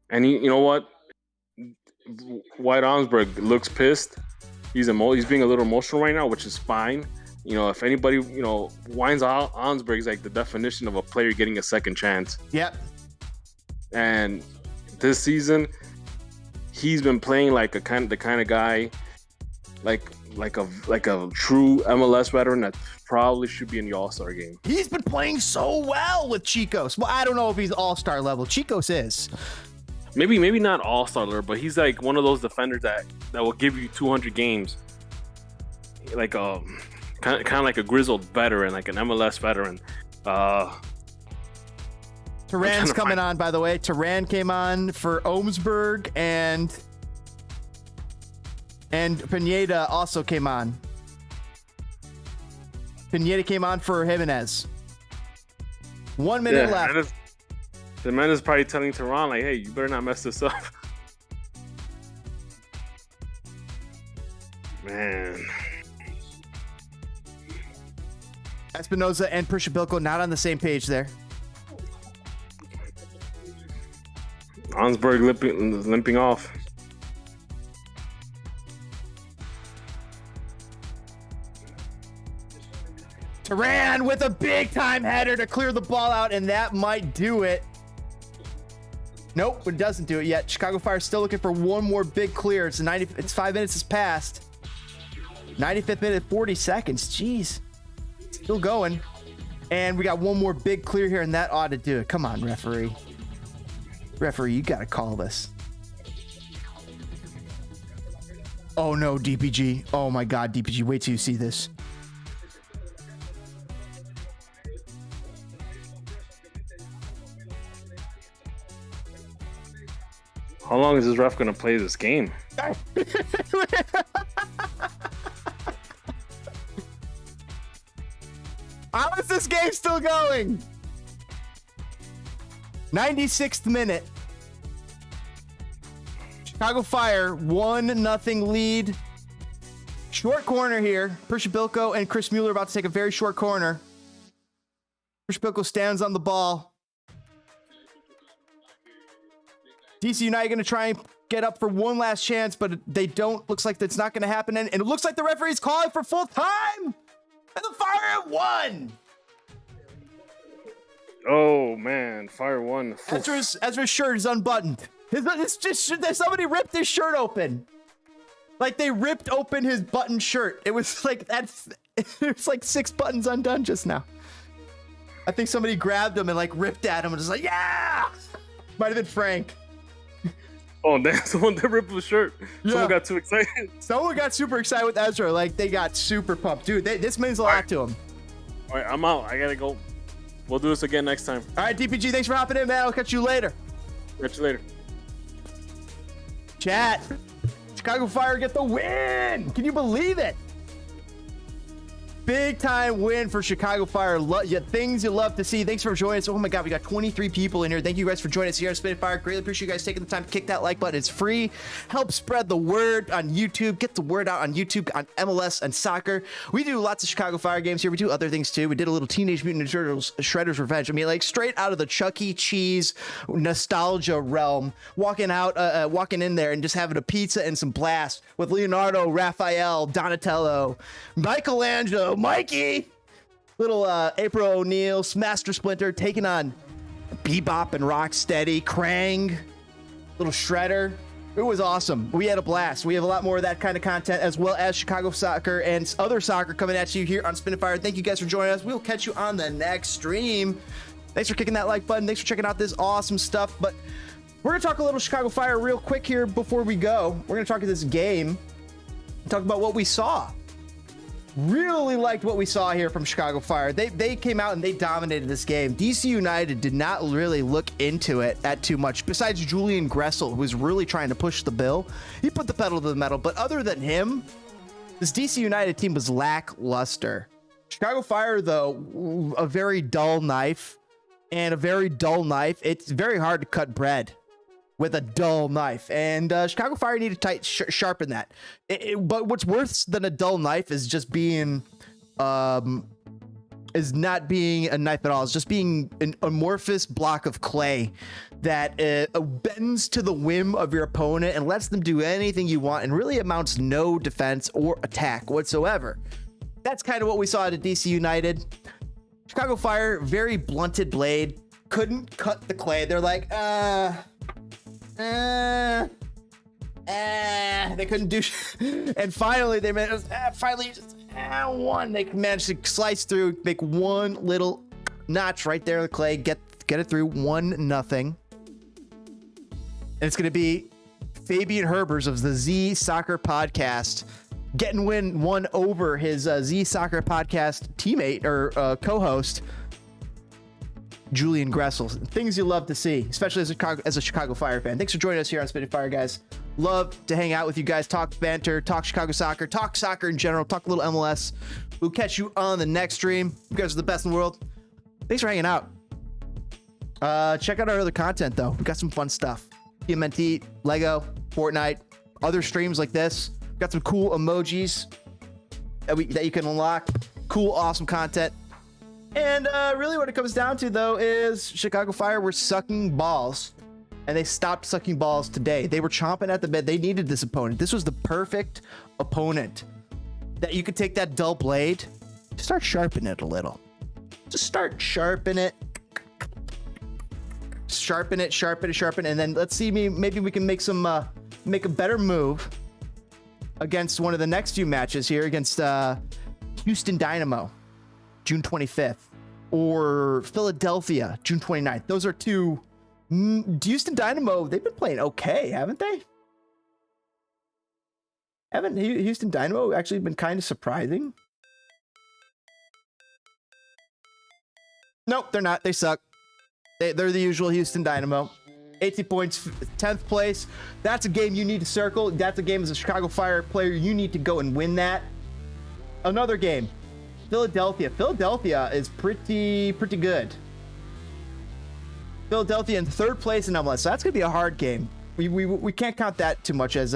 And you know what? White Olmsberg looks pissed. He's being a little emotional right now, which is fine. You know, if anybody, winds out, Olmsberg is like the definition of a player getting a second chance. Yep. And this season, he's been playing like the kind of guy, like a true MLS veteran that probably should be in the All-Star game. He's been playing so well with Chicos. Well, I don't know if he's All-Star level. Chicos is. Maybe not All-Star level, but he's like one of those defenders that will give you 200 games. Like kind of like a grizzled veteran, like an MLS veteran. Turan's coming on, by the way. Turan came on for Olmsberg, and Pineda also came on. Pineda came on for Jimenez. 1 minute left. The man is probably telling Turan, like, hey, you better not mess this up. Man. Espinoza and Prishabilko not on the same page there. Olmsberg limping off. Turan with a big time header to clear the ball out, and that might do it. Nope, it doesn't do it yet. Chicago Fire still looking for one more big clear. It's 5 minutes has passed. 95th minute, 40 seconds. Jeez. Still going. And we got one more big clear here, and that ought to do it. Come on, referee. Referee, you got to call this. Oh, no, DPG. Oh, my God, DPG. Wait till you see this. How long is this ref going to play this game? How is this game still going? 96th minute. Chicago Fire 1-0 lead. Short corner here. Prishabilko and Chris Mueller about to take a very short corner. Prishabilko stands on the ball. DC United going to try and get up for one last chance, but they don't. Looks like that's not going to happen. And it looks like the referee's calling for full time. And the Fire won. Oh, man. Fire won. Ezra's shirt is unbuttoned. Somebody ripped his shirt open. Like, they ripped open his button shirt. It was like that. There's like 6 buttons undone just now. I think somebody grabbed him and like ripped at him and was like, yeah. Might have been Frank. Oh, that's the one that ripped the shirt. Yeah. Someone got too excited. Someone got super excited with Ezra. Like, they got super pumped. Dude, this means a lot to him. All right, I'm out. I got to go. We'll do this again next time. All right, DPG, thanks for hopping in, man. I'll catch you later. Catch you later. Chat. Chicago Fire get the win. Can you believe it? Big time win for Chicago Fire. Things you love to see. Thanks for joining us. Oh my God, we got 23 people in here. Thank you guys for joining us here on Spin Fire. Greatly appreciate you guys taking the time to kick that like button. It's free. Help spread the word on YouTube. Get the word out on YouTube, on MLS and soccer. We do lots of Chicago Fire games here. We do other things too. We did a little Teenage Mutant Ninja Turtles Shredder's Revenge. I mean, like straight out of the Chuck E. Cheese nostalgia realm. Walking in there and just having a pizza and some blast with Leonardo, Raphael, Donatello, Michelangelo, Mikey, little April O'Neil, Master Splinter taking on Bebop and Rocksteady, Krang, little Shredder. It was awesome. We had a blast. We have a lot more of that kind of content, as well as Chicago soccer and other soccer coming at you here on Spin Fire. Thank you guys for joining us. We'll catch you on the next stream. Thanks for kicking that like button. Thanks for checking out this awesome stuff. But we're going to talk a little Chicago Fire real quick here before we go. We're going to talk about this game, talk about what we saw. Really liked what we saw here from Chicago Fire. They came out and they dominated this game. DC United did not really look into it at too much. Besides Julian Gressel, who was really trying to push the bill. He put the pedal to the metal. But other than him, this DC United team was lackluster. Chicago Fire, though, a very dull knife. And a very dull knife, it's very hard to cut bread with a dull knife, and Chicago Fire need to sharpen that. But what's worse than a dull knife is just being is not being a knife at all. It's just being an amorphous block of clay that bends to the whim of your opponent and lets them do anything you want and really amounts no defense or attack whatsoever. That's kind of what we saw at DC United. Chicago Fire, very blunted blade, couldn't cut the clay. They're like, they couldn't do and finally they managed one. They managed to slice through, make one little notch right there in the clay, get it through 1-0. And it's gonna be Fabian Herbers of the Z Soccer Podcast getting one over his Z Soccer Podcast teammate or co-host Julian Gressel. Things you love to see, especially as a Chicago Fire fan. Thanks for joining us here on Spinning Fire, guys. Love to hang out with you guys, talk banter, talk Chicago soccer, talk soccer in general, talk a little MLS. We'll catch you on the next stream. You guys are the best in the world. Thanks for hanging out. Check out our other content, though. We got some fun stuff. TMNT, Lego, Fortnite, other streams like this. Got some cool emojis that you can unlock. Cool, awesome content. And really what it comes down to, though, is Chicago Fire were sucking balls. And they stopped sucking balls today. They were chomping at the bit. They needed this opponent. This was the perfect opponent that you could take that dull blade, start sharpening it a little. Just start sharpen it. Sharpen it. And then let's see, maybe we can make a better move against one of the next few matches here against Houston Dynamo, June 25th, or Philadelphia, June 29th. Those are two. Houston Dynamo, they've been playing okay, haven't they? Haven't Houston Dynamo actually been kind of surprising? Nope, they're not. They suck. They're the usual Houston Dynamo. 80 points, 10th place. That's a game you need to circle. That's a game as a Chicago Fire player. You need to go and win that. Another game. Philadelphia. Philadelphia is pretty good. Philadelphia in 3rd place in MLS. So that's going to be a hard game. We can't count that too much as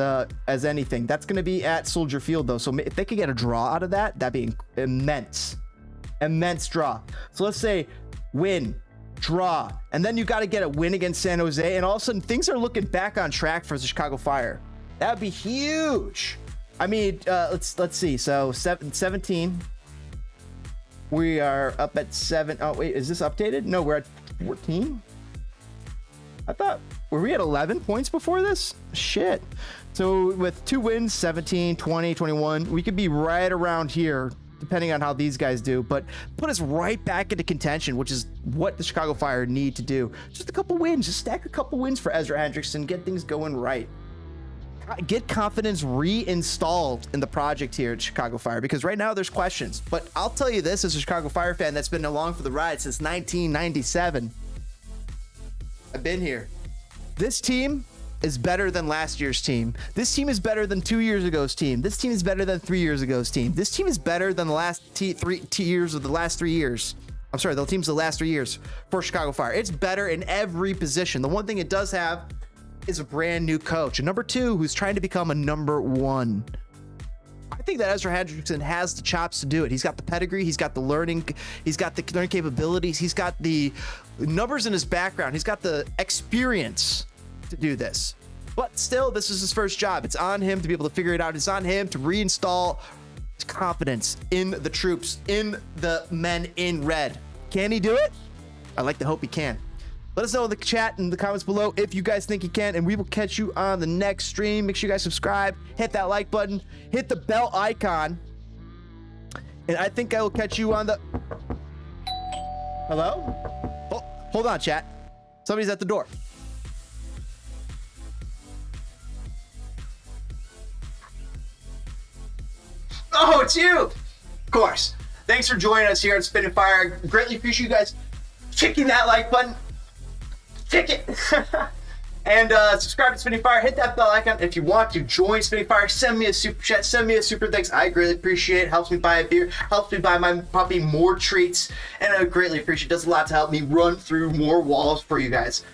anything. That's going to be at Soldier Field, though. So if they could get a draw out of that, that'd be immense. Immense draw. So let's say win, draw, and then you got to get a win against San Jose, and all of a sudden things are looking back on track for the Chicago Fire. That would be huge. I mean, let's see. So 17. We are up at 7. Oh wait, is this updated? No, we're at 14. I thought, were we at 11 points before this? Shit. So with 2 wins, 17, 20, 21, we could be right around here, depending on how these guys do, but put us right back into contention, which is what the Chicago Fire need to do. Just a couple wins, just stack a couple wins for Ezra Hendrickson, get things going right. Get confidence reinstalled in the project here at Chicago Fire, because right now there's questions. But I'll tell you this, as a Chicago Fire fan that's been along for the ride since 1997. I've been here. This team is better than last year's team. This team is better than 2 years ago's team. This team is better than 3 years ago's team. This team is better than the last 3 years of the last 3 years. I'm sorry, the teams of the last 3 years for Chicago Fire. It's better in every position. The one thing it does have is a brand new coach, a number 2 who's trying to become a number 1. I think that Ezra Hendrickson has the chops to do it. He's got the pedigree, he's got the learning capabilities, he's got the numbers in his background, he's got the experience to do this. But still, this is his first job. It's on him to be able to figure it out. It's on him to reinstall confidence in the troops, in the men in red. Can he do it? I like to hope he can. Let us know in the chat and the comments below if you guys think he can, and we will catch you on the next stream. Make sure you guys subscribe, hit that like button, hit the bell icon, and I think I will catch you on the... Hello? Oh, hold on, chat. Somebody's at the door. Oh, it's you! Of course. Thanks for joining us here at Spinning Fire. Greatly appreciate you guys kicking that like button. Kick it! And subscribe to Spinning Fire. Hit that bell icon if you want to join Spinning Fire. Send me a super chat. Send me a super thanks. I greatly appreciate it. Helps me buy a beer. Helps me buy my puppy more treats. And I greatly appreciate it. Does a lot to help me run through more walls for you guys.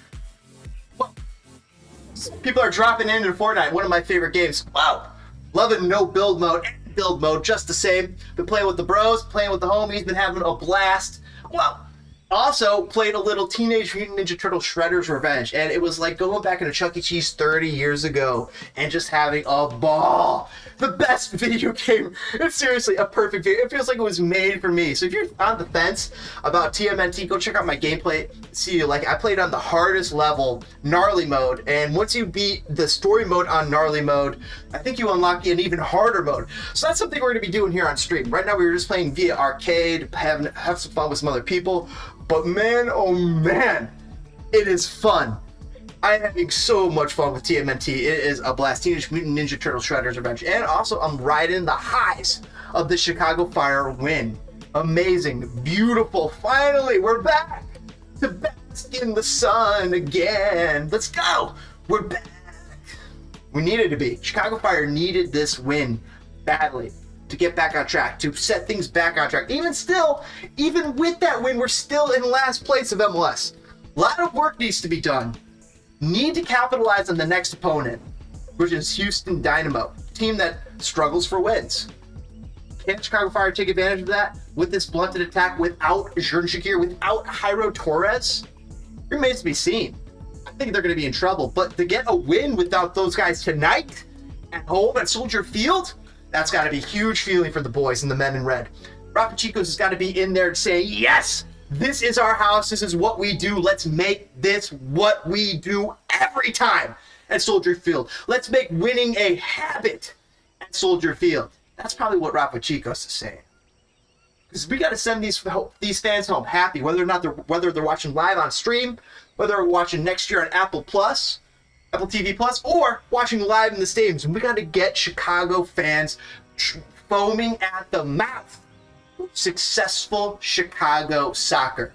People are dropping into Fortnite. One of my favorite games. Wow! Loving no build mode. Build mode just the same. Been playing with the bros, playing with the homies, been having a blast. Well, also played a little Teenage Mutant Ninja Turtle Shredder's Revenge, and it was like going back into Chuck E. Cheese 30 years ago and just having a ball. The best video game. It's seriously a perfect video. It feels like it was made for me. So if you're on the fence about TMNT, go check out my gameplay. See, like, I played on the hardest level, Gnarly mode, and once you beat the story mode on Gnarly mode, I think you unlock an even harder mode. So that's something we're going to be doing here on stream. Right now we were just playing via arcade, have some fun with some other people, but man, oh man, it is fun. I'm having so much fun with TMNT. It is a blast. Teenage Mutant Ninja Turtle Shredder's Revenge. And also, I'm riding the highs of the Chicago Fire win. Amazing. Beautiful. Finally, we're back to bask in the sun again. Let's go. We're back. We needed to be. Chicago Fire needed this win badly to get back on track, to set things back on track. Even with that win, we're still in last place of MLS. A lot of work needs to be done. Need to capitalize on the next opponent, which is Houston Dynamo, a team that struggles for wins. Can Chicago Fire take advantage of that with this blunted attack without Jordan Shakir, without Jairo Torres? It remains to be seen. I think they're going to be in trouble, but to get a win without those guys tonight at home at Soldier Field, that's got to be a huge feeling for the boys and the men in red. Rafa Chicos has got to be in there saying, yes, this is our house. This is what we do. Let's make this what we do every time at Soldier Field. Let's make winning a habit at Soldier Field. That's probably what Rafa Chicos is saying. Because we got to send these fans home happy, whether they're watching live on stream, whether they're watching next year on Apple TV Plus, or watching live in the stadiums. And we got to get Chicago fans foaming at the mouth. Successful Chicago soccer.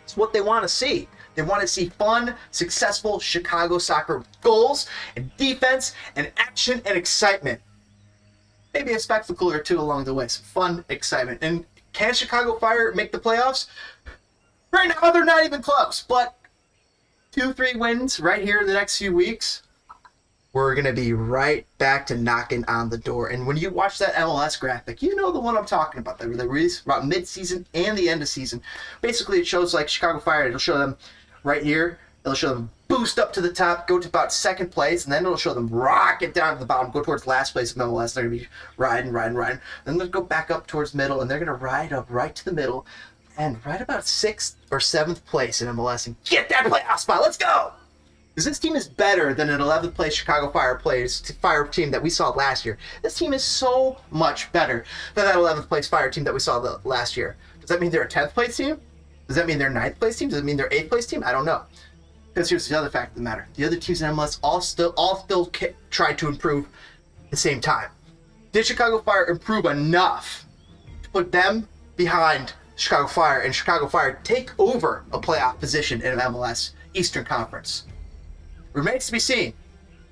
It's what they want to see. They want to see fun, successful Chicago soccer with goals and defense and action and excitement. Maybe a spectacle or two along the way. Some fun, excitement. And can Chicago Fire make the playoffs? Right now, they're not even close. But 2-3 wins right here in the next few weeks, we're going to be right back to knocking on the door. And when you watch that MLS graphic, you know the one I'm talking about. They release about mid-season and the end of season. Basically, it shows like Chicago Fire. It'll show them right here. It'll show them boost up to the top, go to about second place, and then it'll show them rocket down to the bottom, go towards last place of MLS. They're going to be riding. Then they'll go back up towards middle, and they're going to ride up right to the middle and right about 6th or 7th place in MLS and get that playoff spot. Let's go! Because this team is better than an 11th place Chicago Fire team that we saw last year. This team is so much better than that 11th place Fire team that we saw last year. Does that mean they're a 10th place team? Does that mean they're 9th place team? Does it mean they're 8th place team? I don't know. Because here's the other fact of the matter. The other teams in MLS all still tried to improve at the same time. Did Chicago Fire improve enough to put them behind Chicago Fire and Chicago Fire take over a playoff position in MLS Eastern Conference? remains to be seen.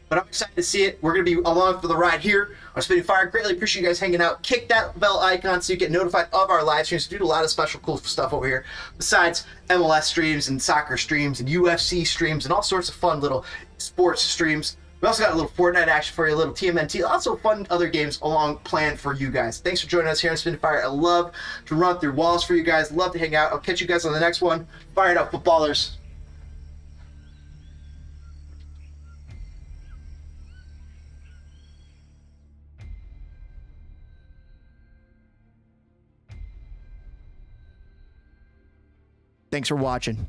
But I'm excited to see it. We're going to be along for the ride here on Spitting Fire. Greatly appreciate you guys hanging out. Kick that bell icon so you get notified of our live streams. We do a lot of special cool stuff over here. Besides MLS streams and soccer streams and UFC streams and all sorts of fun little sports streams. We also got a little Fortnite action for you, a little TMNT. Also fun other games along planned for you guys. Thanks for joining us here on Spitting Fire. I love to run through walls for you guys. Love to hang out. I'll catch you guys on the next one. Fire it up, footballers. Thanks for watching.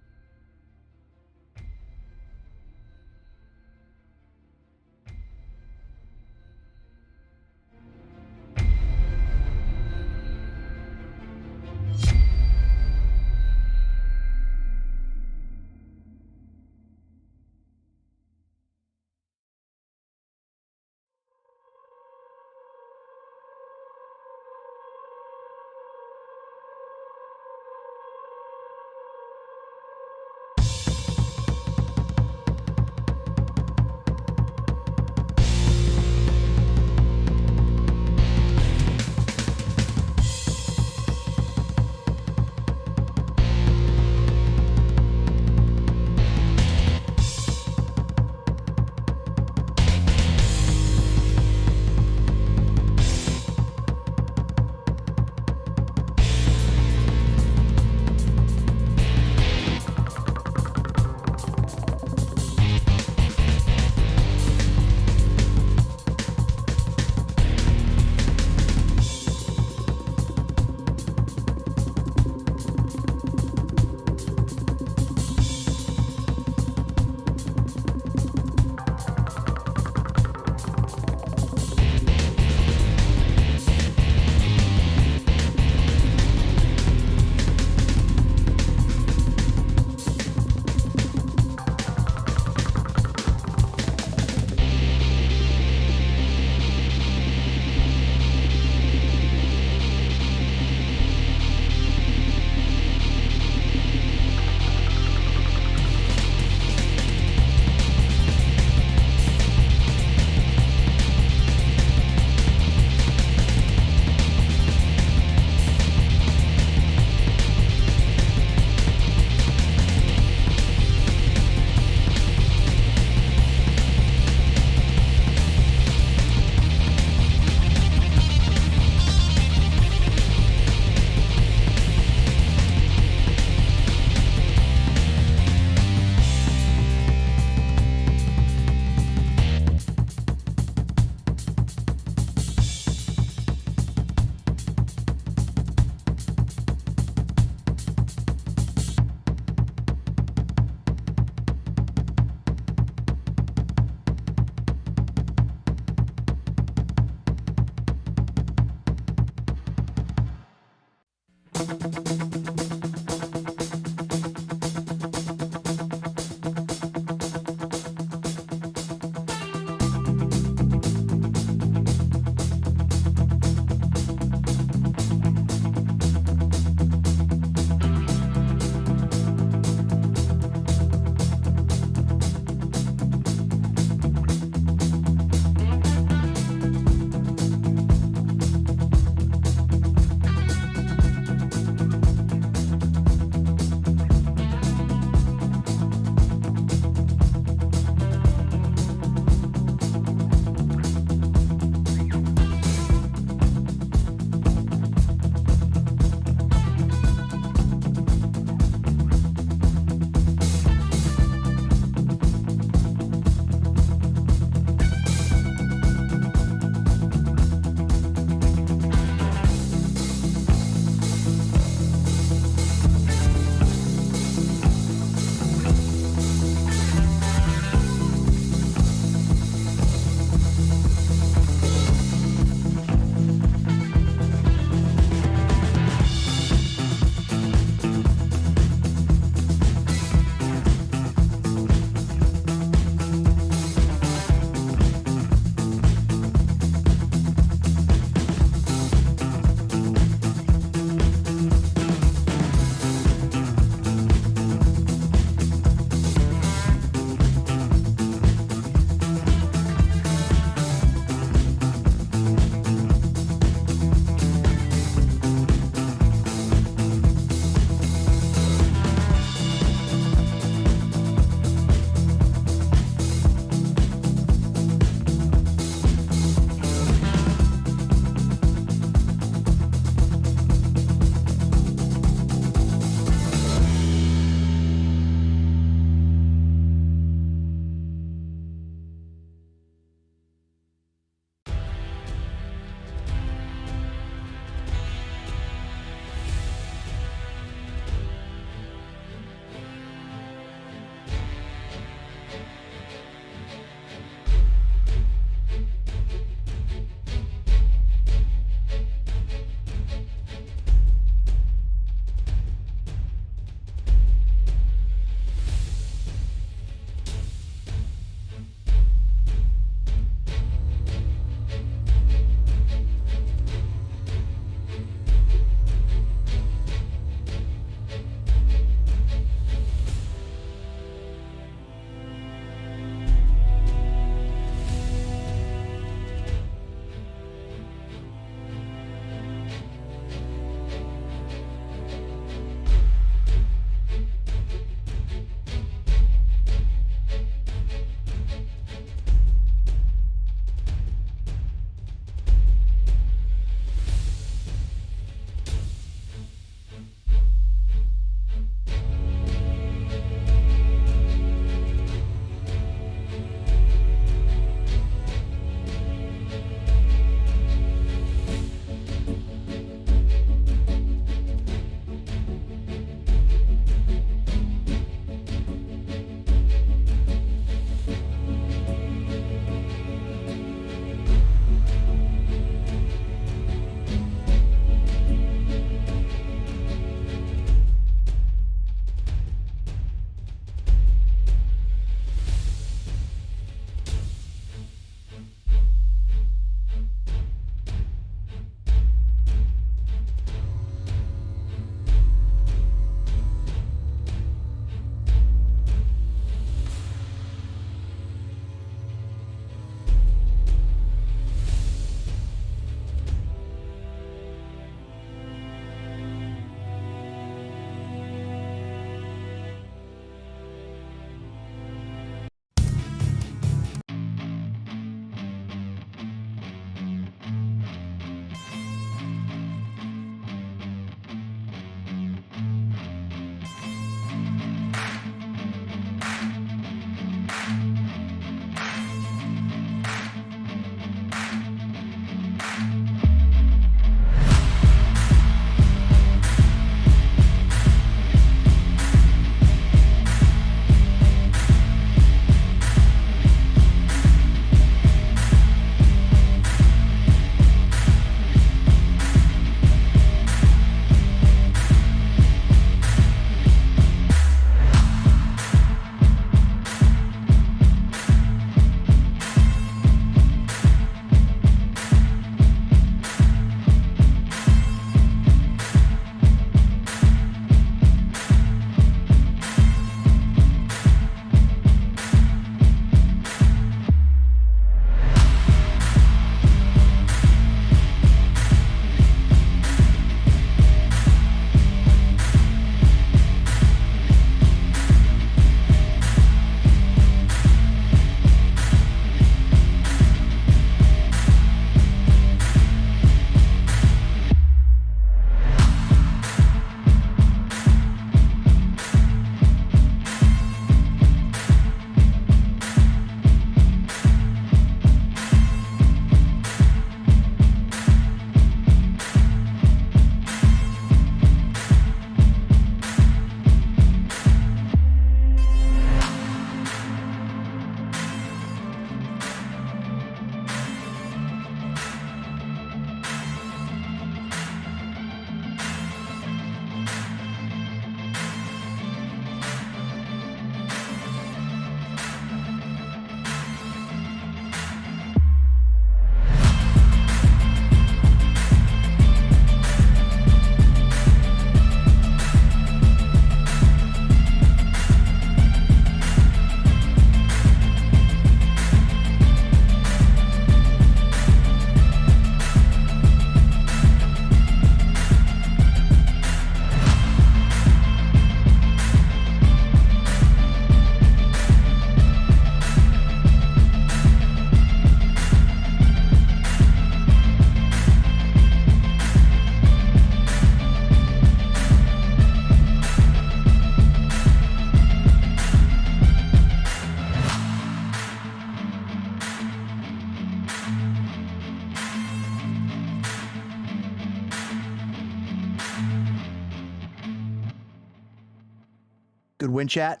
Good win, chat.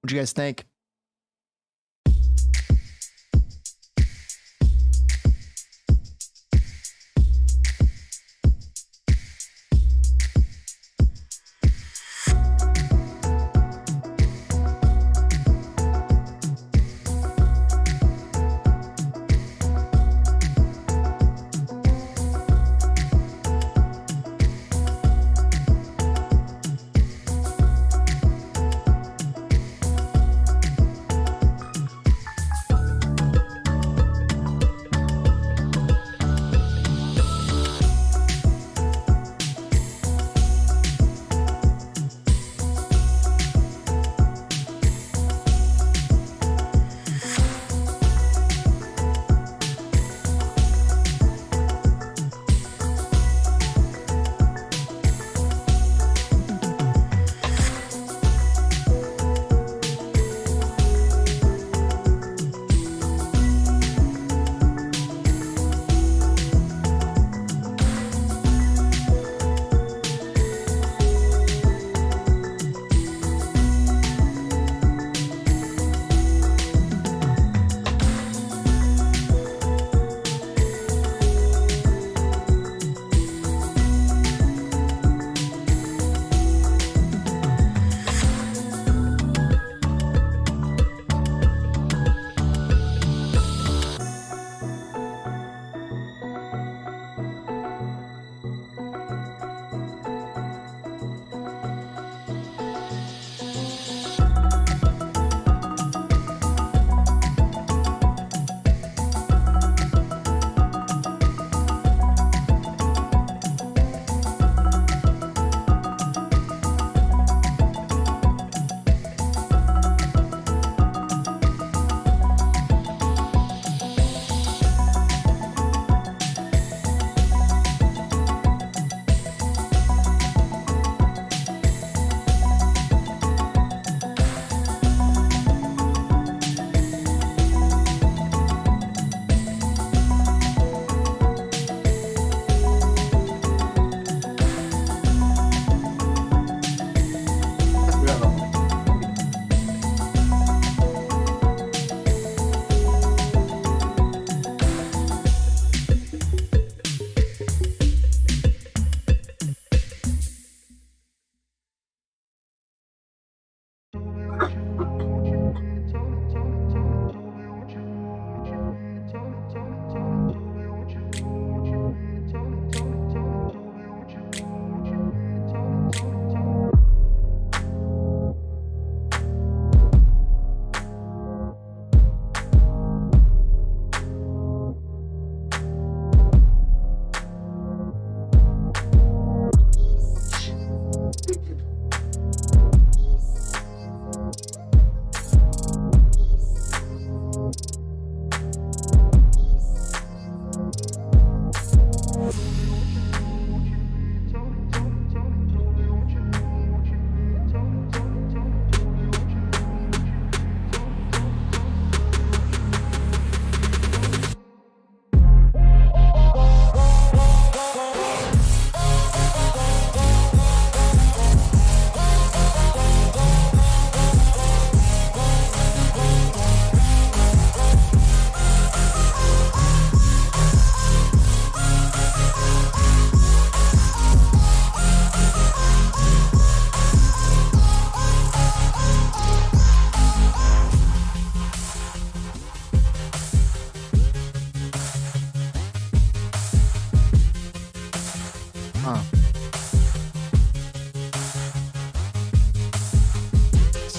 What'd you guys think?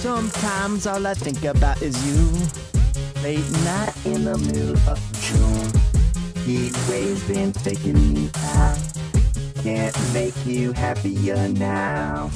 Sometimes all I think about is you. Late night in the middle of June. Heat waves been taking me out. Can't make you happier now.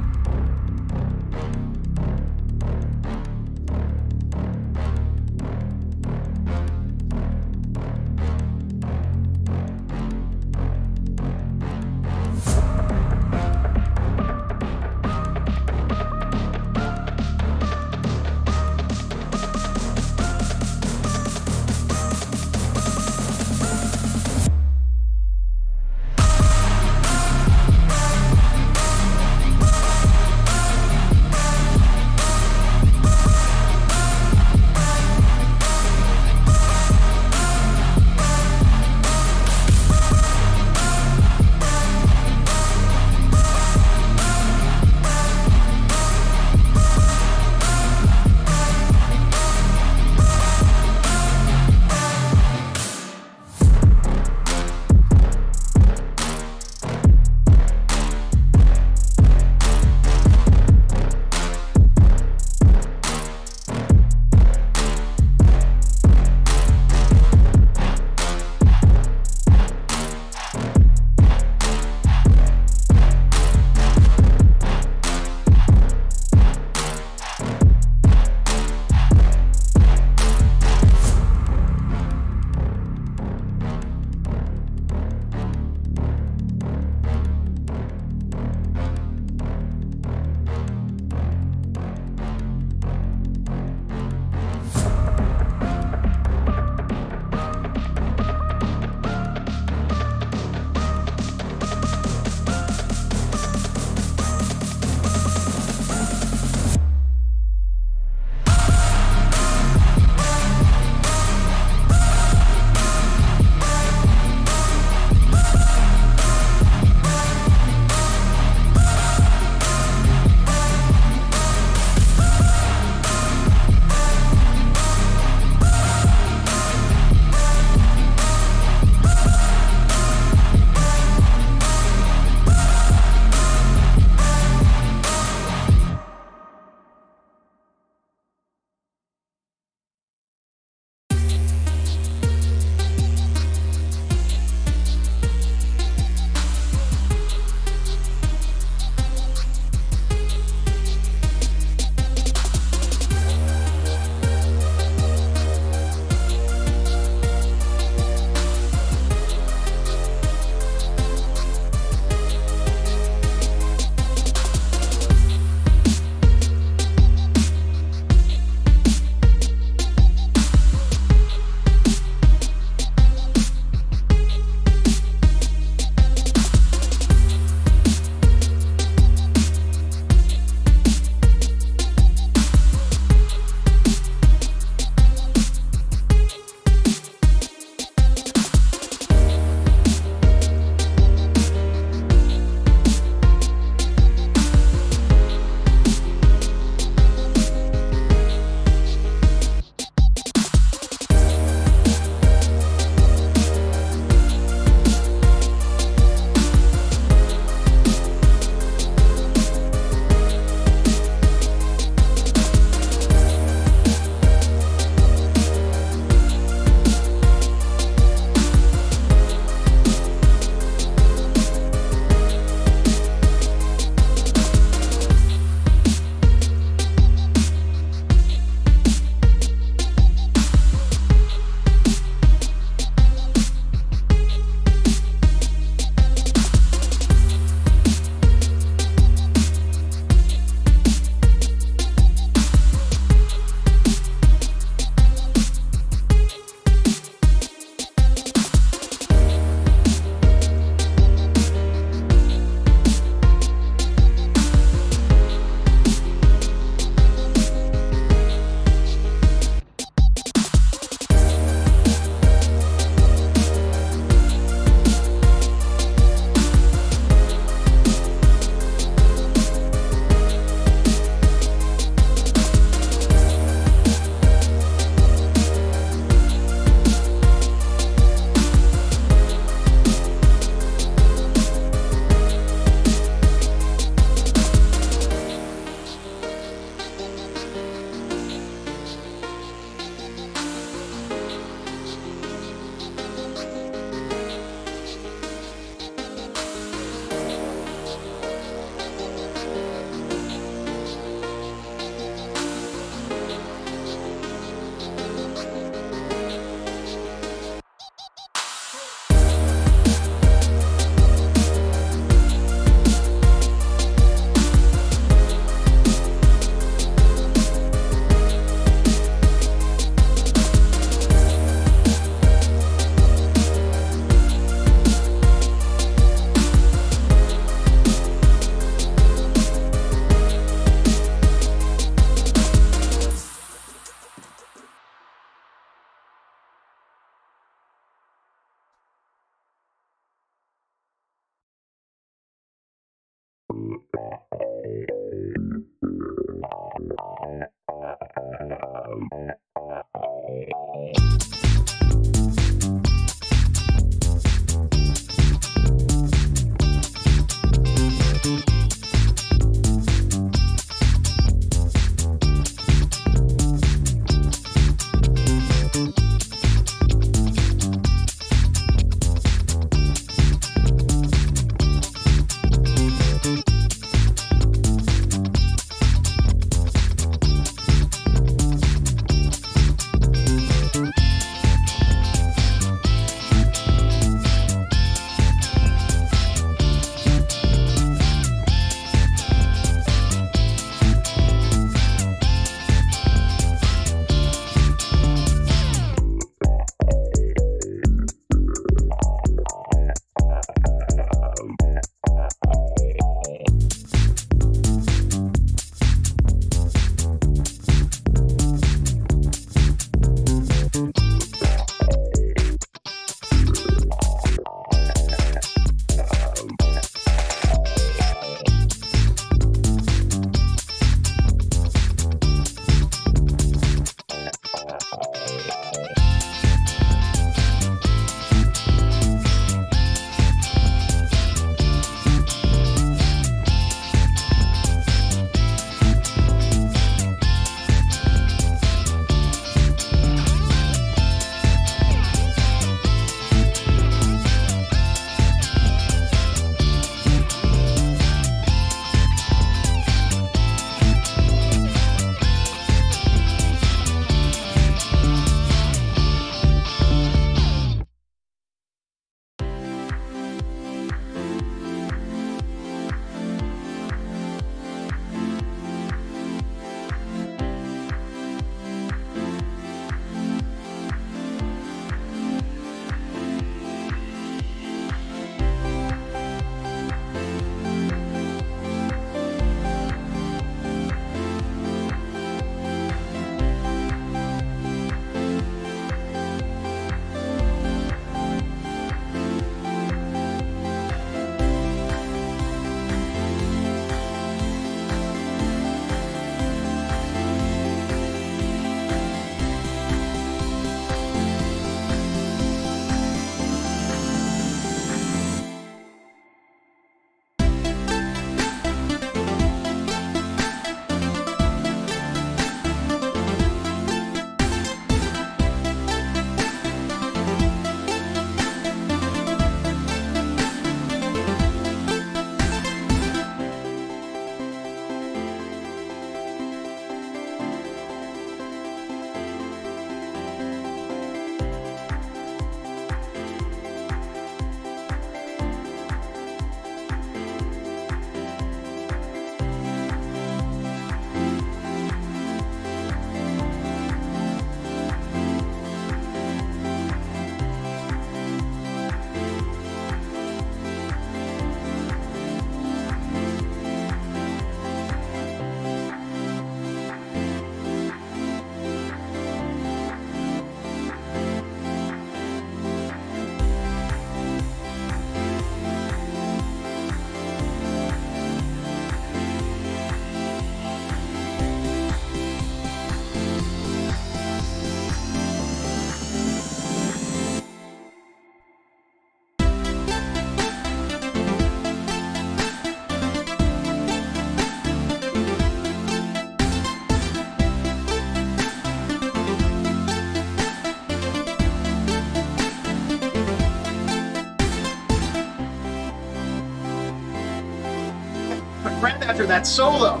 Right after that solo,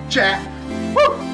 chat. Woo!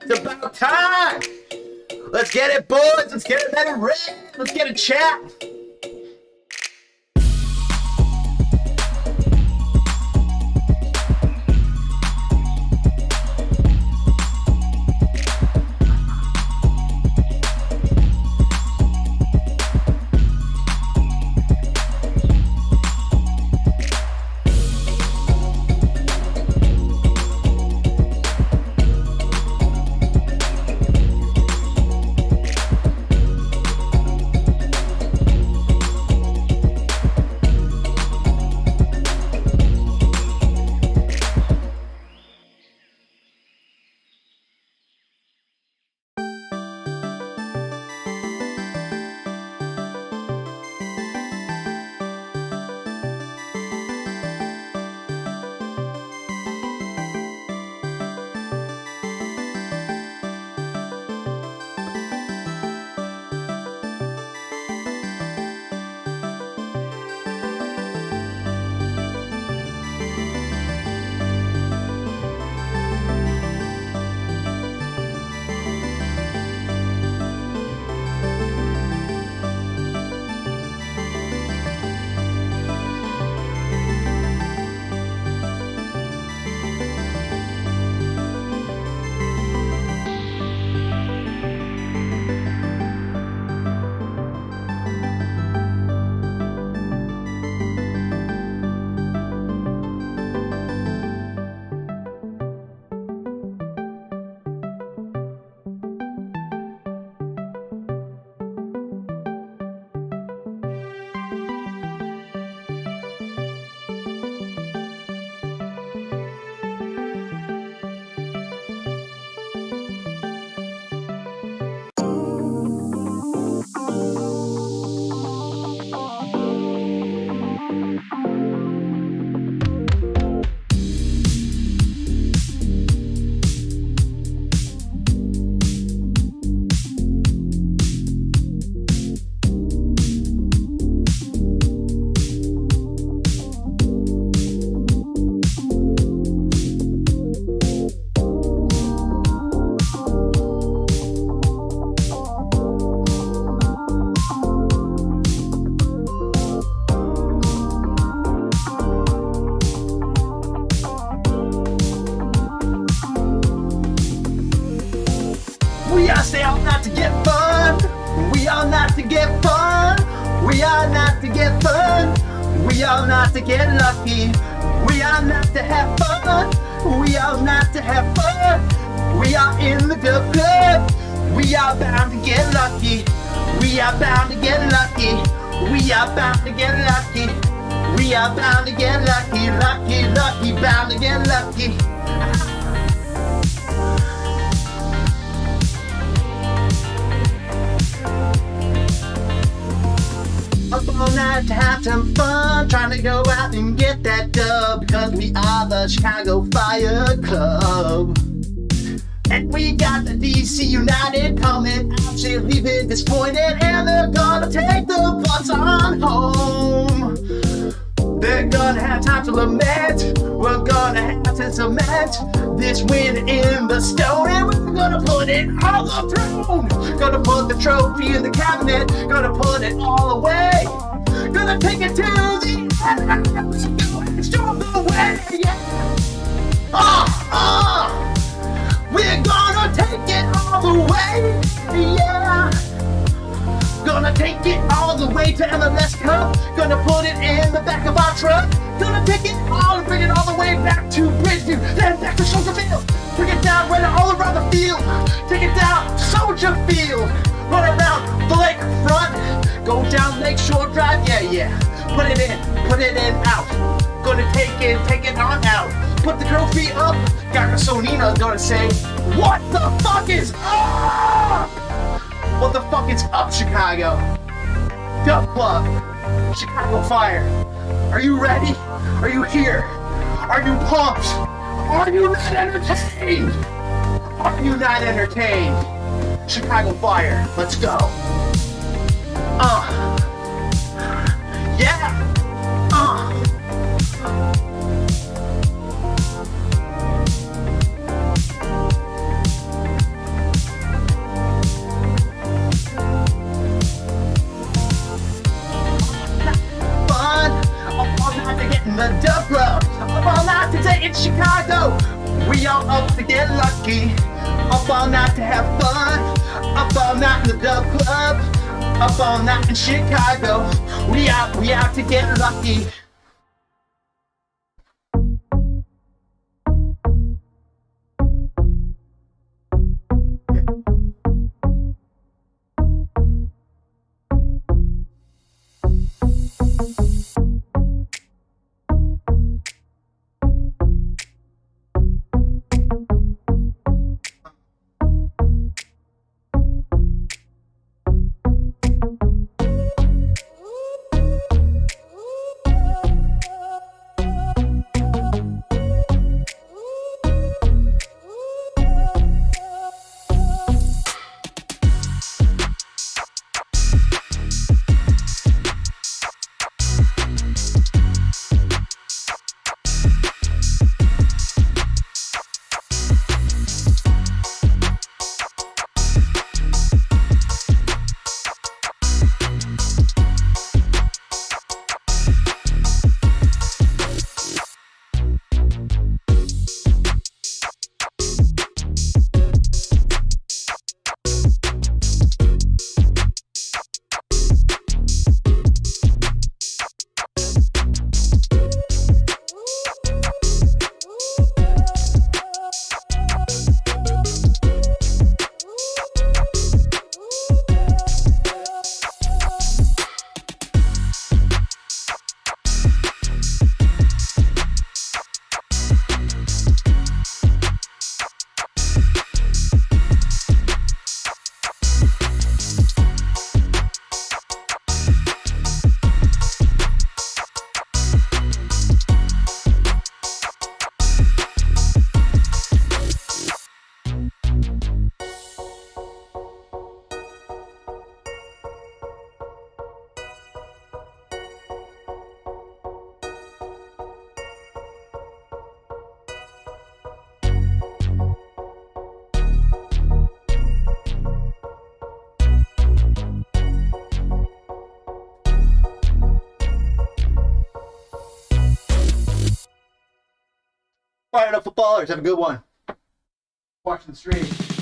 It's about time. Let's get it, boys. Let's get it red and red. Let's get a chat. We are stay out not to get fun. We are not to get fun. We are not to get fun. We are not to get lucky. We are not to have fun. We are not to have fun. We are in the dub club. We are bound to get lucky. We are bound to get lucky. We are bound to get lucky. We are bound to get lucky, lucky, lucky, bound to get lucky. Up all night to have some fun, trying to go out and get that dub, because we are the Chicago Fire Club. And we got the DC United coming out, they're leaving disappointed, and they're gonna take the bus on home. They're gonna have time to lament, we're gonna have to cement this win in the stone, and we're gonna put it on the throne. Gonna put the trophy in the cabinet, gonna put it all away. Gonna take it to the end, show the way, yeah. We're gonna take it all the way, yeah. Gonna take it all the way to MLS Cup. Gonna put it in the back of our truck. Gonna take it all and bring it all the way back to Bridgeview, then back to Soldier Field. Bring it down, run it all around the field. Take it down to Soldier Field. Run around the lakefront. Go down Lakeshore Drive, yeah. Put it in, out. Gonna take it on out. Put the trophy up. Got Sonina's gonna say, what the fuck is up? What the fuck is up, Chicago? Dub Club, Chicago Fire. Are you ready? Are you here? Are you pumped? Are you not entertained? Are you not entertained? Chicago Fire, let's go. Yeah. Up all night in Chicago. We out to get lucky. Fired up footballers, have a good one. Watching the stream.